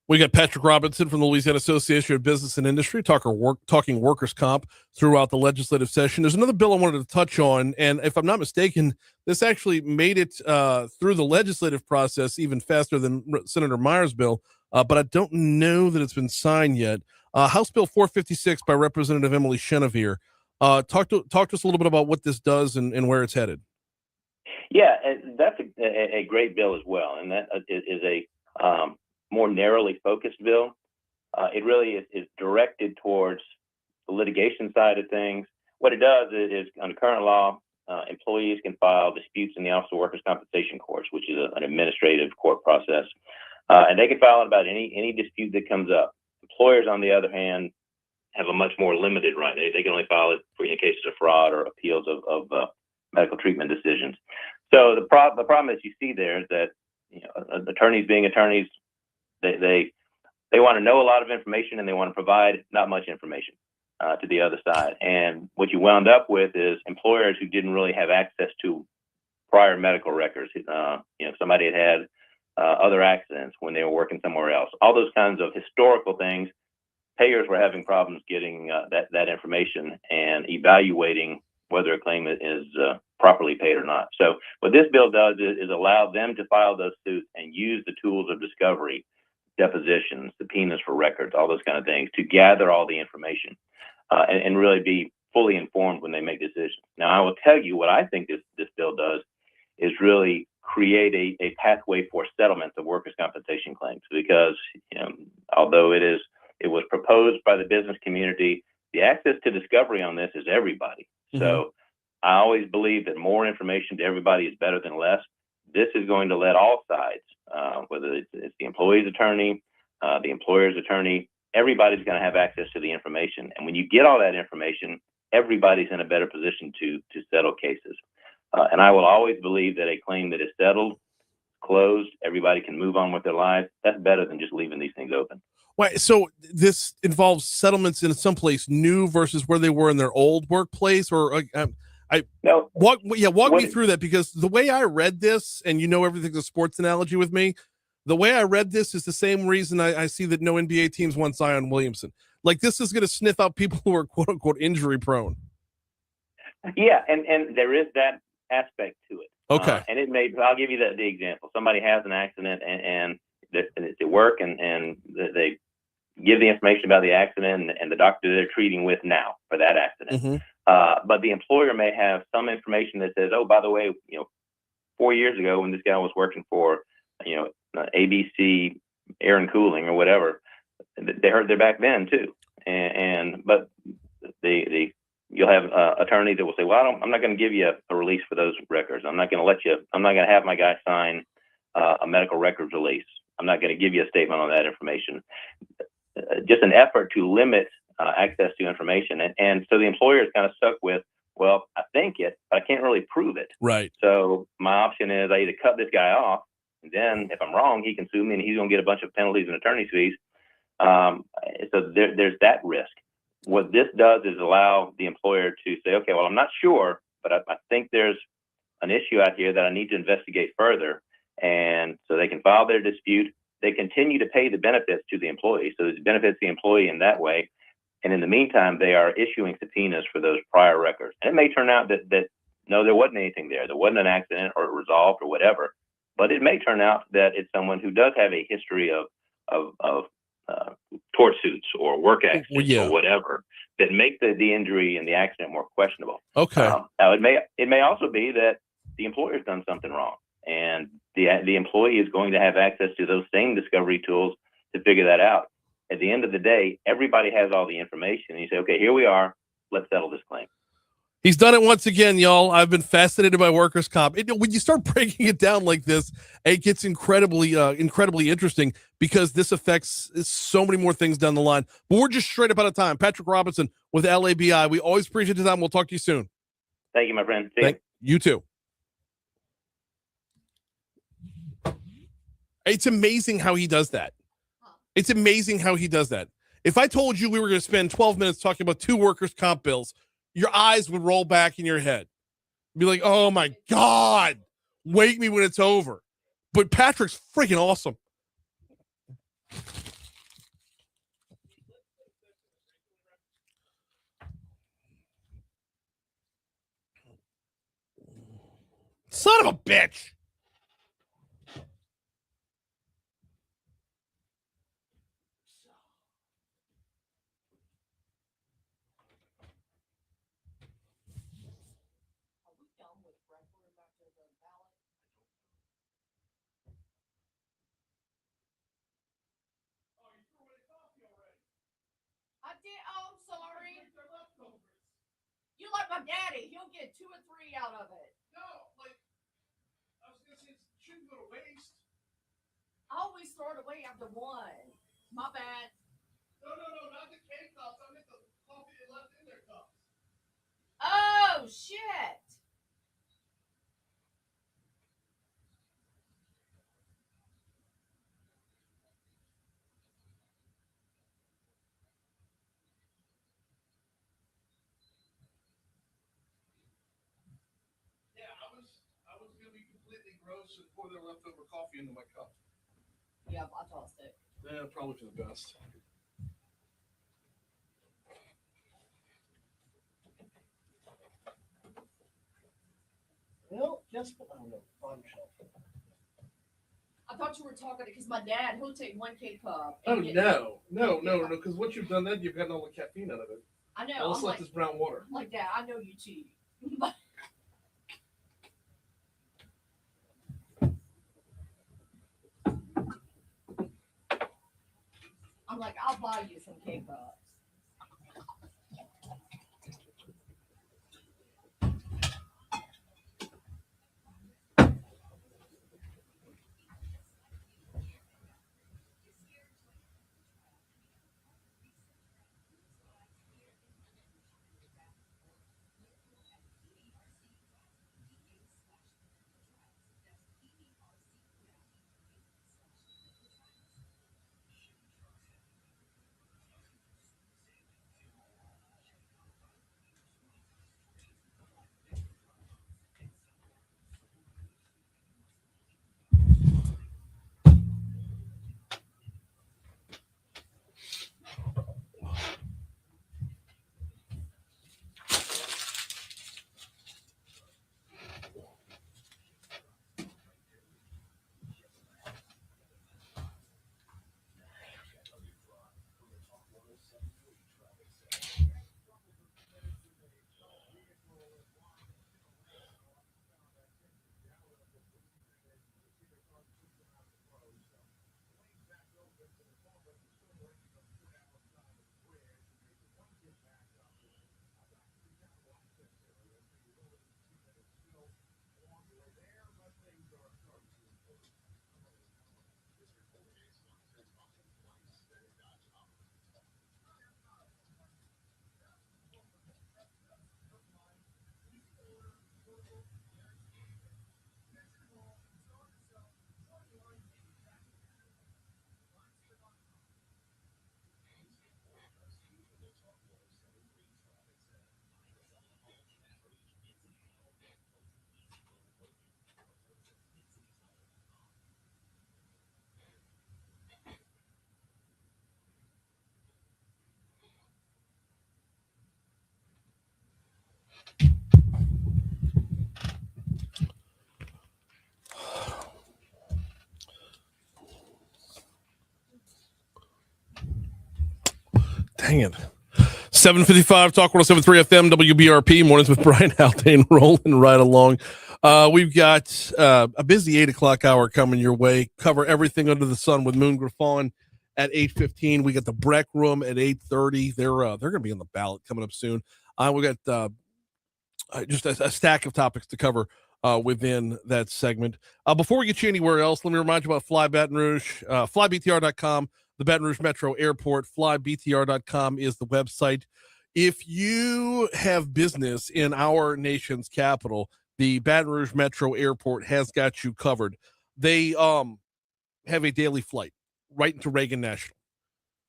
[SPEAKER 1] We got Patrick Robinson from the Louisiana Association of Business and Industry talking workers' comp throughout the legislative session. There's another bill I wanted to touch on, and if I'm not mistaken, this actually made it through the legislative process even faster than Senator Myers' bill. but I don't know that it's been signed yet. House Bill 456 by Representative Emily Chenevier. Talk to us a little bit about what this does and where it's headed.
[SPEAKER 14] Yeah, and that's a great bill as well, and that is a more narrowly focused bill. It really is directed towards the litigation side of things. What it does is under current law, employees can file disputes in the Office of Workers' Compensation courts, which is an administrative court process, and they can file it about any dispute that comes up. Employers, on the other hand, have a much more limited right. They can only file it in cases of fraud or appeals of medical treatment decisions. So the problem that you see there is that attorneys being attorneys, they want to know a lot of information and they want to provide not much information to the other side. And what you wound up with is employers who didn't really have access to prior medical records. Somebody had other accidents when they were working somewhere else. All those kinds of historical things. Payers were having problems getting that information and evaluating whether a claim is properly paid or not. So what this bill does is allow them to file those suits and use the tools of discovery, depositions, subpoenas for records, all those kind of things to gather all the information and really be fully informed when they make decisions. Now, I will tell you what I think this bill does is really create a pathway for settlements of workers' compensation claims, because although it was proposed by the business community, the access to discovery on this is everybody. Mm-hmm. So I always believe that more information to everybody is better than less. This is going to let all sides, whether it's the employee's attorney, the employer's attorney, everybody's going to have access to the information. And when you get all that information, everybody's in a better position to settle cases. And I will always believe that a claim that is settled, closed, everybody can move on with their lives. That's better than just leaving these things open.
[SPEAKER 1] Right. So this involves settlements in some place new versus where they were in their old workplace, or walk me through that, because the way I read this, and everything's a sports analogy with me, the way I read this is the same reason I see that no NBA teams want Zion Williamson. Like, this is going to sniff out people who are quote unquote injury prone. Yeah, and there is that aspect to it. Okay. And I'll give you the example. Somebody has an accident and it's at work, and they give the information about the accident and the doctor they're treating with now for that accident. Mm-hmm. But the employer may have some information that says, oh, by the way, 4 years ago when this guy was working for, ABC Air and Cooling or whatever, they hurt their back then too. But you'll have attorneys that will say, well, I'm not going to give you a release for those records. I'm not going to have my guy sign a medical records release. I'm not going to give you a statement on that information. Just an effort to limit access to information. And so the employer is kind of stuck with, well, I think it, but I can't really prove it. Right. So my option is I either cut this guy off, and then if I'm wrong, he can sue me and he's going to get a bunch of penalties and attorney's fees. So there's that risk. What this does is allow the employer to say, okay, well, I'm not sure, but I think there's an issue out here that I need to investigate further. And so they can file their dispute. They continue to pay the benefits to the employee. So it benefits the employee in that way. And in the meantime, they are issuing subpoenas for those prior records. And it may turn out that no, there wasn't anything there. There wasn't an accident or resolved or whatever. But it may turn out that it's someone who does have a history of tort suits or work accidents or whatever that make the injury and the accident more questionable. Okay. Now it may also be that the employer's done something wrong, and the employee is going to have access to those same discovery tools to figure that out. At the end of the day, everybody has all the information, and you say, okay, here we are. Let's settle this claim. He's done it once again, y'all. I've been fascinated by workers' comp. When you start breaking it down like this, it gets incredibly interesting, because this affects so many more things down the line. But we're just straight up out of time. Patrick Robinson with LABI. We always appreciate the time. We'll talk to you soon. Thank you, my friend. See you too. It's amazing how he does that. It's amazing how he does that. If I told you we were going to spend 12 minutes talking about 2 workers' comp bills, your eyes would roll back in your head. Be like, oh my God, wake me when it's over. But Patrick's freaking awesome. Son of a bitch.
[SPEAKER 2] did. Oh, I'm sorry. You like my daddy. He'll get 2 or 3 out of it.
[SPEAKER 8] No, like, I was going to say, it shouldn't go to waste.
[SPEAKER 2] I always throw it away after one. My bad.
[SPEAKER 8] No, not the K cups. I meant the coffee they left in their cups.
[SPEAKER 2] Oh, shit.
[SPEAKER 8] Yeah, I was going to be completely gross and pour their leftover coffee into my cup.
[SPEAKER 2] Yeah, I tossed it.
[SPEAKER 8] Yeah, probably for the best. Well, just I don't know.
[SPEAKER 2] I thought you were talking because my dad, he'll take 1 K-cup.
[SPEAKER 8] Oh, no. Because once you've done that, you've gotten all the caffeine out of it.
[SPEAKER 2] I know.
[SPEAKER 8] All
[SPEAKER 2] I'm
[SPEAKER 8] that's left is brown water.
[SPEAKER 2] like that. I know you cheat. I'm like, I'll buy you some K-cups.
[SPEAKER 1] Dang it. 755 Talk 107.3 FM WBRP mornings with Brian Haldane rolling right along. We've got a busy 8 o'clock hour coming your way. Cover everything under the sun with Moon Griffon at 8:15. We got the BREC Room at 8:30. They're going to be on the ballot coming up soon. We got just a stack of topics to cover within that segment. Before we get you anywhere else, let me remind you about Fly Baton Rouge, flybtr.com. The Baton Rouge Metro Airport, flybtr.com is the website. If you have business in our nation's capital, the Baton Rouge Metro Airport has got you covered. They have a daily flight right into Reagan National.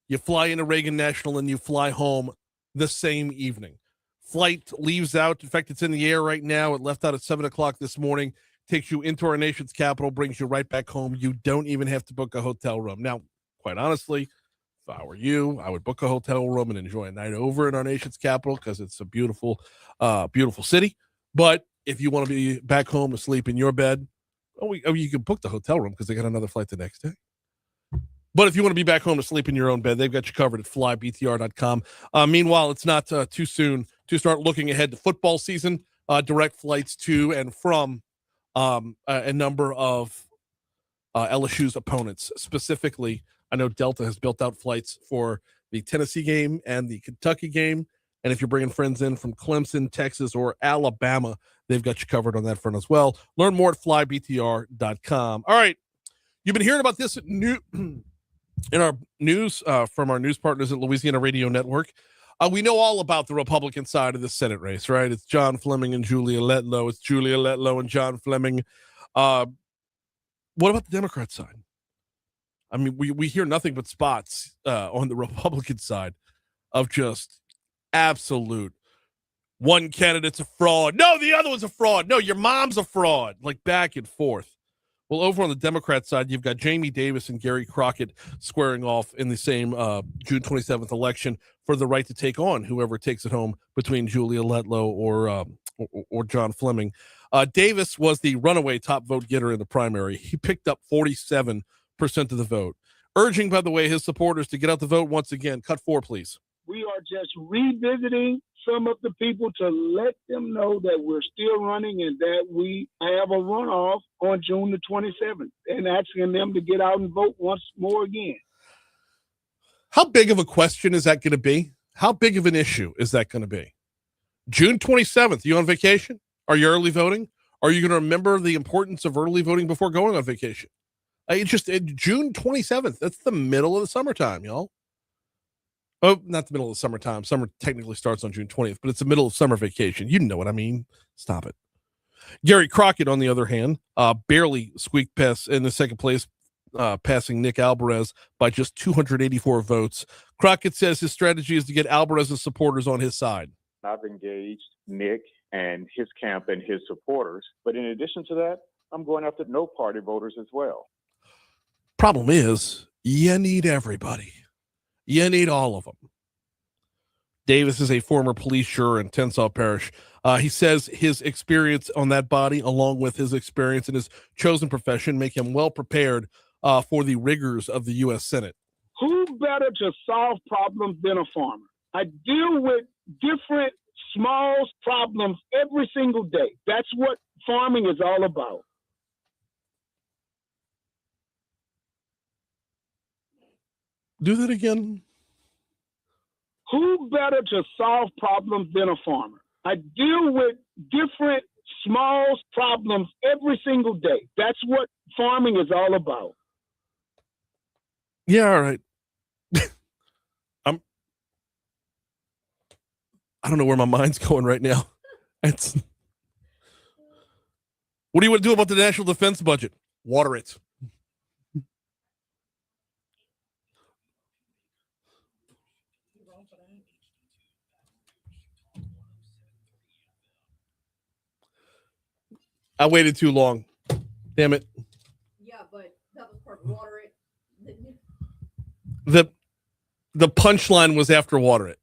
[SPEAKER 1] You fly into Reagan National and you fly home the same evening. Flight leaves out. In fact, it's in the air right now. It left out at 7 o'clock this morning, takes you into our nation's capital, brings you right back home. You don't even have to book a hotel room. Now, quite honestly, if I were you, I would book a hotel room and enjoy a night over in our nation's capital because it's a beautiful, beautiful city. But if you want to be back home asleep in your bed, you can book the hotel room because they got another flight the next day. But if you want to be back home to sleep in your own bed, they've got you covered at flybtr.com. Meanwhile, it's not too soon to start looking ahead to football season. Direct flights to and from a number of LSU's opponents. Specifically, I know Delta has built out flights for the Tennessee game and the Kentucky game. And if you're bringing friends in from Clemson, Texas, or Alabama, they've got you covered on that front as well. Learn more at flybtr.com. All right. You've been hearing about this in our news from our news partners at Louisiana Radio Network. We know all about the Republican side of the Senate race, right? It's John Fleming and Julia Letlow. It's Julia Letlow and John Fleming. What about the Democrat side? I mean, we hear nothing but spots on the Republican side of just absolute one candidate's a fraud. No, the other one's a fraud. No, your mom's a fraud. Like back and forth. Well, over on the Democrat side, you've got Jamie Davis and Gary Crockett squaring off in the same June 27th election for the right to take on whoever takes it home between Julia Letlow or John Fleming. Davis was the runaway top vote getter in the primary. He picked up 47% of the vote, urging, by the way, his supporters to get out the vote once again. Cut 4, please.
[SPEAKER 5] We are just revisiting some of the people to let them know that we're still running and that we have a runoff on June the 27th and asking them to get out and vote once more again.
[SPEAKER 1] How big of a question is that going to be? How big of an issue is that going to be? June 27th, you on vacation? Are you early voting? Are you going to remember the importance of early voting before going on vacation? June 27th. That's the middle of the summertime, y'all. Oh, not the middle of the summertime. Summer technically starts on June 20th, but it's the middle of summer vacation. You know what I mean. Stop it. Gary Crockett, on the other hand, barely squeaked past in the second place, passing Nick Alvarez by just 284 votes. Crockett says his strategy is to get Alvarez's supporters on his side.
[SPEAKER 15] I've engaged Nick and his camp and his supporters. But in addition to that, I'm going after no party voters as well.
[SPEAKER 1] Problem is, you need everybody. You need all of them. Davis is a former police juror in Tangi Parish. He says his experience on that body, along with his experience in his chosen profession, make him well prepared for the rigors of the U.S. Senate.
[SPEAKER 5] Who better to solve problems than a farmer? I deal with different small problems every single day. That's what farming is all about.
[SPEAKER 1] Do that again.
[SPEAKER 5] Who better to solve problems than a farmer? I deal with different small problems every single day. That's what farming is all about.
[SPEAKER 1] Yeah, all right. I don't know where my mind's going right now. What do you want to do about the national defense budget? Water it. I waited too long. Damn it.
[SPEAKER 2] Yeah, but that was part of water it.
[SPEAKER 1] The punchline was after water it.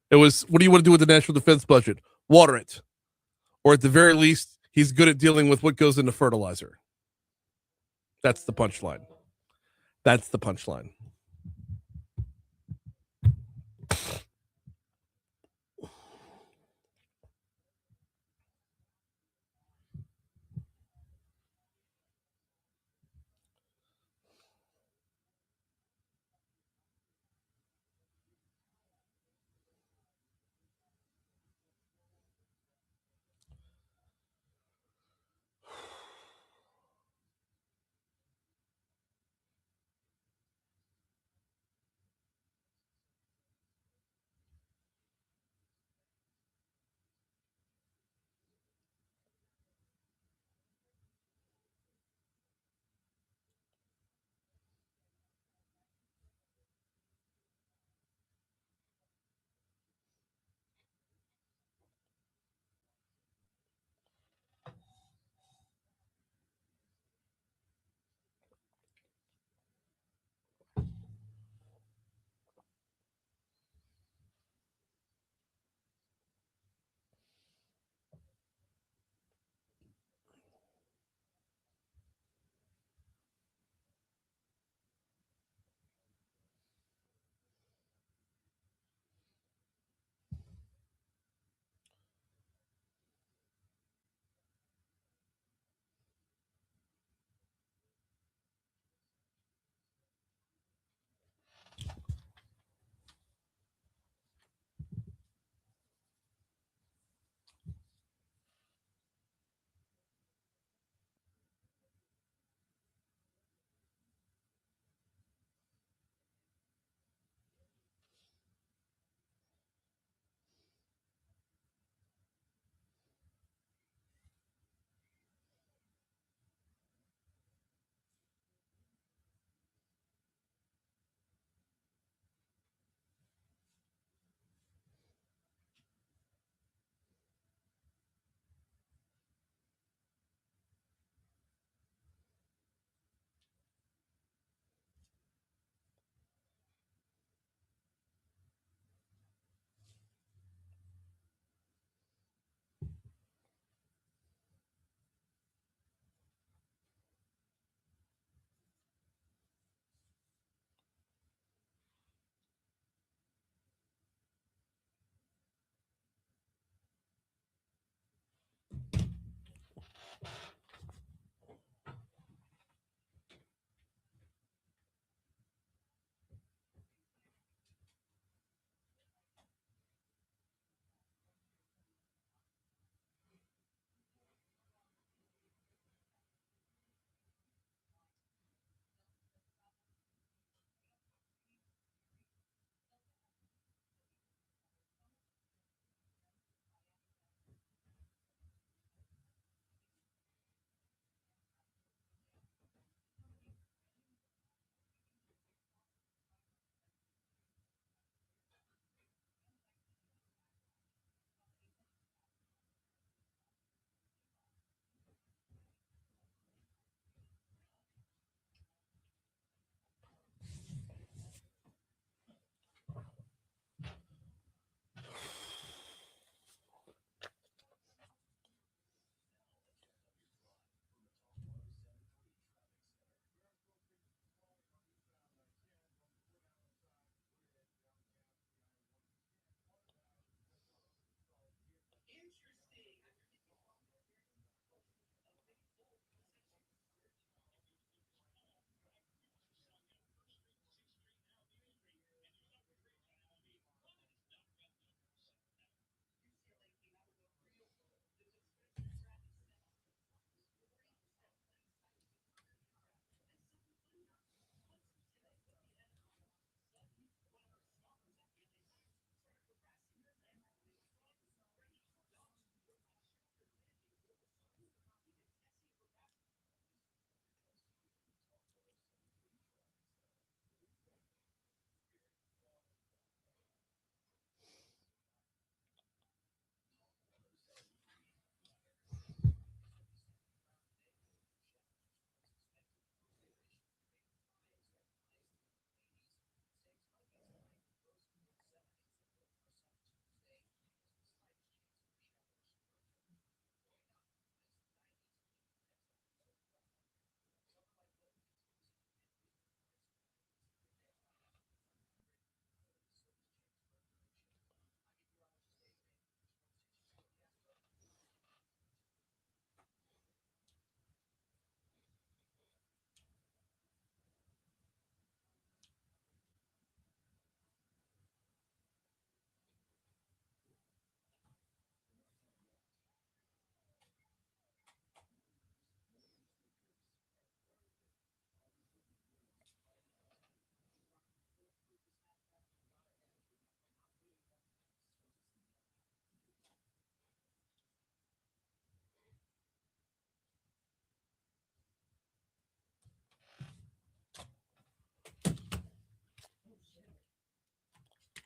[SPEAKER 1] It was, what do you want to do with the national defense budget? Water it. Or at the very least, he's good at dealing with what goes into fertilizer. That's the punchline. That's the punchline.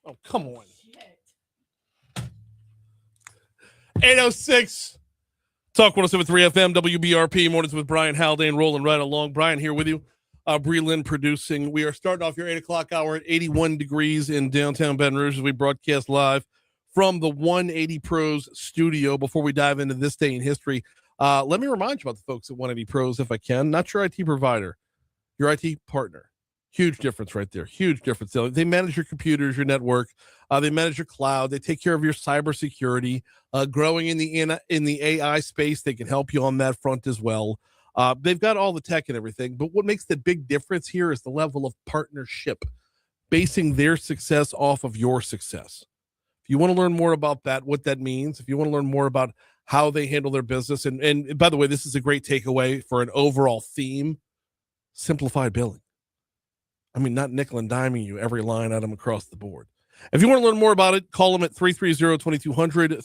[SPEAKER 8] Oh, come on. 806 Talk 107.3 FM, WBRP, mornings with Brian Haldane, rolling right along. Brian here with you. Bree Lynn producing. We are starting off your 8 o'clock hour at 81 degrees in downtown Baton Rouge as we broadcast live from the 180 Pros studio. Before we dive into this day in history, let me remind you about the folks at 180 Pros, if I can. Not your IT provider, your IT partner. Huge difference right there. Huge difference. They manage your computers, your network. They manage your cloud. They take care of your cybersecurity. Growing in the AI space, they can help you on that front as well. They've got all the tech and everything. But what makes the big difference here is the level of partnership, basing their success off of your success. If you want to learn more about that, what that means, if you want to learn more about how they handle their business, and by the way, this is a great takeaway for an overall theme: simplified billing. I mean, not nickel and diming you every line item across the board. If you want to learn more about it, call them at 330-2200,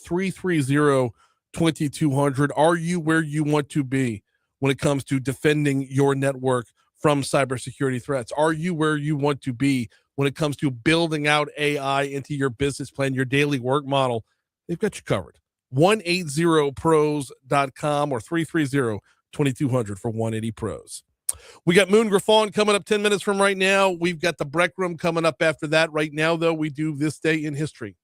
[SPEAKER 8] 330-2200. Are you where you want to be when it comes to defending your network from cybersecurity threats? Are you where you want to be when it comes to building out AI into your business plan, your daily work model? They've got you covered. 180pros.com or 330-2200 for 180 Pros. We got Moon Griffon coming up 10 minutes from right now. We've got the BREC Room coming up after that. Right now, though, we do This Day in History.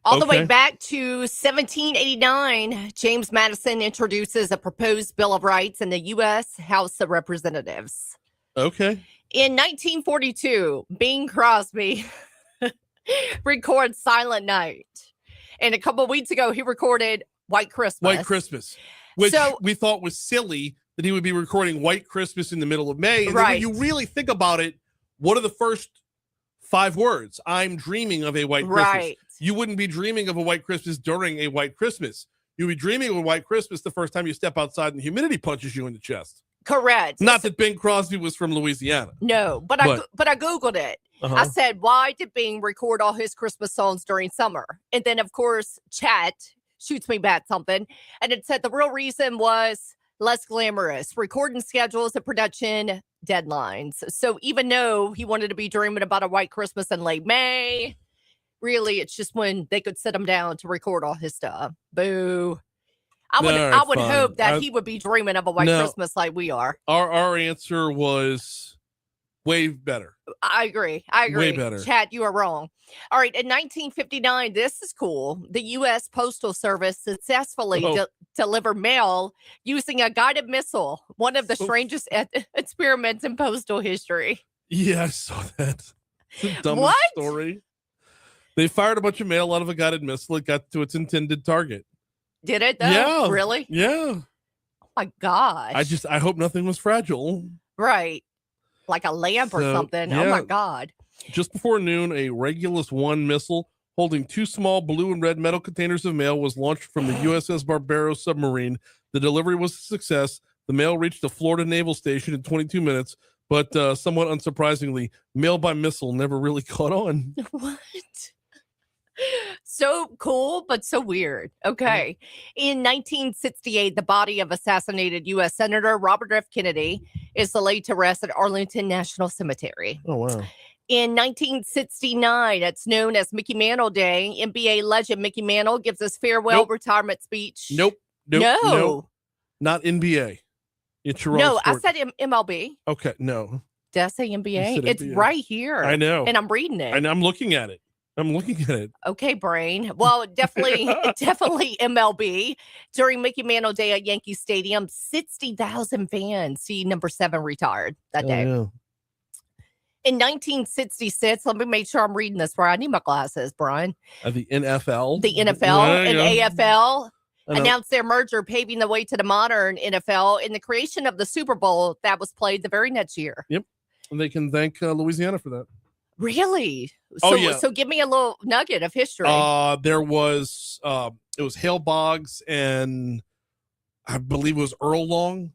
[SPEAKER 2] All the way back to 1789, James Madison introduces a proposed Bill of Rights in the U.S. House of Representatives.
[SPEAKER 8] Okay.
[SPEAKER 2] In 1942, Bing Crosby records Silent Night. And a couple of weeks ago, he recorded White Christmas.
[SPEAKER 8] White Christmas, which we thought was silly that he would be recording White Christmas in the middle of May. And then when you really think about it, what are the first 5 words? I'm dreaming of a white Christmas. You wouldn't be dreaming of a white Christmas during a white Christmas. You'd be dreaming of a white Christmas the first time you step outside and humidity punches you in the chest.
[SPEAKER 2] Correct.
[SPEAKER 8] Not that Bing Crosby was from Louisiana.
[SPEAKER 2] No, but I Googled it. I said, why did Bing record all his Christmas songs during summer? And then, of course, chat shoots me back something. And it said the real reason was less glamorous, recording schedules and production deadlines. So even though he wanted to be dreaming about a white Christmas in late May, really, it's just when they could sit him down to record all his stuff. Boo. I would hope that he would be dreaming of a white Christmas like we are.
[SPEAKER 8] Our answer was way better.
[SPEAKER 2] I agree.
[SPEAKER 8] Way better.
[SPEAKER 2] Chad, you are wrong. All right. In 1959, this is cool. The U.S. Postal Service successfully delivered mail using a guided missile, one of the strangest experiments in postal history.
[SPEAKER 8] Yeah, I saw that. The dumbest story. They fired a bunch of mail out of a guided missile. It got to its intended target.
[SPEAKER 2] Did it though?
[SPEAKER 8] Yeah.
[SPEAKER 2] Really?
[SPEAKER 8] Yeah.
[SPEAKER 2] Oh my gosh.
[SPEAKER 8] I hope nothing was fragile.
[SPEAKER 2] Right. Like a lamp or something. Yeah. Oh my God.
[SPEAKER 8] Just before noon, a Regulus 1 missile holding 2 small blue and red metal containers of mail was launched from the USS Barbaro submarine. The delivery was a success. The mail reached the Florida Naval Station in 22 minutes, but somewhat unsurprisingly, mail by missile never really caught on.
[SPEAKER 2] What? So cool, but so weird. Okay. In 1968, the body of assassinated U.S. Senator Robert F. Kennedy is laid to rest at Arlington National Cemetery.
[SPEAKER 8] Oh, wow.
[SPEAKER 2] In 1969, it's known as Mickey Mantle Day. NBA legend Mickey Mantle gives his farewell retirement speech.
[SPEAKER 8] Nope. Not NBA. It's your
[SPEAKER 2] No, I said MLB.
[SPEAKER 8] Okay, no.
[SPEAKER 2] Did I say NBA? It's NBA. Right here.
[SPEAKER 8] I know.
[SPEAKER 2] And I'm reading it.
[SPEAKER 8] And I'm looking at it.
[SPEAKER 2] Okay, brain. Well, definitely MLB. During Mickey Mantle Day at Yankee Stadium, 60,000 fans see number 7 retired that day.
[SPEAKER 8] Yeah.
[SPEAKER 2] In 1966, let me make sure I'm reading this right. I need my glasses, Brian.
[SPEAKER 8] The NFL.
[SPEAKER 2] The NFL and AFL announced their merger, paving the way to the modern NFL and the creation of the Super Bowl that was played the very next year.
[SPEAKER 8] Yep. And they can thank Louisiana for that.
[SPEAKER 2] Really? So give me a little nugget of history.
[SPEAKER 8] There was it was Hale Boggs and I believe it was Earl Long.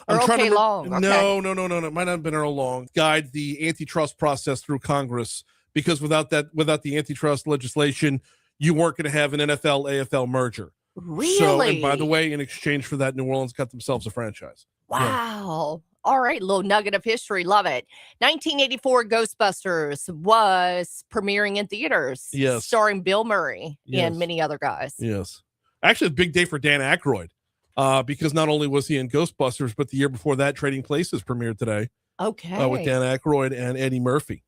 [SPEAKER 2] Earl K. Long.
[SPEAKER 8] No. It might not have been Earl Long. Guide the antitrust process through Congress because without the antitrust legislation, you weren't going to have an NFL AFL merger.
[SPEAKER 2] Really?
[SPEAKER 8] So, and by the way, in exchange for that, New Orleans got themselves a franchise.
[SPEAKER 2] Wow. All right, little nugget of history. Love it. 1984 Ghostbusters was premiering in theaters.
[SPEAKER 8] Yes.
[SPEAKER 2] Starring Bill Murray
[SPEAKER 8] Yes.
[SPEAKER 2] and many other guys.
[SPEAKER 8] Yes. Actually, a big day for Dan Aykroyd because not only was he in Ghostbusters, but the year before that, Trading Places premiered today.
[SPEAKER 2] Okay.
[SPEAKER 8] With Dan Aykroyd and Eddie Murphy.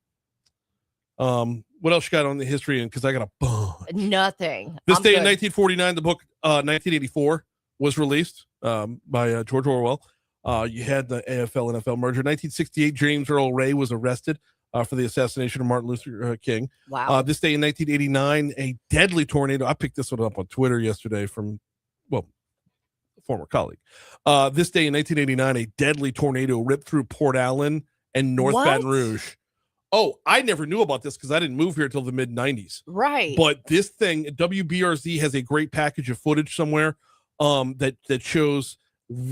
[SPEAKER 8] What else you got on the history? Because I got a bunch.
[SPEAKER 2] Nothing.
[SPEAKER 8] This day in 1949, the book 1984 was released by George Orwell. You had the AFL NFL merger. 1968, James Earl Ray was arrested for the assassination of Martin Luther King.
[SPEAKER 2] Wow.
[SPEAKER 8] This day in 1989, a deadly tornado. I picked this one up on Twitter yesterday from, a former colleague. This day in 1989, a deadly tornado ripped through Port Allen and North Baton Rouge. Oh, I never knew about this because I didn't move here until the mid 90s.
[SPEAKER 2] Right.
[SPEAKER 8] But this thing, WBRZ has a great package of footage somewhere that shows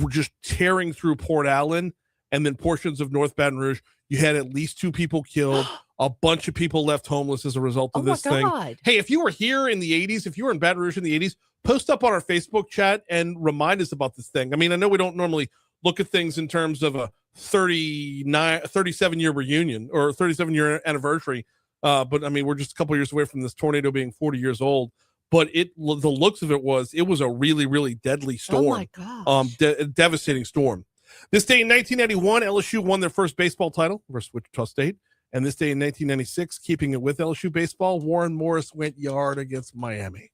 [SPEAKER 8] just tearing through Port Allen and then portions of North Baton Rouge. You had at least 2 people killed, a bunch of people left homeless as a result of this thing. Hey, if you were here in the 80s, if you were in Baton Rouge in the 80s, post up on our Facebook chat and remind us about this thing. I mean, I know we don't normally look at things in terms of a 37-year reunion or 37-year anniversary. But I mean, we're just a couple years away from this tornado being 40 years old. But the looks of it was a really, really deadly storm.
[SPEAKER 2] Oh my gosh.
[SPEAKER 8] Devastating storm. This day in 1991, LSU won their first baseball title versus Wichita State. And this day in 1996, keeping it with LSU baseball, Warren Morris went yard against Miami.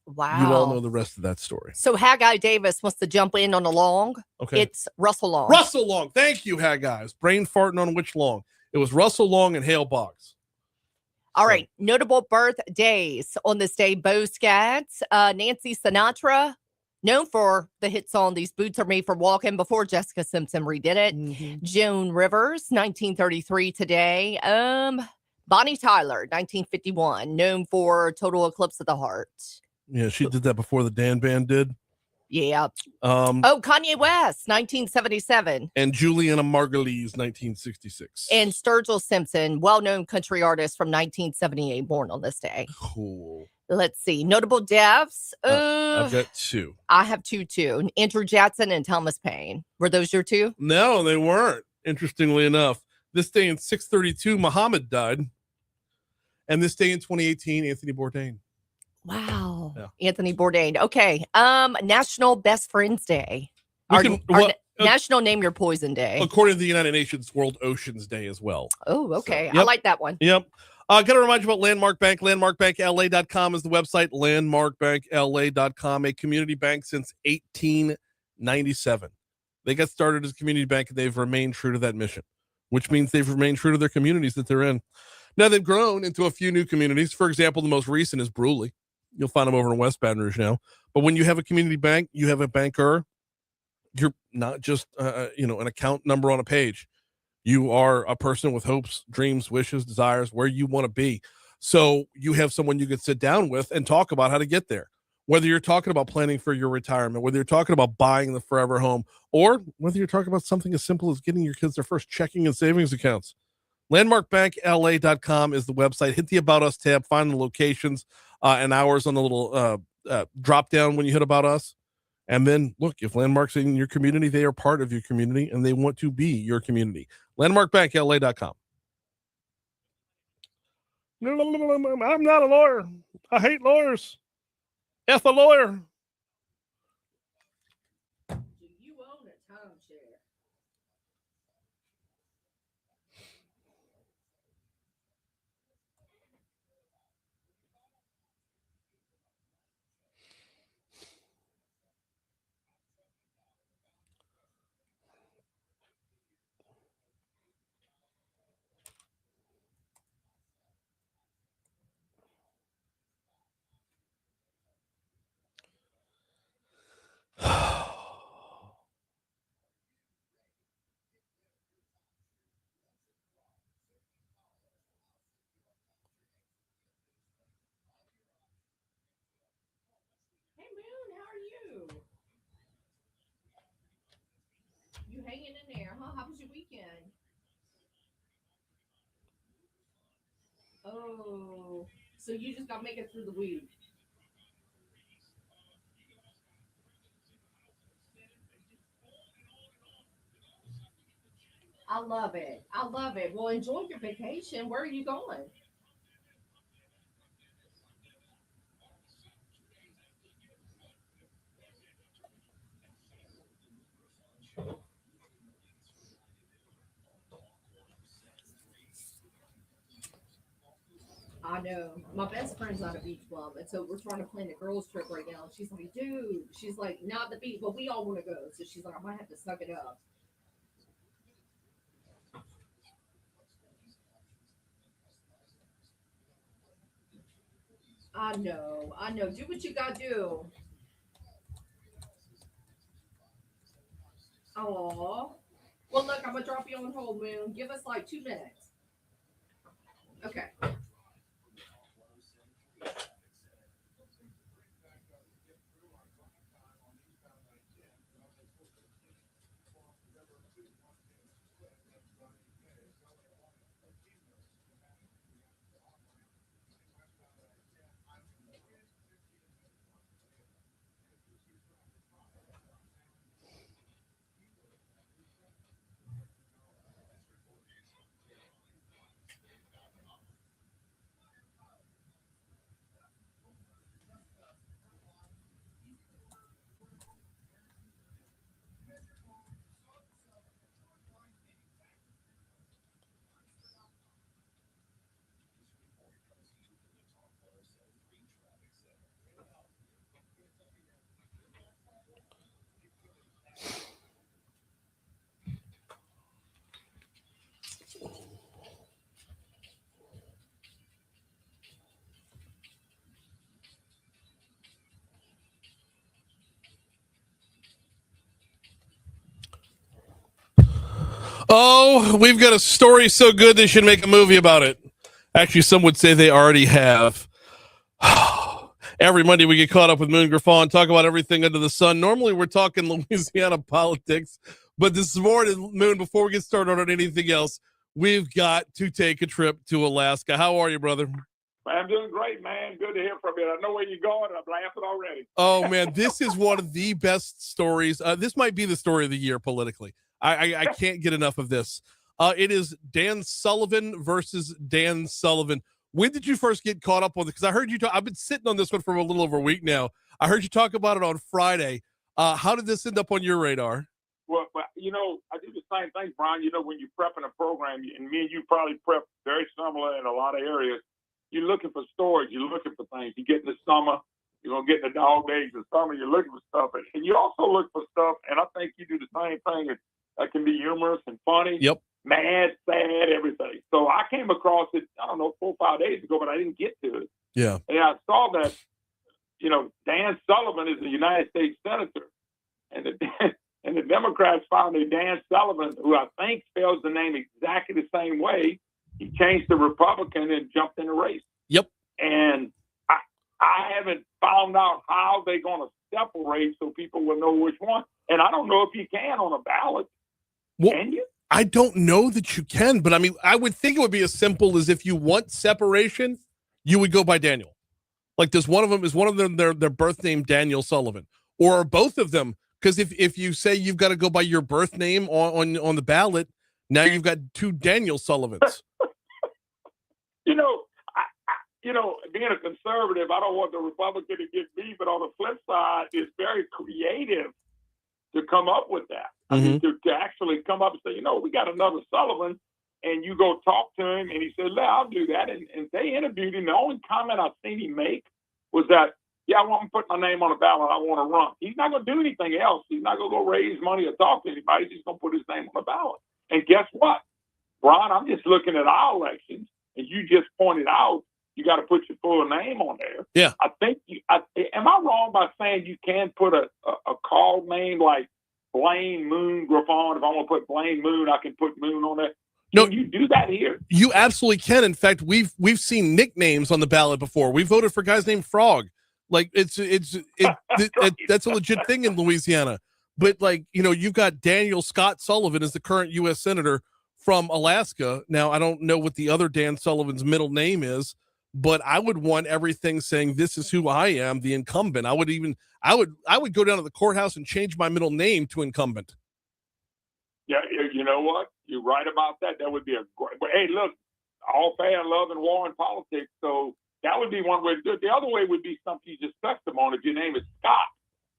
[SPEAKER 2] Wow.
[SPEAKER 8] You all know the rest of that story.
[SPEAKER 2] So Haggai Davis wants to jump in on a long.
[SPEAKER 8] Okay.
[SPEAKER 2] It's Russell Long.
[SPEAKER 8] Russell Long. Thank you, Haggai. Brain farting on which Long. It was Russell Long and Hale Boggs.
[SPEAKER 2] All right. Notable birthdays on this day. Bo Scaggs, Nancy Sinatra, known for the hit song These Boots Are Made for Walking before Jessica Simpson redid it.
[SPEAKER 8] Mm-hmm.
[SPEAKER 2] Joan Rivers, 1933 today. Bonnie Tyler, 1951, known for Total Eclipse of the Heart.
[SPEAKER 8] Yeah, she did that before the Dan Band did.
[SPEAKER 2] Yeah. Kanye West, 1977.
[SPEAKER 8] And Juliana Margulies, 1966.
[SPEAKER 2] And Sturgill Simpson, well-known country artist from 1978, born on this day.
[SPEAKER 8] Cool.
[SPEAKER 2] Let's see. Notable deaths.
[SPEAKER 8] I've got 2.
[SPEAKER 2] I have 2 too. Andrew Jackson and Thomas Paine. Were those your 2?
[SPEAKER 8] No, they weren't. Interestingly enough, this day in 632, Muhammad died. And this day in 2018, Anthony Bourdain.
[SPEAKER 2] Wow.
[SPEAKER 8] Yeah.
[SPEAKER 2] Anthony Bourdain. Okay. National Best Friends Day. National Name Your Poison Day.
[SPEAKER 8] According to the United Nations, World Oceans Day as well.
[SPEAKER 2] Oh, okay.
[SPEAKER 8] So,
[SPEAKER 2] I like that one.
[SPEAKER 8] Yep. Got to remind you about Landmark Bank. LandmarkBankLA.com is the website. LandmarkBankLA.com, a community bank since 1897. They got started as a community bank and they've remained true to that mission, which means they've remained true to their communities that they're in. Now they've grown into a few new communities. For example, the most recent is Bruley. You'll find them over in West Baton Rouge now. But when you have a community bank, you have a banker. You're not just an account number on a page. You are a person with hopes, dreams, wishes, desires, where you want to be. So you have someone you can sit down with and talk about how to get there. Whether you're talking about planning for your retirement, whether you're talking about buying the forever home, or whether you're talking about something as simple as getting your kids their first checking and savings accounts. LandmarkBankLA.com is the website. Hit the About Us tab, find the locations and hours on the little drop down when you hit About Us. And then look, if Landmark's in your community, they are part of your community and they want to be your community. LandmarkBankLA.com. I'm not a lawyer. I hate lawyers. F a lawyer.
[SPEAKER 2] Do you own a timeshare? Hey, Moon, how are you? You hanging in there, huh? How was your weekend? Oh, so you just got to make it through the week. I love it. I love it. Well, enjoy your vacation. Where are you going? I know. My best friend's not a beach bum, and so we're trying to plan a girls' trip right now. She's like, dude, she's like, not the beach, but we all want to go. So she's like, I might have to suck it up. I know. I know. Do what you got to do. Oh. Well, look, I'm going to drop you on hold, Moon. Give us like 2 minutes. Okay.
[SPEAKER 8] Oh, we've got a story so good they should make a movie about it. Actually, some would say they already have. Every Monday we get caught up with Moon Griffon, talk about everything under the sun. Normally we're talking Louisiana politics, but this morning, Moon, before we get started on anything else, we've got to take a trip to Alaska. How are you, brother?
[SPEAKER 16] I'm doing great, man. Good to hear from you. I know where you're going. I'm laughing already.
[SPEAKER 8] Oh, man, this is one of the best stories. This might be the story of the year politically. I can't get enough of this. It is Dan Sullivan versus Dan Sullivan. When did you first get caught up on it? Because I heard you talk. I've been sitting on this one for a little over a week now. I heard you talk about it on Friday. How did this end up on your radar?
[SPEAKER 16] Well, you know, I do the same thing, Brian. You know, when you're prepping a program, and me and you probably prep very similar in a lot of areas, you're looking for stories. You're looking for things. You get in the summer, you're going to get in the dog days of summer, you're looking for stuff. And you also look for stuff, and I think you do the same thing. That can be humorous and funny.
[SPEAKER 8] Yep.
[SPEAKER 16] Mad, sad, everything. So I came across it, I don't know, 4 or 5 days ago, but I didn't get to it.
[SPEAKER 8] Yeah.
[SPEAKER 16] And I saw that, you know, Dan Sullivan is a United States senator. And the Democrats found a Dan Sullivan, who I think spells the name exactly the same way. He changed to Republican and jumped in the race.
[SPEAKER 8] Yep.
[SPEAKER 16] And I haven't found out how they're going to separate so people will know which one. And I don't know if you can on a ballot.
[SPEAKER 8] Well,
[SPEAKER 16] can you?
[SPEAKER 8] I don't know that you can, but I mean, I would think it would be as simple as if you want separation, you would go by Daniel. Like, is one of them their birth name Daniel Sullivan, or both of them? Because if you say you've got to go by your birth name on the ballot, now you've got two Daniel Sullivans.
[SPEAKER 16] You know, being a conservative, I don't want the Republican to get me, but on the flip side, it's very creative to come up with that. I mean, to actually come up and say, you know, we got another Sullivan, and you go talk to him, and he said, yeah, I'll do that. And they interviewed him. The only comment I've seen him make was that, yeah, I want to put my name on the ballot. I want to run. He's not going to do anything else. He's not going to go raise money or talk to anybody. He's just going to put his name on the ballot. And guess what, Brian? I'm just looking at our elections, and you just pointed out you got to put your full name on there.
[SPEAKER 8] Yeah.
[SPEAKER 16] I think am I wrong by saying you can put a call name like Blaine Moon Griffon? If I want to put Blaine Moon, I can put Moon on there.
[SPEAKER 8] No,
[SPEAKER 16] can you do that here?
[SPEAKER 8] You absolutely can. In fact, we've seen nicknames on the ballot before. We voted for guys named Frog. Like that's a legit thing in Louisiana. But like, you know, you've got Daniel Scott Sullivan as the current U.S. Senator from Alaska. Now, I don't know what the other Dan Sullivan's middle name is, but I would want everything saying this is who I am, the incumbent. I would go down to the courthouse and change my middle name to incumbent.
[SPEAKER 16] Yeah, you know what? You're right about that. That would be a great. But hey, look, all fair and love and war and politics. So that would be one way to do it. The other way would be something you just touched them on. If your name is Scott,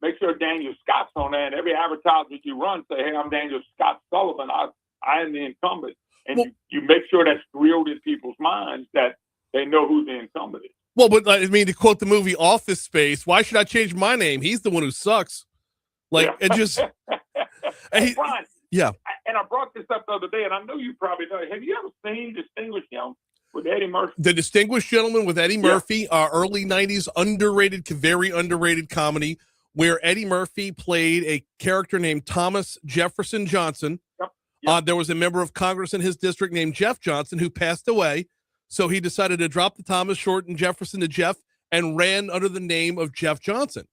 [SPEAKER 16] make sure Daniel Scott's on there, and every advertisement you run, say, "Hey, I'm Daniel Scott Sullivan. I am the incumbent." And you make sure that's drilled in people's minds that they know who the incumbent is.
[SPEAKER 8] Well, but I mean, to quote the movie Office Space, why should I change my name? He's the one who sucks. Like, it just.
[SPEAKER 16] Hey, Brian,
[SPEAKER 8] yeah.
[SPEAKER 16] And I brought this up the other day, and I know you probably know. Have you ever seen Distinguished Gentleman with Eddie Murphy?
[SPEAKER 8] The Distinguished Gentleman with Eddie Murphy, early 90s, very underrated comedy, where Eddie Murphy played a character named Thomas Jefferson Johnson. There was a member of Congress in his district named Jeff Johnson who passed away. So he decided to drop the Thomas short and Jefferson to Jeff and ran under the name of Jeff Johnson,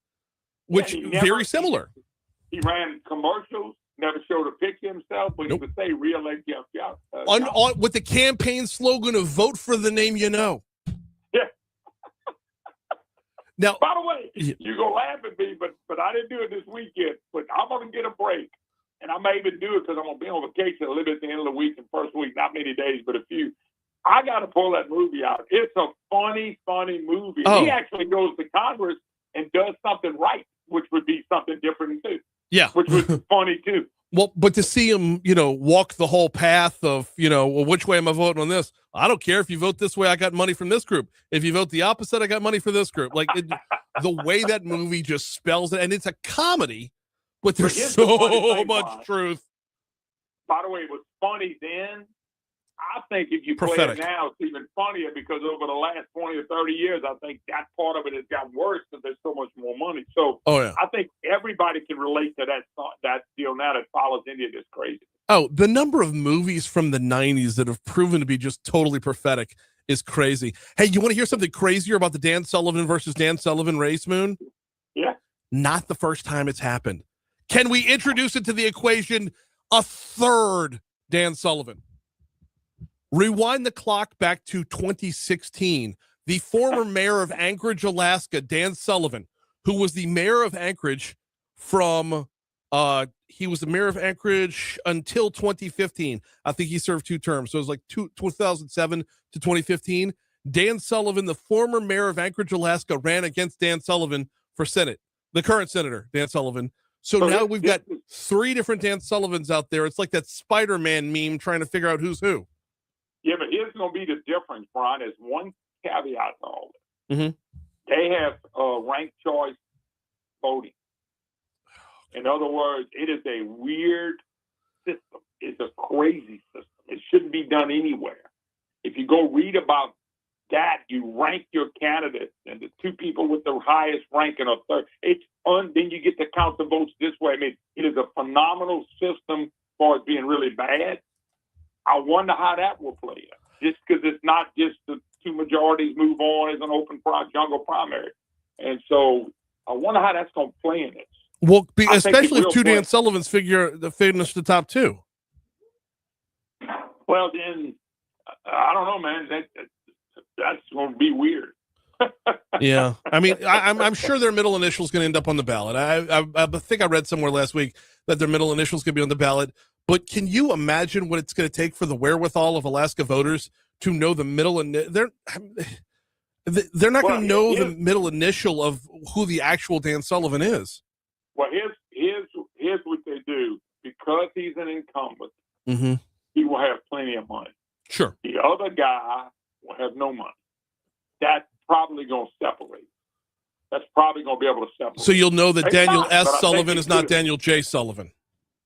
[SPEAKER 8] which very similar.
[SPEAKER 16] He ran commercials, never showed a picture of himself, but he would say reelect Jeff Johnson.
[SPEAKER 8] With the campaign slogan of vote for the name you know.
[SPEAKER 16] Yeah.
[SPEAKER 8] Now,
[SPEAKER 16] by the way, you're going to laugh at me, but I didn't do it this weekend, but I'm going to get a break. And I may even do it because I'm going to be on vacation a little bit at the end of the week and first week, not many days, but a few. I got to pull that movie out. It's a funny movie.
[SPEAKER 8] Oh.
[SPEAKER 16] He actually goes to Congress and does something right, which would be something different too.
[SPEAKER 8] Yeah.
[SPEAKER 16] Which was funny too.
[SPEAKER 8] Well, but to see him, walk the whole path of, well, which way am I voting on this? I don't care if you vote this way, I got money from this group. If you vote the opposite, I got money for this group. Like the way that movie just spells it, and it's a comedy, but there's so much truth.
[SPEAKER 16] By the way, it was funny then. I think if you play it now, it's even funnier because over the last 20 or 30 years, I think that part of it has gotten worse because there's so much more money. So I think everybody can relate to that deal now that follows India this crazy.
[SPEAKER 8] Oh, the number of movies from the 90s that have proven to be just totally prophetic is crazy. Hey, you want to hear something crazier about the Dan Sullivan versus Dan Sullivan race, Moon?
[SPEAKER 16] Yeah.
[SPEAKER 8] Not the first time it's happened. Can we introduce it to the equation? A third Dan Sullivan. Rewind the clock back to 2016. The former mayor of Anchorage, Alaska, Dan Sullivan, who was the mayor of Anchorage he was the mayor of Anchorage until 2015. I think he served 2 terms. So it was like 2007 to 2015. Dan Sullivan, the former mayor of Anchorage, Alaska, ran against Dan Sullivan for Senate, the current senator, Dan Sullivan. So now we've got 3 different Dan Sullivans out there. It's like that Spider-Man meme trying to figure out who's who.
[SPEAKER 16] Yeah, but here's going to be the difference, Brian. There's one caveat to all this.
[SPEAKER 8] Mm-hmm.
[SPEAKER 16] They have ranked choice voting. In other words, it is a weird system. It's a crazy system. It shouldn't be done anywhere. If you go read about that, you rank your candidates, and the 2 people with the highest ranking are third. Then you get to count the votes this way. I mean, it is a phenomenal system as far as being really bad. I wonder how that will play out. Just because it's not just the 2 majorities move on as an open jungle primary. And so I wonder how that's going to play in it.
[SPEAKER 8] Well, especially if 2 Dan Sullivans finish the top 2.
[SPEAKER 16] Well, then, I don't know, man. That's going to be weird.
[SPEAKER 8] Yeah. I mean, I'm sure their middle initial is going to end up on the ballot. I think I read somewhere last week that their middle initial is going to be on the ballot. But can you imagine what it's going to take for the wherewithal of Alaska voters to know the middle and they're not going to know the middle initial of who the actual Dan Sullivan is.
[SPEAKER 16] Well, here's what they do. Because he's an incumbent,
[SPEAKER 8] mm-hmm.
[SPEAKER 16] he will have plenty of money.
[SPEAKER 8] Sure.
[SPEAKER 16] The other guy will have no money. That's probably going to separate. That's probably going to be able to separate.
[SPEAKER 8] So you'll know that Daniel S. Sullivan is not Daniel J. Sullivan.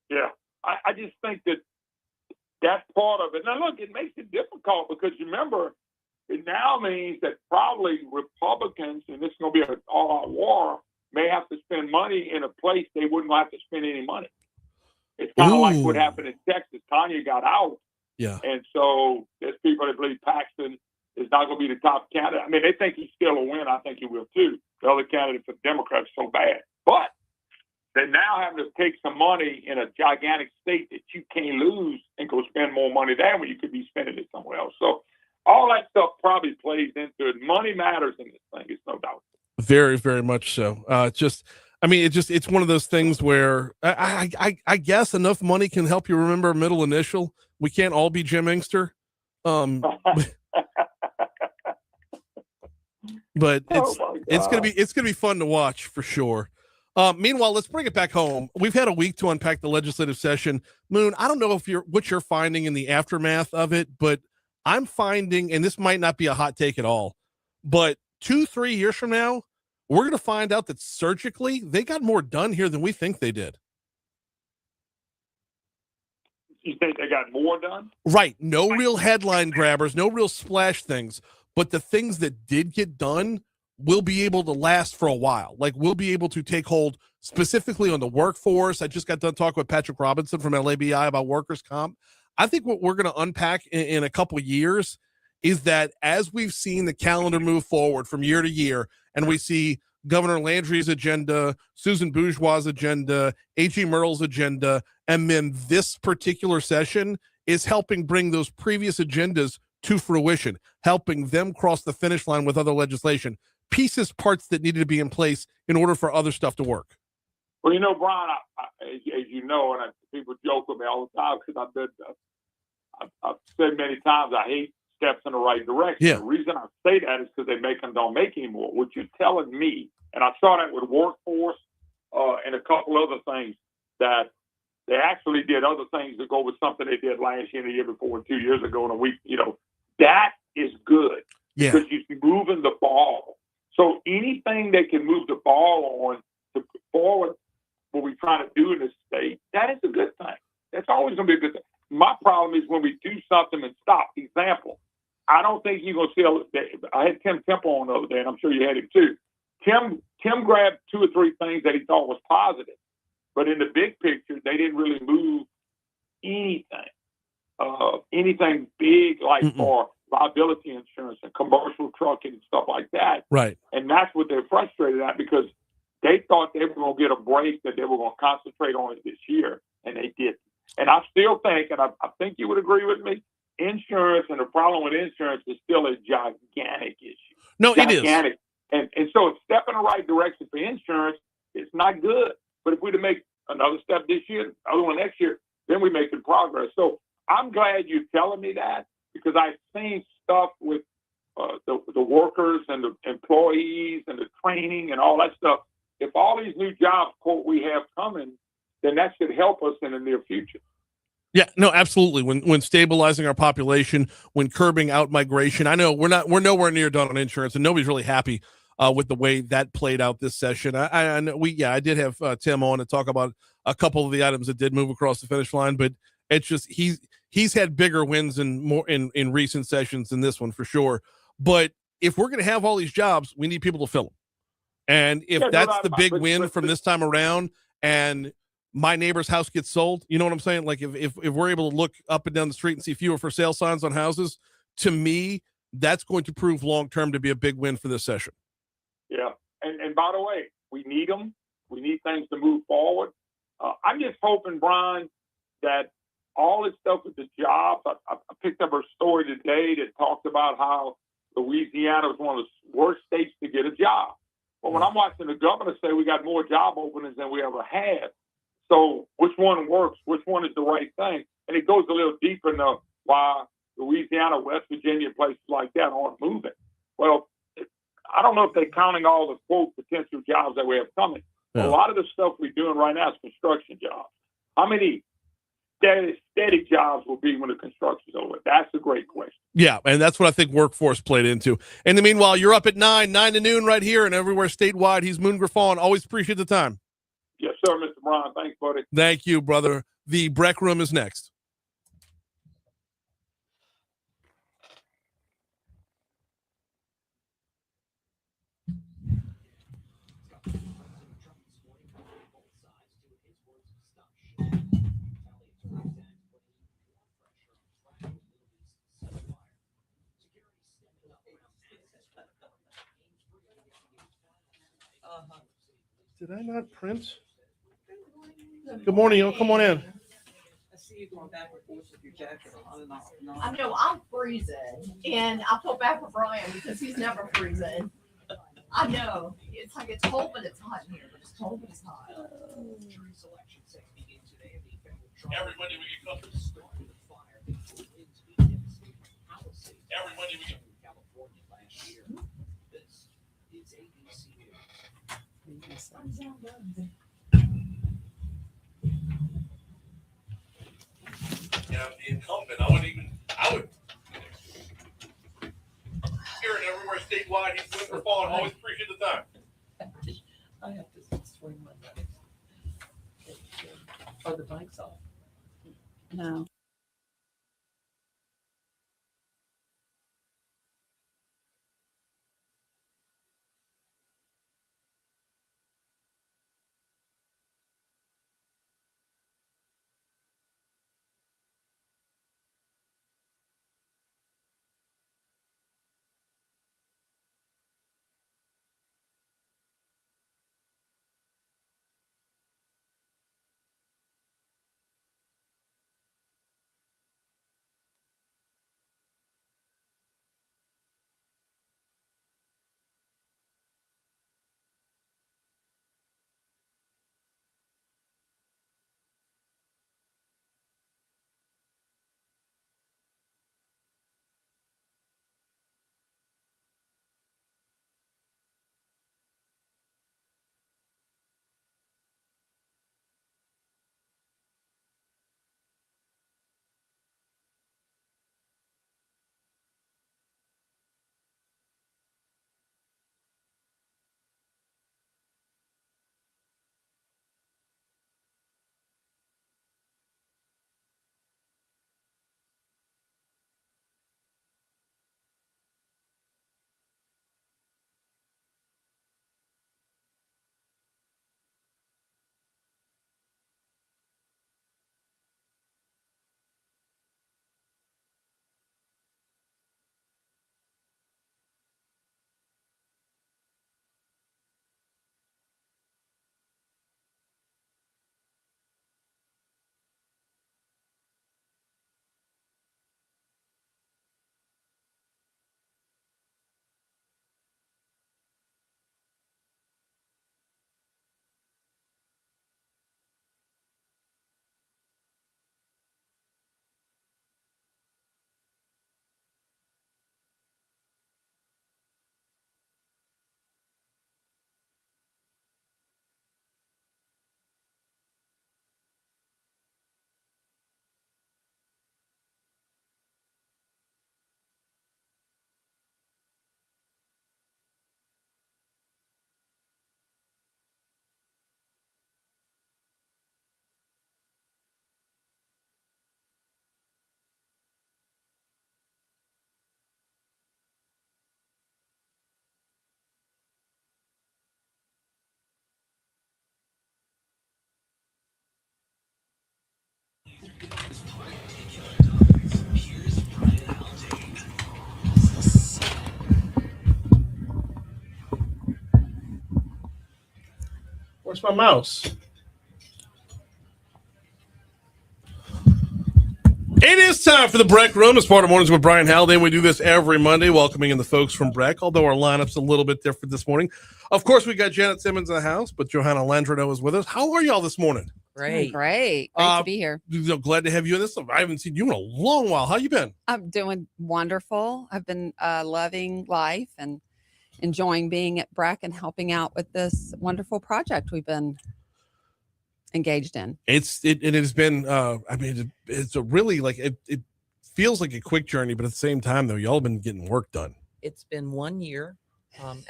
[SPEAKER 16] Yeah. I just think that's part of it. Now, look, it makes it difficult because remember, it now means that probably Republicans, and this is going to be an all-out war, may have to spend money in a place they wouldn't have to spend any money. It's kind of like what happened in Texas. Kanye got out.
[SPEAKER 8] Yeah.
[SPEAKER 16] And so there's people that believe Paxton is not going to be the top candidate. I mean, they think he's still a win. I think he will too. The other candidate for Democrats is so bad. But they're now having to take some money in a gigantic state that you can't lose and go spend more money there when you could be spending it somewhere else. So all that stuff probably plays into it. Money matters in this thing, it's no doubt.
[SPEAKER 8] Very, very much so. It's one of those things where I guess enough money can help you remember a middle initial. We can't all be Jim Inkster. But it's gonna be fun to watch for sure. Meanwhile, let's bring it back home. We've had a week to unpack the legislative session. Moon, I don't know what you're finding in the aftermath of it, but I'm finding, and this might not be a hot take at all, but 2-3 years from now, we're going to find out that surgically they got more done here than we think they did.
[SPEAKER 16] You think they got more done?
[SPEAKER 8] Right. No real headline grabbers, no real splash things, but the things that did get done will be able to last for a while. Like, we'll be able to take hold specifically on the workforce. I just got done talking with Patrick Robinson from LABI about workers' comp. I think what we're going to unpack in a couple of years is that as we've seen the calendar move forward from year to year, and we see Governor Landry's agenda, Susan Bourgeois' agenda, A.G. Murrell's agenda, and then this particular session is helping bring those previous agendas to fruition, helping them cross the finish line with other legislation, pieces, parts that needed to be in place in order for other stuff to work.
[SPEAKER 16] Well, you know, Brian, as you know, and people joke with me all the time because I've said many times I hate steps in the right direction.
[SPEAKER 8] Yeah.
[SPEAKER 16] The reason I say that is because they make them don't make anymore. What you're telling me, and I saw that with workforce and a couple other things, that they actually did other things to go with something they did last year and the year before and 2 years ago in a week. You know, that is good because you're moving the ball. So anything they can move the ball on to forward what we're trying to do in this state, that is a good thing. That's always going to be a good thing. My problem is when we do something and stop. Example, I don't think you're going to see. I had Tim Temple on the other day, and I'm sure you had him too. Tim grabbed 2 or 3 things that he thought was positive, but in the big picture, they didn't really move anything big like for liability insurance and commercial trucking and stuff like that.
[SPEAKER 8] Right.
[SPEAKER 16] And that's what they're frustrated at because they thought they were going to get a break, that they were going to concentrate on it this year, and they didn't. And I still think, and I think you would agree with me, insurance and the problem with insurance is still a gigantic issue.
[SPEAKER 8] No,
[SPEAKER 16] gigantic.
[SPEAKER 8] It is.
[SPEAKER 16] And so a step in the right direction for insurance is not good. But if we to make another step this year, another one next year, then we're making progress. So I'm glad you're telling me that because I've seen stuff with the workers and the employees and the training and all that stuff. If all these new jobs, quote, we have coming, then that should help us in the near future.
[SPEAKER 8] Yeah, no, absolutely. When stabilizing our population, when curbing out migration, I know we're nowhere near done on insurance, and nobody's really happy with the way that played out this session. I know I did have Tim on to talk about a couple of the items that did move across the finish line, but it's just he's had bigger wins in recent sessions than this one for sure. But if we're going to have all these jobs, we need people to fill them, and if that's the big win from this time around, and my neighbor's house gets sold, you know what I'm saying? Like if we're able to look up and down the street and see fewer for sale signs on houses, to me, that's going to prove long-term to be a big win for this session.
[SPEAKER 16] Yeah. And by the way, we need them. We need things to move forward. I'm just hoping, Brian, that all this stuff with the jobs, I picked up a story today that talked about how Louisiana was one of the worst states to get a job. But when I'm watching the governor say we got more job openings than we ever had, so which one works? Which one is the right thing? And it goes a little deeper into why Louisiana, West Virginia, places like that aren't moving. Well, I don't know if they're counting all the, quote, potential jobs that we have coming. Yeah. A lot of the stuff we're doing right now is construction jobs. How many steady jobs will be when the construction's over? That's a great question.
[SPEAKER 8] Yeah, and that's what I think workforce played into. In the meanwhile, you're up at 9 to noon right here and everywhere statewide. He's Moon Griffon. Always appreciate the time.
[SPEAKER 16] Yes, sir, Mr. Brown. Thanks, buddy.
[SPEAKER 8] Thank you, brother. The BREC Room is next. Did I not print? Good morning, y'all. Come on in.
[SPEAKER 17] I see you going back and forth with your jacket on and off.
[SPEAKER 2] I know I'm freezing, and I feel bad for Brian because he's never freezing. I know it's like it's cold, but it's hot in here. But it's cold, but it's hot.
[SPEAKER 8] Every Monday we get covered. Every Monday we get
[SPEAKER 10] California last year. This is ABC
[SPEAKER 8] Yeah, the incumbent. I would hear it everywhere statewide. He's winning or falling. Always appreciate the time.
[SPEAKER 17] I have to swing my legs. Are the bikes off?
[SPEAKER 18] No.
[SPEAKER 8] Where's my mouse? It is time for the BREC Room as part of Mornings with Brian Haldane. We do this every Monday, welcoming in the folks from BREC, although our lineup's a little bit different this morning. Of course, we got Janet Simmons in the house, but Johanna Landrino is with us. How are y'all this morning?
[SPEAKER 18] Great. Great to be here.
[SPEAKER 8] Glad to have you in this. I haven't seen you in a long while. How you been?
[SPEAKER 18] I'm doing wonderful. I've been loving life and enjoying being at BREC and helping out with this wonderful project we've been engaged in.
[SPEAKER 8] It has been I mean it's a really it feels like a quick journey, but at the same time though, y'all have been getting work done.
[SPEAKER 17] It's been 1 year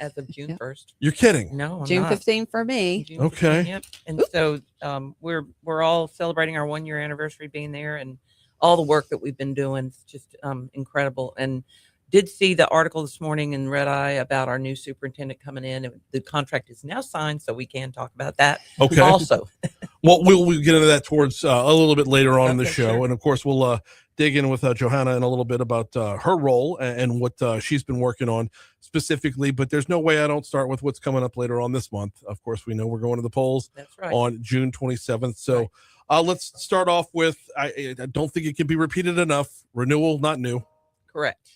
[SPEAKER 17] as of June 1st.
[SPEAKER 8] You're kidding?
[SPEAKER 17] No, I'm
[SPEAKER 18] June
[SPEAKER 17] not.
[SPEAKER 18] 15 for me.
[SPEAKER 17] June
[SPEAKER 8] Okay.
[SPEAKER 17] 15, yep. And so we're all celebrating our 1 year anniversary being there, and all the work that we've been doing is just incredible. And did see the article this morning in Red Eye about our new superintendent coming in. The contract is now signed, so we can talk about that.
[SPEAKER 8] Okay.
[SPEAKER 17] Also,
[SPEAKER 8] Well, we'll get into that towards a little bit later on in the
[SPEAKER 17] Okay,
[SPEAKER 8] show.
[SPEAKER 17] sure.
[SPEAKER 8] And of course, we'll dig in with Johanna in a little bit about her role and what she's been working on specifically. But there's no way I don't start with what's coming up later on this month. Of course, we know we're going to the polls
[SPEAKER 17] That's right.
[SPEAKER 8] on June 27th. So let's start off with, I don't think it can be repeated enough. Renewal, not new.
[SPEAKER 17] Correct.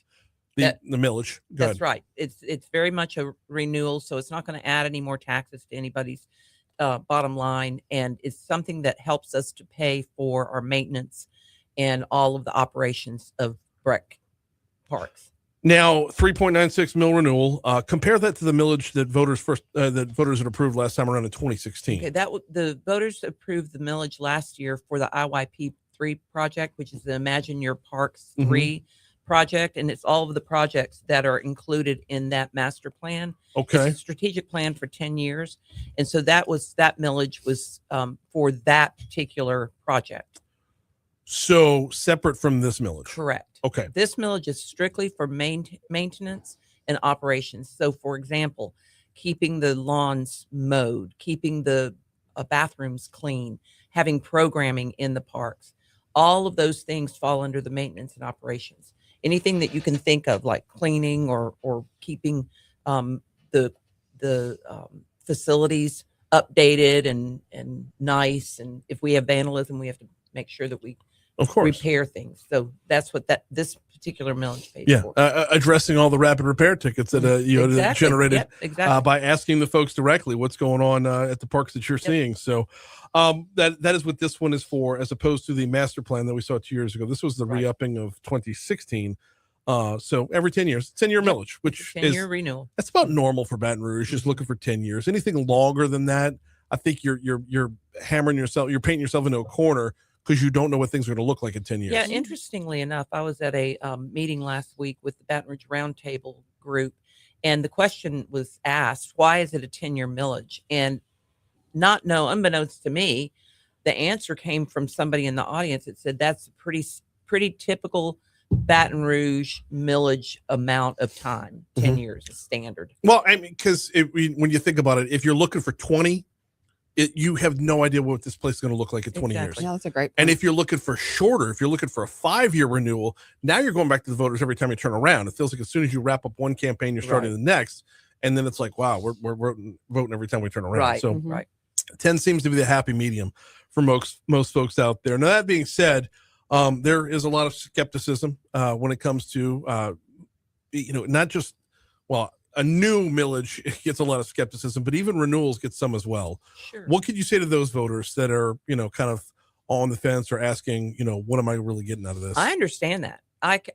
[SPEAKER 8] The millage. Go
[SPEAKER 17] That's
[SPEAKER 8] ahead.
[SPEAKER 17] right. It's very much a renewal, so it's not going to add any more taxes to anybody's bottom line, and it's something that helps us to pay for our maintenance and all of the operations of BREC parks.
[SPEAKER 8] Now, 3.96 mil renewal. Compare that to the millage that voters had approved last time around in 2016.
[SPEAKER 17] Okay, the voters approved the millage lap year for the IYP 3 project, which is the Imagine Your Parks 3 project, and it's all of the projects that are included in that master plan.
[SPEAKER 8] Okay.
[SPEAKER 17] It's a strategic plan for 10 years, and so that millage was for that particular project.
[SPEAKER 8] So separate from this millage.
[SPEAKER 17] Correct.
[SPEAKER 8] Okay.
[SPEAKER 17] This millage is strictly for maintenance and operations. So, for example, keeping the lawns mowed, keeping the bathrooms clean, having programming in the parks. All of those things fall under the maintenance and operations. Anything that you can think of, like cleaning or keeping the facilities updated and nice. And if we have vandalism, we have to make sure that we repair things. So that's what this particular millage pays for.
[SPEAKER 8] Addressing all the rapid repair tickets that
[SPEAKER 17] Exactly.
[SPEAKER 8] generated
[SPEAKER 17] Yep, exactly.
[SPEAKER 8] by asking the folks directly what's going on at the parks that you're seeing. So that is what this one is for, as opposed to the master plan that we saw 2 years ago. This was the re-upping of 2016. So every 10 years, 10-year millage, which
[SPEAKER 17] 10-year renewal.
[SPEAKER 8] That's about normal for Baton Rouge, just looking for 10 years. Anything longer than that, I think you're hammering yourself, you're painting yourself into a corner, because you don't know what things are going to look like in 10 years.
[SPEAKER 17] Yeah, interestingly enough, I was at a meeting last week with the Baton Rouge Roundtable group, and the question was asked, why is it a 10-year millage? And unbeknownst to me, the answer came from somebody in the audience that said that's a pretty typical Baton Rouge millage amount of time. 10 years is standard.
[SPEAKER 8] Well, I mean, because when you think about it, if you're looking for 20, you have no idea what this place is going to look like in 20 years.
[SPEAKER 18] Yeah, that's a great point.
[SPEAKER 8] And if you're looking for shorter, if you're looking for a 5-year renewal, now you're going back to the voters every time you turn around. It feels like as soon as you wrap up one campaign, you're starting the next. And then it's like, wow, we're voting every time we turn around.
[SPEAKER 17] Right.
[SPEAKER 8] So
[SPEAKER 17] Right.
[SPEAKER 8] 10 seems to be the happy medium for most folks out there. Now, that being said, there is a lot of skepticism when it comes to, not just, a new millage gets a lot of skepticism, but even renewals get some as well.
[SPEAKER 17] Sure.
[SPEAKER 8] What could you say to those voters that are, kind of on the fence or asking, what am I really getting out of this?
[SPEAKER 17] I understand that.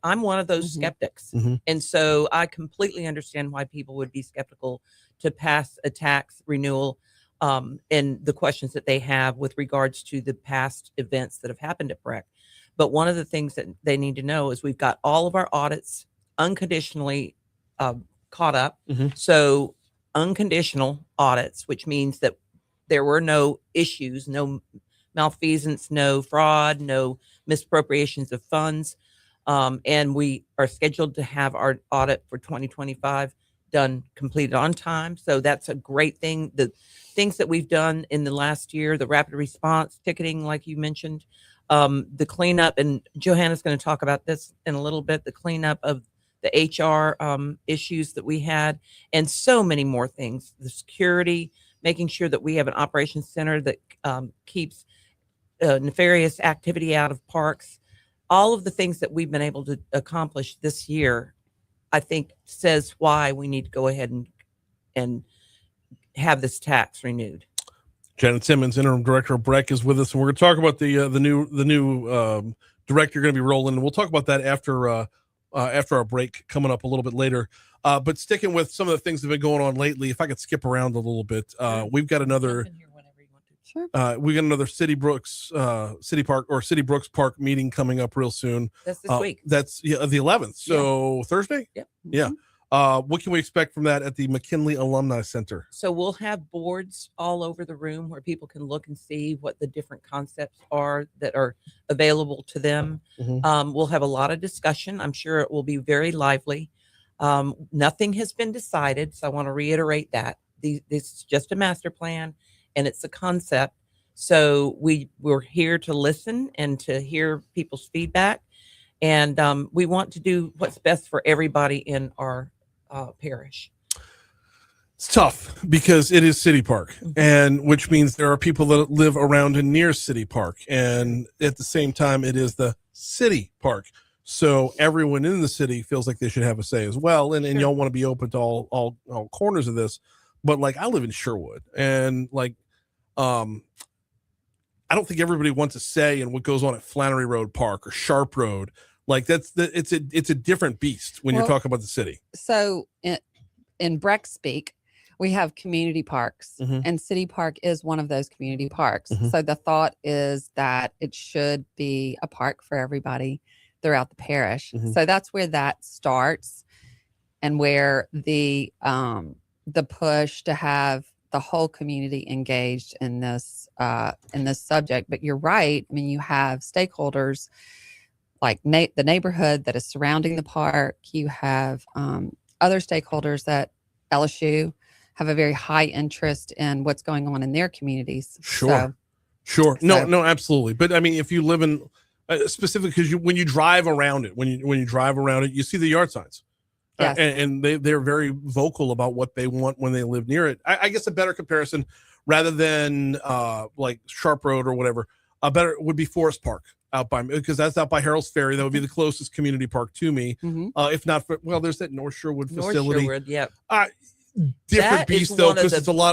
[SPEAKER 17] I'm one of those skeptics. And so I completely understand why people would be skeptical to pass a tax renewal and the questions that they have with regards to the past events that have happened at BREC. But one of the things that they need to know is we've got all of our audits unconditionally caught up. So unconditional audits, which means that there were no issues, no malfeasance, no fraud, no misappropriations of funds. And we are scheduled to have our audit for 2025 completed on time. So that's a great thing. The things that we've done in the last year, the rapid response ticketing, like you mentioned, the cleanup, and Johanna's going to talk about this in a little bit, the cleanup of the HR issues that we had, and so many more things. The security, making sure that we have an operations center that keeps nefarious activity out of parks. All of the things that we've been able to accomplish this year, I think, says why we need to go ahead and have this tax renewed.
[SPEAKER 8] Janet Simmons, interim director of BREC, is with us, and we're going to talk about the new director going to be rolling. And we'll talk about that after our break coming up a little bit later. But sticking with some of the things that have been going on lately, if I could skip around a little bit, we've got another. We got another City Brooks Park meeting coming up real soon.
[SPEAKER 17] That's this week.
[SPEAKER 8] That's the 11th. So Thursday.
[SPEAKER 17] Yep.
[SPEAKER 8] Yeah. What can we expect from that at the McKinley Alumni Center?
[SPEAKER 17] So we'll have boards all over the room where people can look and see what the different concepts are that are available to them. We'll have a lot of discussion. I'm sure it will be very lively. Nothing has been decided, so I want to reiterate that. This is just a master plan, and it's a concept. So we're here to listen and to hear people's feedback. And we want to do what's best for everybody in our parish.
[SPEAKER 8] It's tough because it is City Park, and which means there are people that live around and near City Park, and at the same time, it is the city park. So everyone in the city feels like they should have a say as well, and y'all want to be open to all corners of this. But like, I live in Sherwood, and like, I don't think everybody wants a say in what goes on at Flannery Road Park or Sharp Road. Like it's a different beast when you're talking about the city.
[SPEAKER 18] So in BREC speak, we have community parks, and City Park is one of those community parks. So the thought is that it should be a park for everybody throughout the parish. So that's where that starts, and where the push to have the whole community engaged in this subject. But you're right. I mean, you have stakeholders like the neighborhood that is surrounding the park. You have other stakeholders that LSU have a very high interest in what's going on in their communities.
[SPEAKER 8] Sure. No, absolutely. But I mean, if you live in specifically, because when you drive around it, when you drive around it, you see the yard signs.
[SPEAKER 18] Yes.
[SPEAKER 8] And they're very vocal about what they want when they live near it. I guess a better comparison, rather than like Sharp Road or whatever, a better would be Forest Park out by me, because that's out by Harold's Ferry. That would be the closest community park to me. If not for, there's that North Sherwood facility. Different beast though, because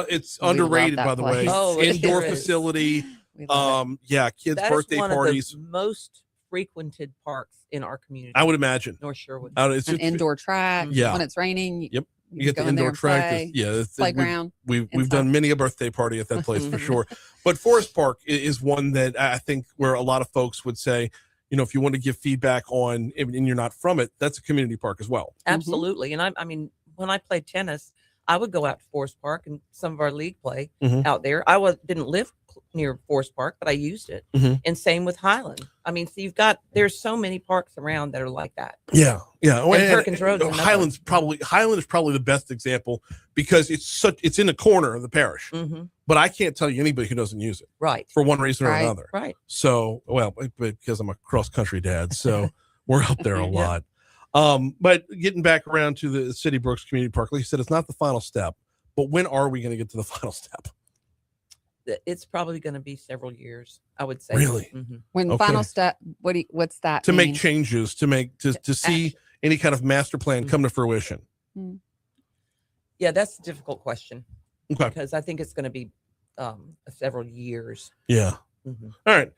[SPEAKER 8] it's underrated, by the way. Indoor facility. Kids' birthday parties.
[SPEAKER 17] Most frequented parks in our community.
[SPEAKER 8] I would imagine.
[SPEAKER 17] North Sherwood.
[SPEAKER 18] It's an indoor track. When it's raining.
[SPEAKER 8] Yep. You get the indoor track. It's
[SPEAKER 18] playground.
[SPEAKER 8] We've done many a birthday party at that place for sure. But Forest Park is one that I think where a lot of folks would say, if you want to give feedback on, and you're not from it, that's a community park as well.
[SPEAKER 17] Absolutely. And I mean, when I played tennis, I would go out to Forest Park, and some of our league play out there. I didn't live near Forest Park, but I used it. And same with Highland. I mean, so there's so many parks around that are like that.
[SPEAKER 8] Yeah.
[SPEAKER 17] And Perkins Road.
[SPEAKER 8] Highland is probably the best example, because it's in the corner of the parish. But I can't tell you anybody who doesn't use it.
[SPEAKER 17] Right.
[SPEAKER 8] For one reason or another.
[SPEAKER 17] Right.
[SPEAKER 8] So, because I'm a cross country dad, so we're out there a lot. But getting back around to the City Brooks Community Park, like you said, it's not the final step, but when are we going to get to the final step?
[SPEAKER 17] It's probably going to be several years, I would say.
[SPEAKER 8] Really?
[SPEAKER 18] When final step, what's that
[SPEAKER 8] to
[SPEAKER 18] mean?
[SPEAKER 8] make changes, to see any kind of master plan come to fruition?
[SPEAKER 17] Yeah, that's a difficult question.
[SPEAKER 8] Okay.
[SPEAKER 17] Because I think it's going to be several years.
[SPEAKER 8] Yeah. All right.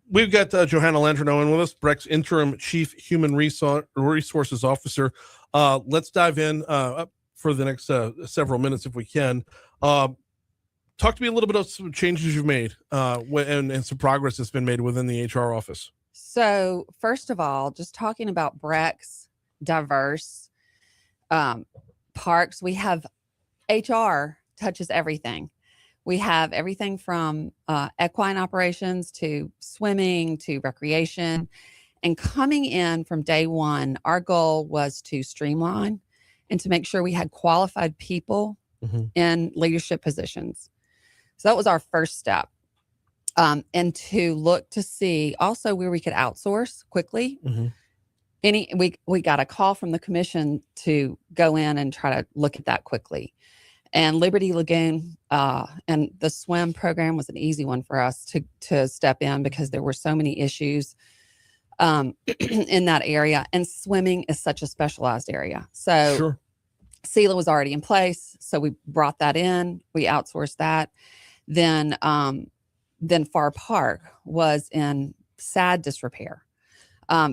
[SPEAKER 8] We've got Johanna Landrino in with us, BREC's interim chief human resources officer. Let's dive in for the next several minutes if we can. Talk to me a little bit of some changes you've made and some progress that's been made within the HR office.
[SPEAKER 18] So first of all, just talking about BREC's diverse parks, we have HR touches everything. We have everything from equine operations to swimming to recreation. And coming in from day one, our goal was to streamline and to make sure we had qualified people in leadership positions. So that was our first step. And to look to see also where we could outsource quickly. We got a call from the commission to go in and try to look at that quickly. And Liberty Lagoon and the swim program was an easy one for us to step in, because there were so many issues in that area. And swimming is such a specialized area. So SELA was already in place. So we brought that in. We outsourced that. Then Far Park was in sad disrepair,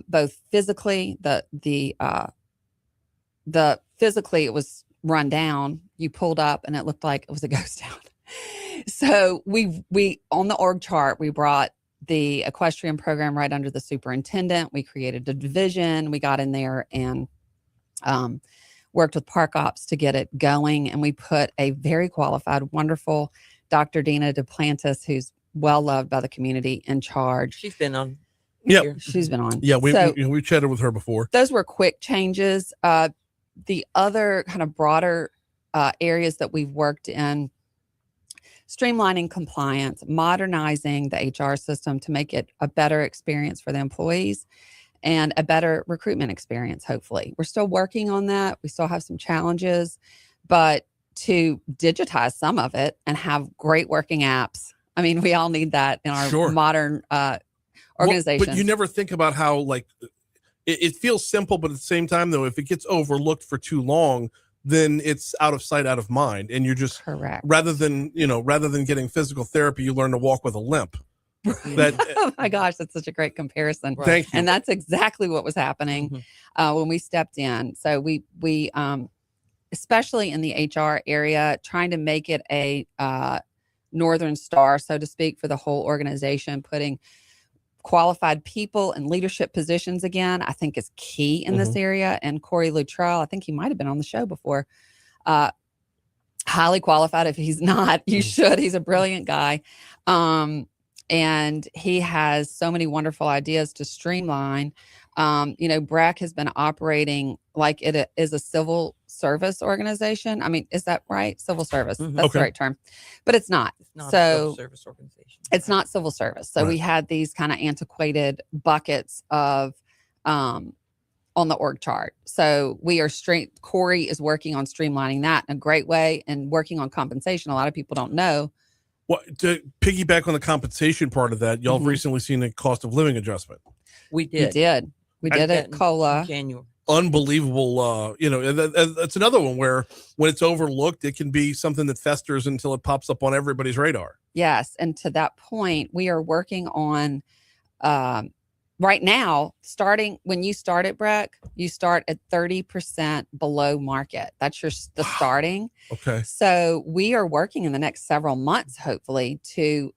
[SPEAKER 18] both physically, the physically it was run down. You pulled up and it looked like it was a ghost town. So we on the org chart, we brought the equestrian program right under the superintendent. We created a division. We got in there and worked with park ops to get it going. And we put a very qualified, wonderful Dr. Dina Duplantis, who's well loved by the community, in charge.
[SPEAKER 17] She's been on.
[SPEAKER 8] Yeah,
[SPEAKER 18] she's been on.
[SPEAKER 8] Yeah, we chatted with her before.
[SPEAKER 18] Those were quick changes. The other kind of broader areas that we've worked in, streamlining compliance, modernizing the HR system to make it a better experience for the employees and a better recruitment experience, hopefully. We're still working on that. We still have some challenges, but to digitize some of it and have great working apps. I mean, we all need that in our modern organization.
[SPEAKER 1] But you never think about how, like, it feels simple, but at the same time, though, if it gets overlooked for too long, then it's out of sight, out of mind. And you're just
[SPEAKER 18] correct.
[SPEAKER 1] Rather than getting physical therapy, you learn to walk with a limp.
[SPEAKER 18] Oh my gosh, that's such a great comparison.
[SPEAKER 1] Right. Thank you.
[SPEAKER 18] And that's exactly what was happening when we stepped in. So we especially in the HR area, trying to make it a Northern Star, so to speak, for the whole organization, putting qualified people in leadership positions again, I think is key in this area. And Corey Luttrell, I think he might have been on the show before. Highly qualified. If he's not, you should. He's a brilliant guy. And he has so many wonderful ideas to streamline. BREC has been operating like it is a civil service organization. I mean, is that right? Civil service. That's the right term, but it's not.
[SPEAKER 17] It's not
[SPEAKER 18] so
[SPEAKER 17] a civil service organization.
[SPEAKER 18] It's not civil service. So we had these kind of antiquated buckets of on the org chart. So we are Corey is working on streamlining that in a great way and working on compensation. A lot of people don't know.
[SPEAKER 1] Well, to piggyback on the compensation part of that, y'all have recently seen a cost of living adjustment.
[SPEAKER 17] We did.
[SPEAKER 18] We did it. COLA.
[SPEAKER 17] January.
[SPEAKER 1] Unbelievable. That's another one where when it's overlooked, it can be something that festers until it pops up on everybody's radar.
[SPEAKER 18] Yes. And to that point, we are working on right now, starting when you start at BREC, you start at 30% below market. That's the starting.
[SPEAKER 1] Okay.
[SPEAKER 18] So we are working in the next several months, hopefully, to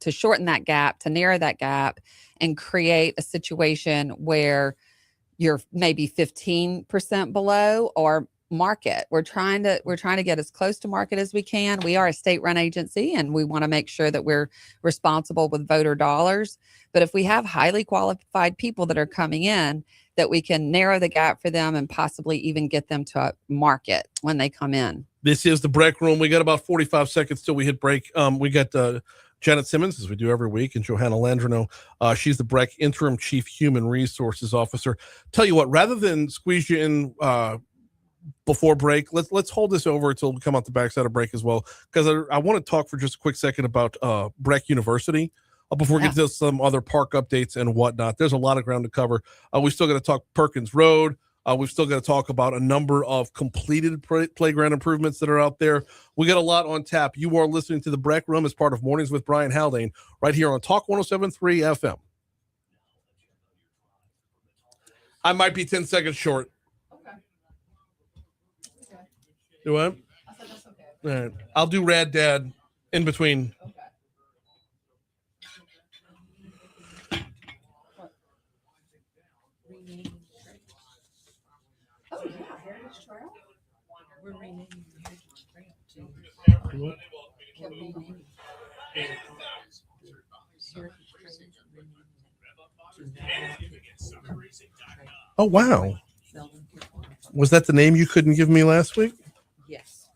[SPEAKER 18] shorten that gap, to narrow that gap, and create a situation where you're maybe 15% below or market. We're trying to get as close to market as we can. We are a state-run agency, and we want to make sure that we're responsible with voter dollars. But if we have highly qualified people that are coming in, that we can narrow the gap for them and possibly even get them to a market when they come in.
[SPEAKER 1] This is the BREC Room. We got about 45 seconds till we hit break. We got Janet Simmons, as we do every week, and Johanna Landrino. She's the BREC Interim Chief Human Resources Officer. Tell you what, rather than squeeze you in before break, let's hold this over until we come out the backside of break as well, because I want to talk for just a quick second about BREC University before we get to some other park updates and whatnot. There's a lot of ground to cover. We still got to talk Perkins Road. We've still got to talk about a number of completed playground improvements that are out there. We got a lot on tap. You are listening to the BREC Room as part of Mornings with Brian Haldane right here on Talk 107.3 FM. I might be 10 seconds short.
[SPEAKER 2] Okay.
[SPEAKER 1] Do what?
[SPEAKER 2] I said that's okay.
[SPEAKER 1] All right. I'll do Rad Dad in between.
[SPEAKER 2] Okay. Oh yeah, Heritage Trail.
[SPEAKER 17] We're renaming the Heritage Trail to
[SPEAKER 1] What?
[SPEAKER 17] we're renaming the Heritage Trail to
[SPEAKER 1] Oh, wow.
[SPEAKER 17] Melvin Griffon.
[SPEAKER 1] Was that the name you couldn't give me last week?
[SPEAKER 17] Yes.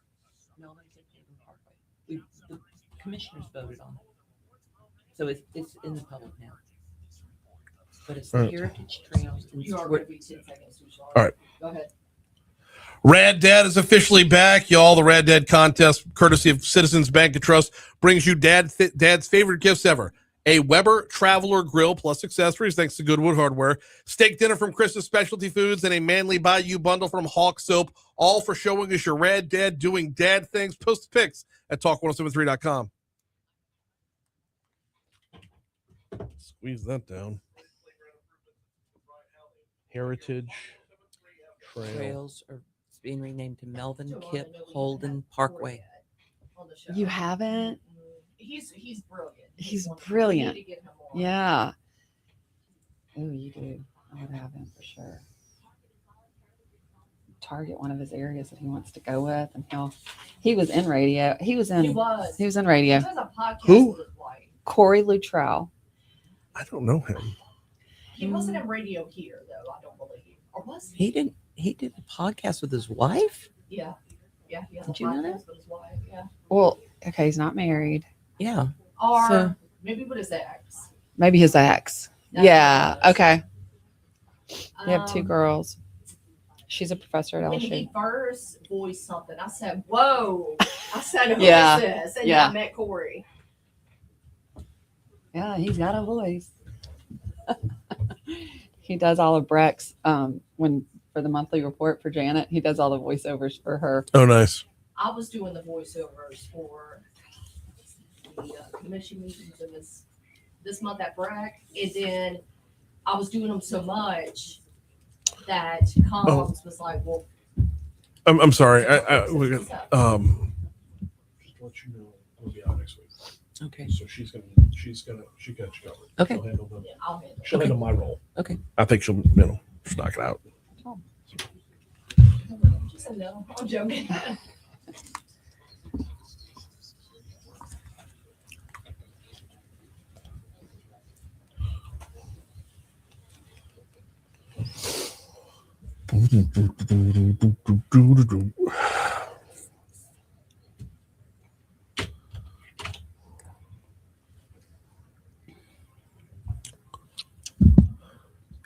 [SPEAKER 17] Melvin Griffon Parkway. The commissioners voted on it. So it's in the public now. But it's the Heritage Trails.
[SPEAKER 2] You are going to be 10 seconds.
[SPEAKER 1] All right.
[SPEAKER 2] Go ahead.
[SPEAKER 1] Rad Dad is officially back, y'all. The Rad Dad contest, courtesy of Citizens Bank and Trust, brings you Dad's favorite gifts ever. A Weber Traveler Grill plus accessories, thanks to Goodwood Hardware. Steak dinner from Chris's Specialty Foods and a Manly Bayou bundle from Hawk Soap, all for showing us your Rad Dad doing dad things. Post the pics at talk1073.com. Squeeze that down. Heritage
[SPEAKER 17] Trails are being renamed to Melvin Kip Holden Parkway.
[SPEAKER 18] You haven't?
[SPEAKER 2] He's brilliant.
[SPEAKER 18] He's brilliant.
[SPEAKER 2] We need to get him on.
[SPEAKER 18] Yeah. Oh, you do. I would have him for sure. Target one of his areas that he wants to go with, and he was in radio. He was in radio.
[SPEAKER 2] He does a podcast
[SPEAKER 1] Who?
[SPEAKER 2] with his wife.
[SPEAKER 18] Corey Luttrell.
[SPEAKER 1] I don't know him.
[SPEAKER 2] He wasn't in radio here though, I don't believe. Or was
[SPEAKER 17] He did a podcast with his wife?
[SPEAKER 2] Yeah. Yeah, he has
[SPEAKER 17] Did
[SPEAKER 2] a
[SPEAKER 17] you know
[SPEAKER 2] podcast
[SPEAKER 17] that?
[SPEAKER 2] with his wife. Yeah.
[SPEAKER 18] Well, Okay, he's not married.
[SPEAKER 17] Yeah.
[SPEAKER 2] Or
[SPEAKER 17] So-
[SPEAKER 2] maybe with his ex.
[SPEAKER 18] Maybe his ex.
[SPEAKER 2] That's
[SPEAKER 18] Yeah.
[SPEAKER 2] what it was.
[SPEAKER 18] Okay. You have two
[SPEAKER 2] Um,
[SPEAKER 18] girls. She's a professor at
[SPEAKER 2] When
[SPEAKER 18] LSU.
[SPEAKER 2] he first voiced something, I said, "Whoa!" I said, "Who is
[SPEAKER 18] Yeah.
[SPEAKER 2] this?" And
[SPEAKER 18] Yeah.
[SPEAKER 2] I met Corey.
[SPEAKER 18] Yeah, he's got a voice. He does all of BREC's when for the monthly report for Janet. He does all the voiceovers for her.
[SPEAKER 1] Oh, nice.
[SPEAKER 2] I was doing the voiceovers for the commission meetings in this month at BREC, and then I was doing them so much that Collins was like, "Well,
[SPEAKER 1] I'm sorry. We got, let you know we'll be out next week.
[SPEAKER 17] Okay.
[SPEAKER 1] So she got you covered.
[SPEAKER 17] Okay.
[SPEAKER 1] She'll handle them.
[SPEAKER 2] yeah, I'll handle it."
[SPEAKER 1] She'll handle my role.
[SPEAKER 17] Okay.
[SPEAKER 1] I think she'll, just knock it out.
[SPEAKER 2] She said, "No, I'm joking."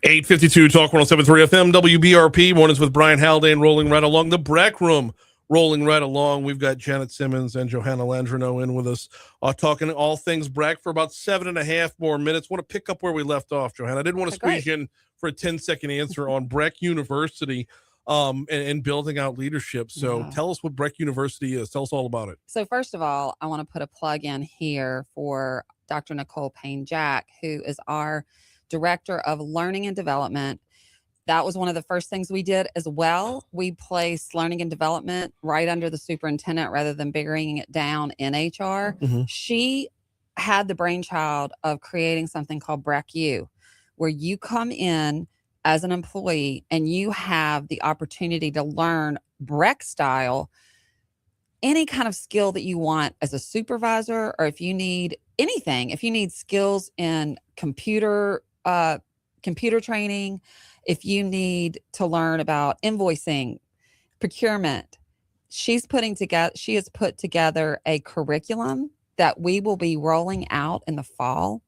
[SPEAKER 1] 852 Talk 107.3 FM, WBRP, mornings with Brian Haldane, rolling right along. The BREC Room, rolling right along. We've got Janet Simmons and Johanna Landrino in with us, talking all things BREC for about 7.5 more minutes. Want to pick up where we left off, Johanna. I didn't want to squeeze you in for a 10-second answer on BREC University and building out leadership. So tell us what BREC University is. Tell us all about it.
[SPEAKER 18] So first of all, I want to put a plug in here for Dr. Nicole Payne-Jack, who is our Director of Learning and Development. That was one of the first things we did as well. We placed learning and development right under the superintendent rather than burying it down in HR.
[SPEAKER 1] Mhm.
[SPEAKER 18] She had the brainchild of creating something called BREC U, where you come in as an employee and you have the opportunity to learn BREC style, any kind of skill that you want as a supervisor, or if you need anything, if you need skills in computer training, if you need to learn about invoicing, procurement, she has put together a curriculum that we will be rolling out in the fall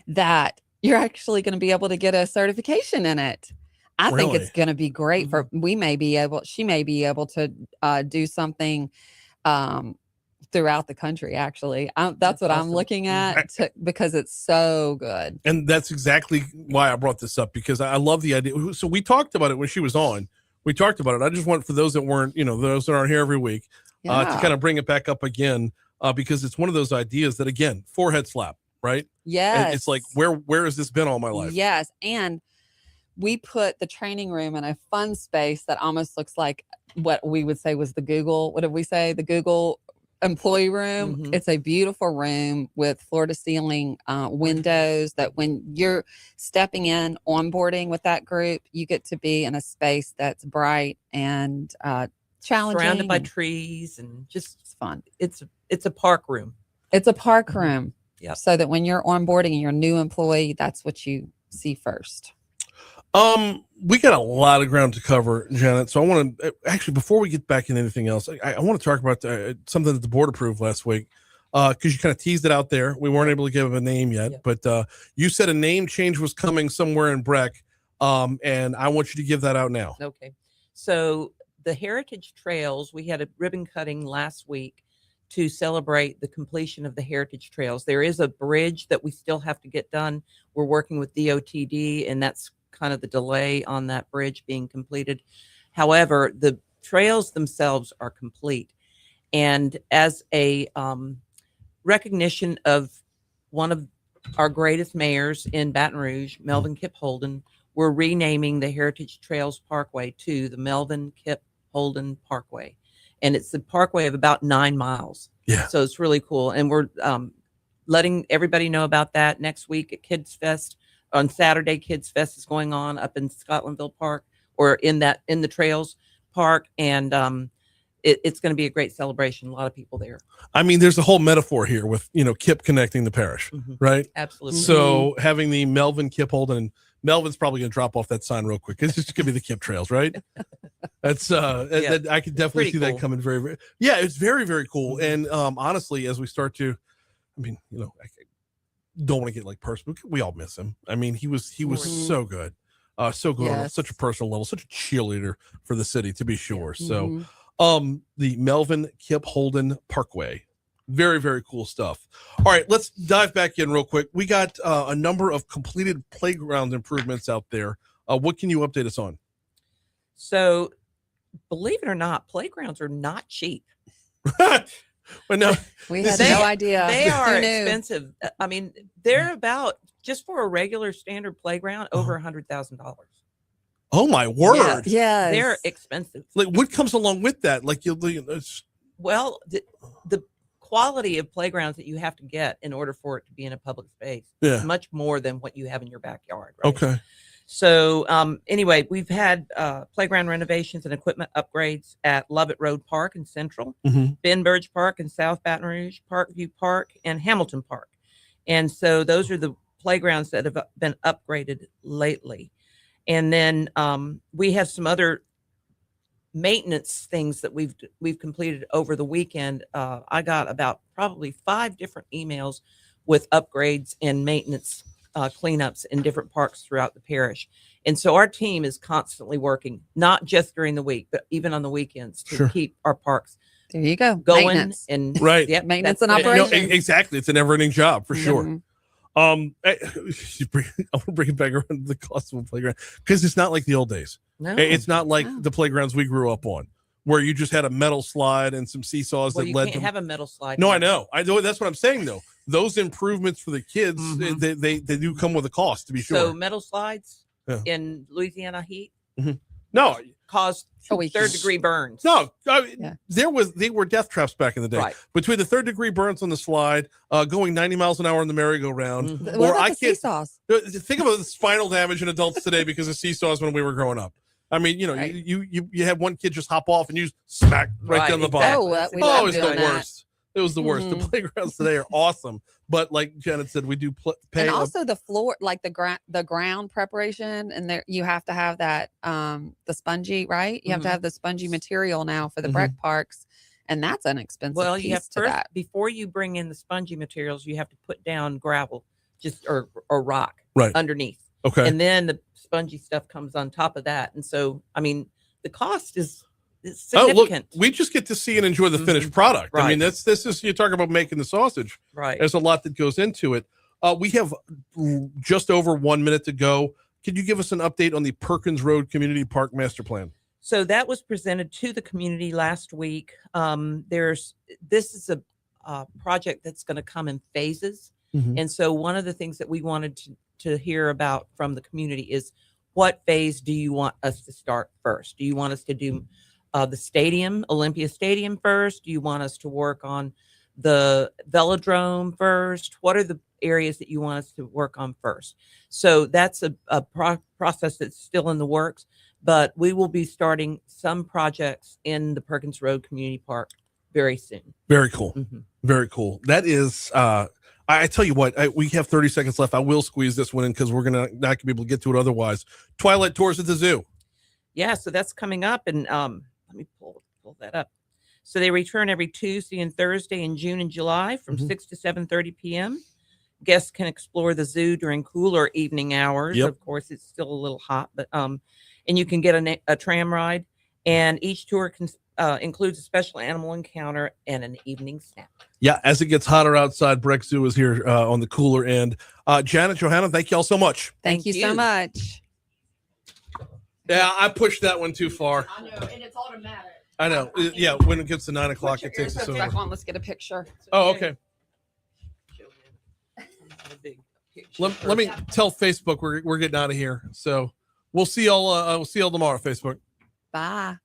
[SPEAKER 18] that you're actually going to be able to get a certification in it. I think it's going to be great for, she may be able to do something throughout the country. Actually, that's what I'm looking at because it's so good.
[SPEAKER 1] And that's exactly why I brought this up, because I love the idea. So we talked about it when she was on. We talked about it. I just want for those that weren't, those that aren't here every week, to kind of bring it back up again, because it's one of those ideas that, again, forehead slap, right?
[SPEAKER 18] Yes.
[SPEAKER 1] And it's like, where has this been all my life?
[SPEAKER 18] Yes. And we put the training room in a fun space that almost looks like what we would say was the Google. What did we say? The Google employee room. It's a beautiful room with floor to ceiling windows that when you're stepping in onboarding with that group, you get to be in a space that's bright and challenging,
[SPEAKER 17] surrounded by trees, and just
[SPEAKER 18] fun.
[SPEAKER 17] It's a park room.
[SPEAKER 18] It's a park room.
[SPEAKER 17] Yeah.
[SPEAKER 18] So that when you're onboarding and you're a new employee, that's what you see first.
[SPEAKER 1] We got a lot of ground to cover, Janet. So I want to actually, before we get back into anything else, I want to talk about something that the board approved last week, because you kind of teased it out there. We weren't able to give a name yet, but you said a name change was coming somewhere in BREC, and I want you to give that out now.
[SPEAKER 17] Okay. So the Heritage Trails, we had a ribbon cutting last week to celebrate the completion of the Heritage Trails. There is a bridge that we still have to get done. We're working with DOTD, and that's kind of the delay on that bridge being completed. However, the trails themselves are complete. And as a recognition of one of our greatest mayors in Baton Rouge, Melvin Kip Holden, we're renaming the Heritage Trails Parkway to the Melvin Kip Holden Parkway. And it's a parkway of about 9 miles.
[SPEAKER 1] Yeah.
[SPEAKER 17] So it's really cool. And we're letting everybody know about that next week at Kids Fest. On Saturday, Kids Fest is going on up in Scotlandville Park, or in the Trails Park. And it's going to be a great celebration. A lot of people there.
[SPEAKER 1] I mean, there's a whole metaphor here with, Kip connecting the parish, right?
[SPEAKER 17] Absolutely.
[SPEAKER 1] So having the Melvin Kip Holden,
[SPEAKER 8] Melvin's probably going to drop off that sign real quick. It's just going to be the Kip Trails, right? That's I could definitely see that coming very, very. Yeah, it's very, very cool. And honestly, as we start to, I mean, I don't want to get like personal. We all miss him. I mean, he was so good. So good on such a personal level, such a cheerleader for the city, to be sure. So the Melvin Kip Holden Parkway. Very, very cool stuff. All right, let's dive back in real quick. We got a number of completed playground improvements out there. What can you update us on?
[SPEAKER 17] So, believe it or not, playgrounds are not cheap.
[SPEAKER 8] But no,
[SPEAKER 18] we had no idea.
[SPEAKER 17] They are
[SPEAKER 18] Who knew?
[SPEAKER 17] expensive. I mean, they're about, just for a regular standard playground, over $100,000.
[SPEAKER 8] Oh my word!
[SPEAKER 18] Yeah,
[SPEAKER 17] they're expensive.
[SPEAKER 8] Like, what comes along with that? Like,
[SPEAKER 17] Well, the quality of playgrounds that you have to get in order for it to be in a public space is much more than what you have in your backyard. Right?
[SPEAKER 8] Okay.
[SPEAKER 17] So anyway, we've had playground renovations and equipment upgrades at Lovett Road Park in Central, Benburge Park in South Baton Rouge, Parkview Park, and Hamilton Park. And so those are the playgrounds that have been upgraded lately. And then we have some other maintenance things that we've completed over the weekend. I got about probably 5 different emails with upgrades and maintenance cleanups in different parks throughout the parish. And so our team is constantly working, not just during the week, but even on the weekends to keep our parks
[SPEAKER 18] there you go
[SPEAKER 17] going
[SPEAKER 18] maintenance.
[SPEAKER 17] And
[SPEAKER 8] right.
[SPEAKER 17] Yep,
[SPEAKER 18] maintenance and operation.
[SPEAKER 8] Exactly. It's a never ending job for sure. I want to bring it back around to the cost of a playground because it's not like the old days.
[SPEAKER 17] No,
[SPEAKER 8] it's not like the playgrounds we grew up on, where you just had a metal slide and some seesaws
[SPEAKER 17] well,
[SPEAKER 8] that
[SPEAKER 17] you
[SPEAKER 8] led
[SPEAKER 17] can't
[SPEAKER 8] to.
[SPEAKER 17] have a metal slide.
[SPEAKER 8] No, I know. That's what I'm saying though. Those improvements for the kids, they do come with a cost, to be sure.
[SPEAKER 17] So metal slides in Louisiana heat,
[SPEAKER 8] no,
[SPEAKER 17] caused third-degree burns.
[SPEAKER 8] No, they were death traps back in the day.
[SPEAKER 17] Right.
[SPEAKER 8] Between the third-degree burns on the slide, going 90 miles an hour on the merry-go-round,
[SPEAKER 18] What
[SPEAKER 8] or
[SPEAKER 18] about the seesaws?
[SPEAKER 8] Think about the spinal damage in adults today because of seesaws when we were growing up. I mean, you had one kid just hop off and you smack right down the bottom.
[SPEAKER 18] Exactly.
[SPEAKER 8] Oh, it's the worst. It was the worst. The playgrounds today are awesome, but like Janet said, we do pay.
[SPEAKER 18] And also the floor, like the ground preparation, and there you have to have that the spongy, right? You have to have the spongy material now for the BREC parks, and that's an expensive.
[SPEAKER 17] Well,
[SPEAKER 18] piece
[SPEAKER 17] you have
[SPEAKER 18] to
[SPEAKER 17] first
[SPEAKER 18] that.
[SPEAKER 17] before you bring in the spongy materials, you have to put down gravel, or rock underneath.
[SPEAKER 8] Okay,
[SPEAKER 17] and then the spongy stuff comes on top of that, and so I mean the cost is significant.
[SPEAKER 8] We just get to see and enjoy the finished product.
[SPEAKER 17] Right.
[SPEAKER 8] I mean, this is you talk about making the sausage.
[SPEAKER 17] Right.
[SPEAKER 8] There's a lot that goes into it. We have just over 1 minute to go. Can you give us an update on the Perkins Road Community Park Master Plan?
[SPEAKER 17] So that was presented to the community last week. This is a project that's going to come in phases. And so one of the things that we wanted to hear about from the community is, what phase do you want us to start first? Do you want us to do the stadium, Olympia Stadium first? Do you want us to work on the velodrome first? What are the areas that you want us to work on first? So that's a process that's still in the works, but we will be starting some projects in the Perkins Road Community Park very soon.
[SPEAKER 8] Very cool. Very cool. That is, I tell you what, we have 30 seconds left. I will squeeze this one in because we're not going to be able to get to it otherwise. Twilight Tours at the Zoo.
[SPEAKER 17] Yeah, so that's coming up, and let me pull that up. So they return every Tuesday and Thursday in June and July from 6 to 7:30 p.m. Guests can explore the zoo during cooler evening hours. Of course, it's still a little hot, but and you can get a tram ride, and each tour includes a special animal encounter and an evening snack.
[SPEAKER 8] Yeah, as it gets hotter outside, BREC Zoo is here on the cooler end. Janet, Johanna, thank you all so much.
[SPEAKER 18] Thank you so much.
[SPEAKER 8] Yeah, I pushed that one too far.
[SPEAKER 2] I know, and it's automatic.
[SPEAKER 8] I know. Yeah, when it gets to 9 o'clock, it takes us over.
[SPEAKER 18] Back on. Let's get a picture.
[SPEAKER 8] Oh, okay. Let me tell Facebook we're getting out of here. So we'll see y'all. We'll see y'all tomorrow. Facebook.
[SPEAKER 18] Bye.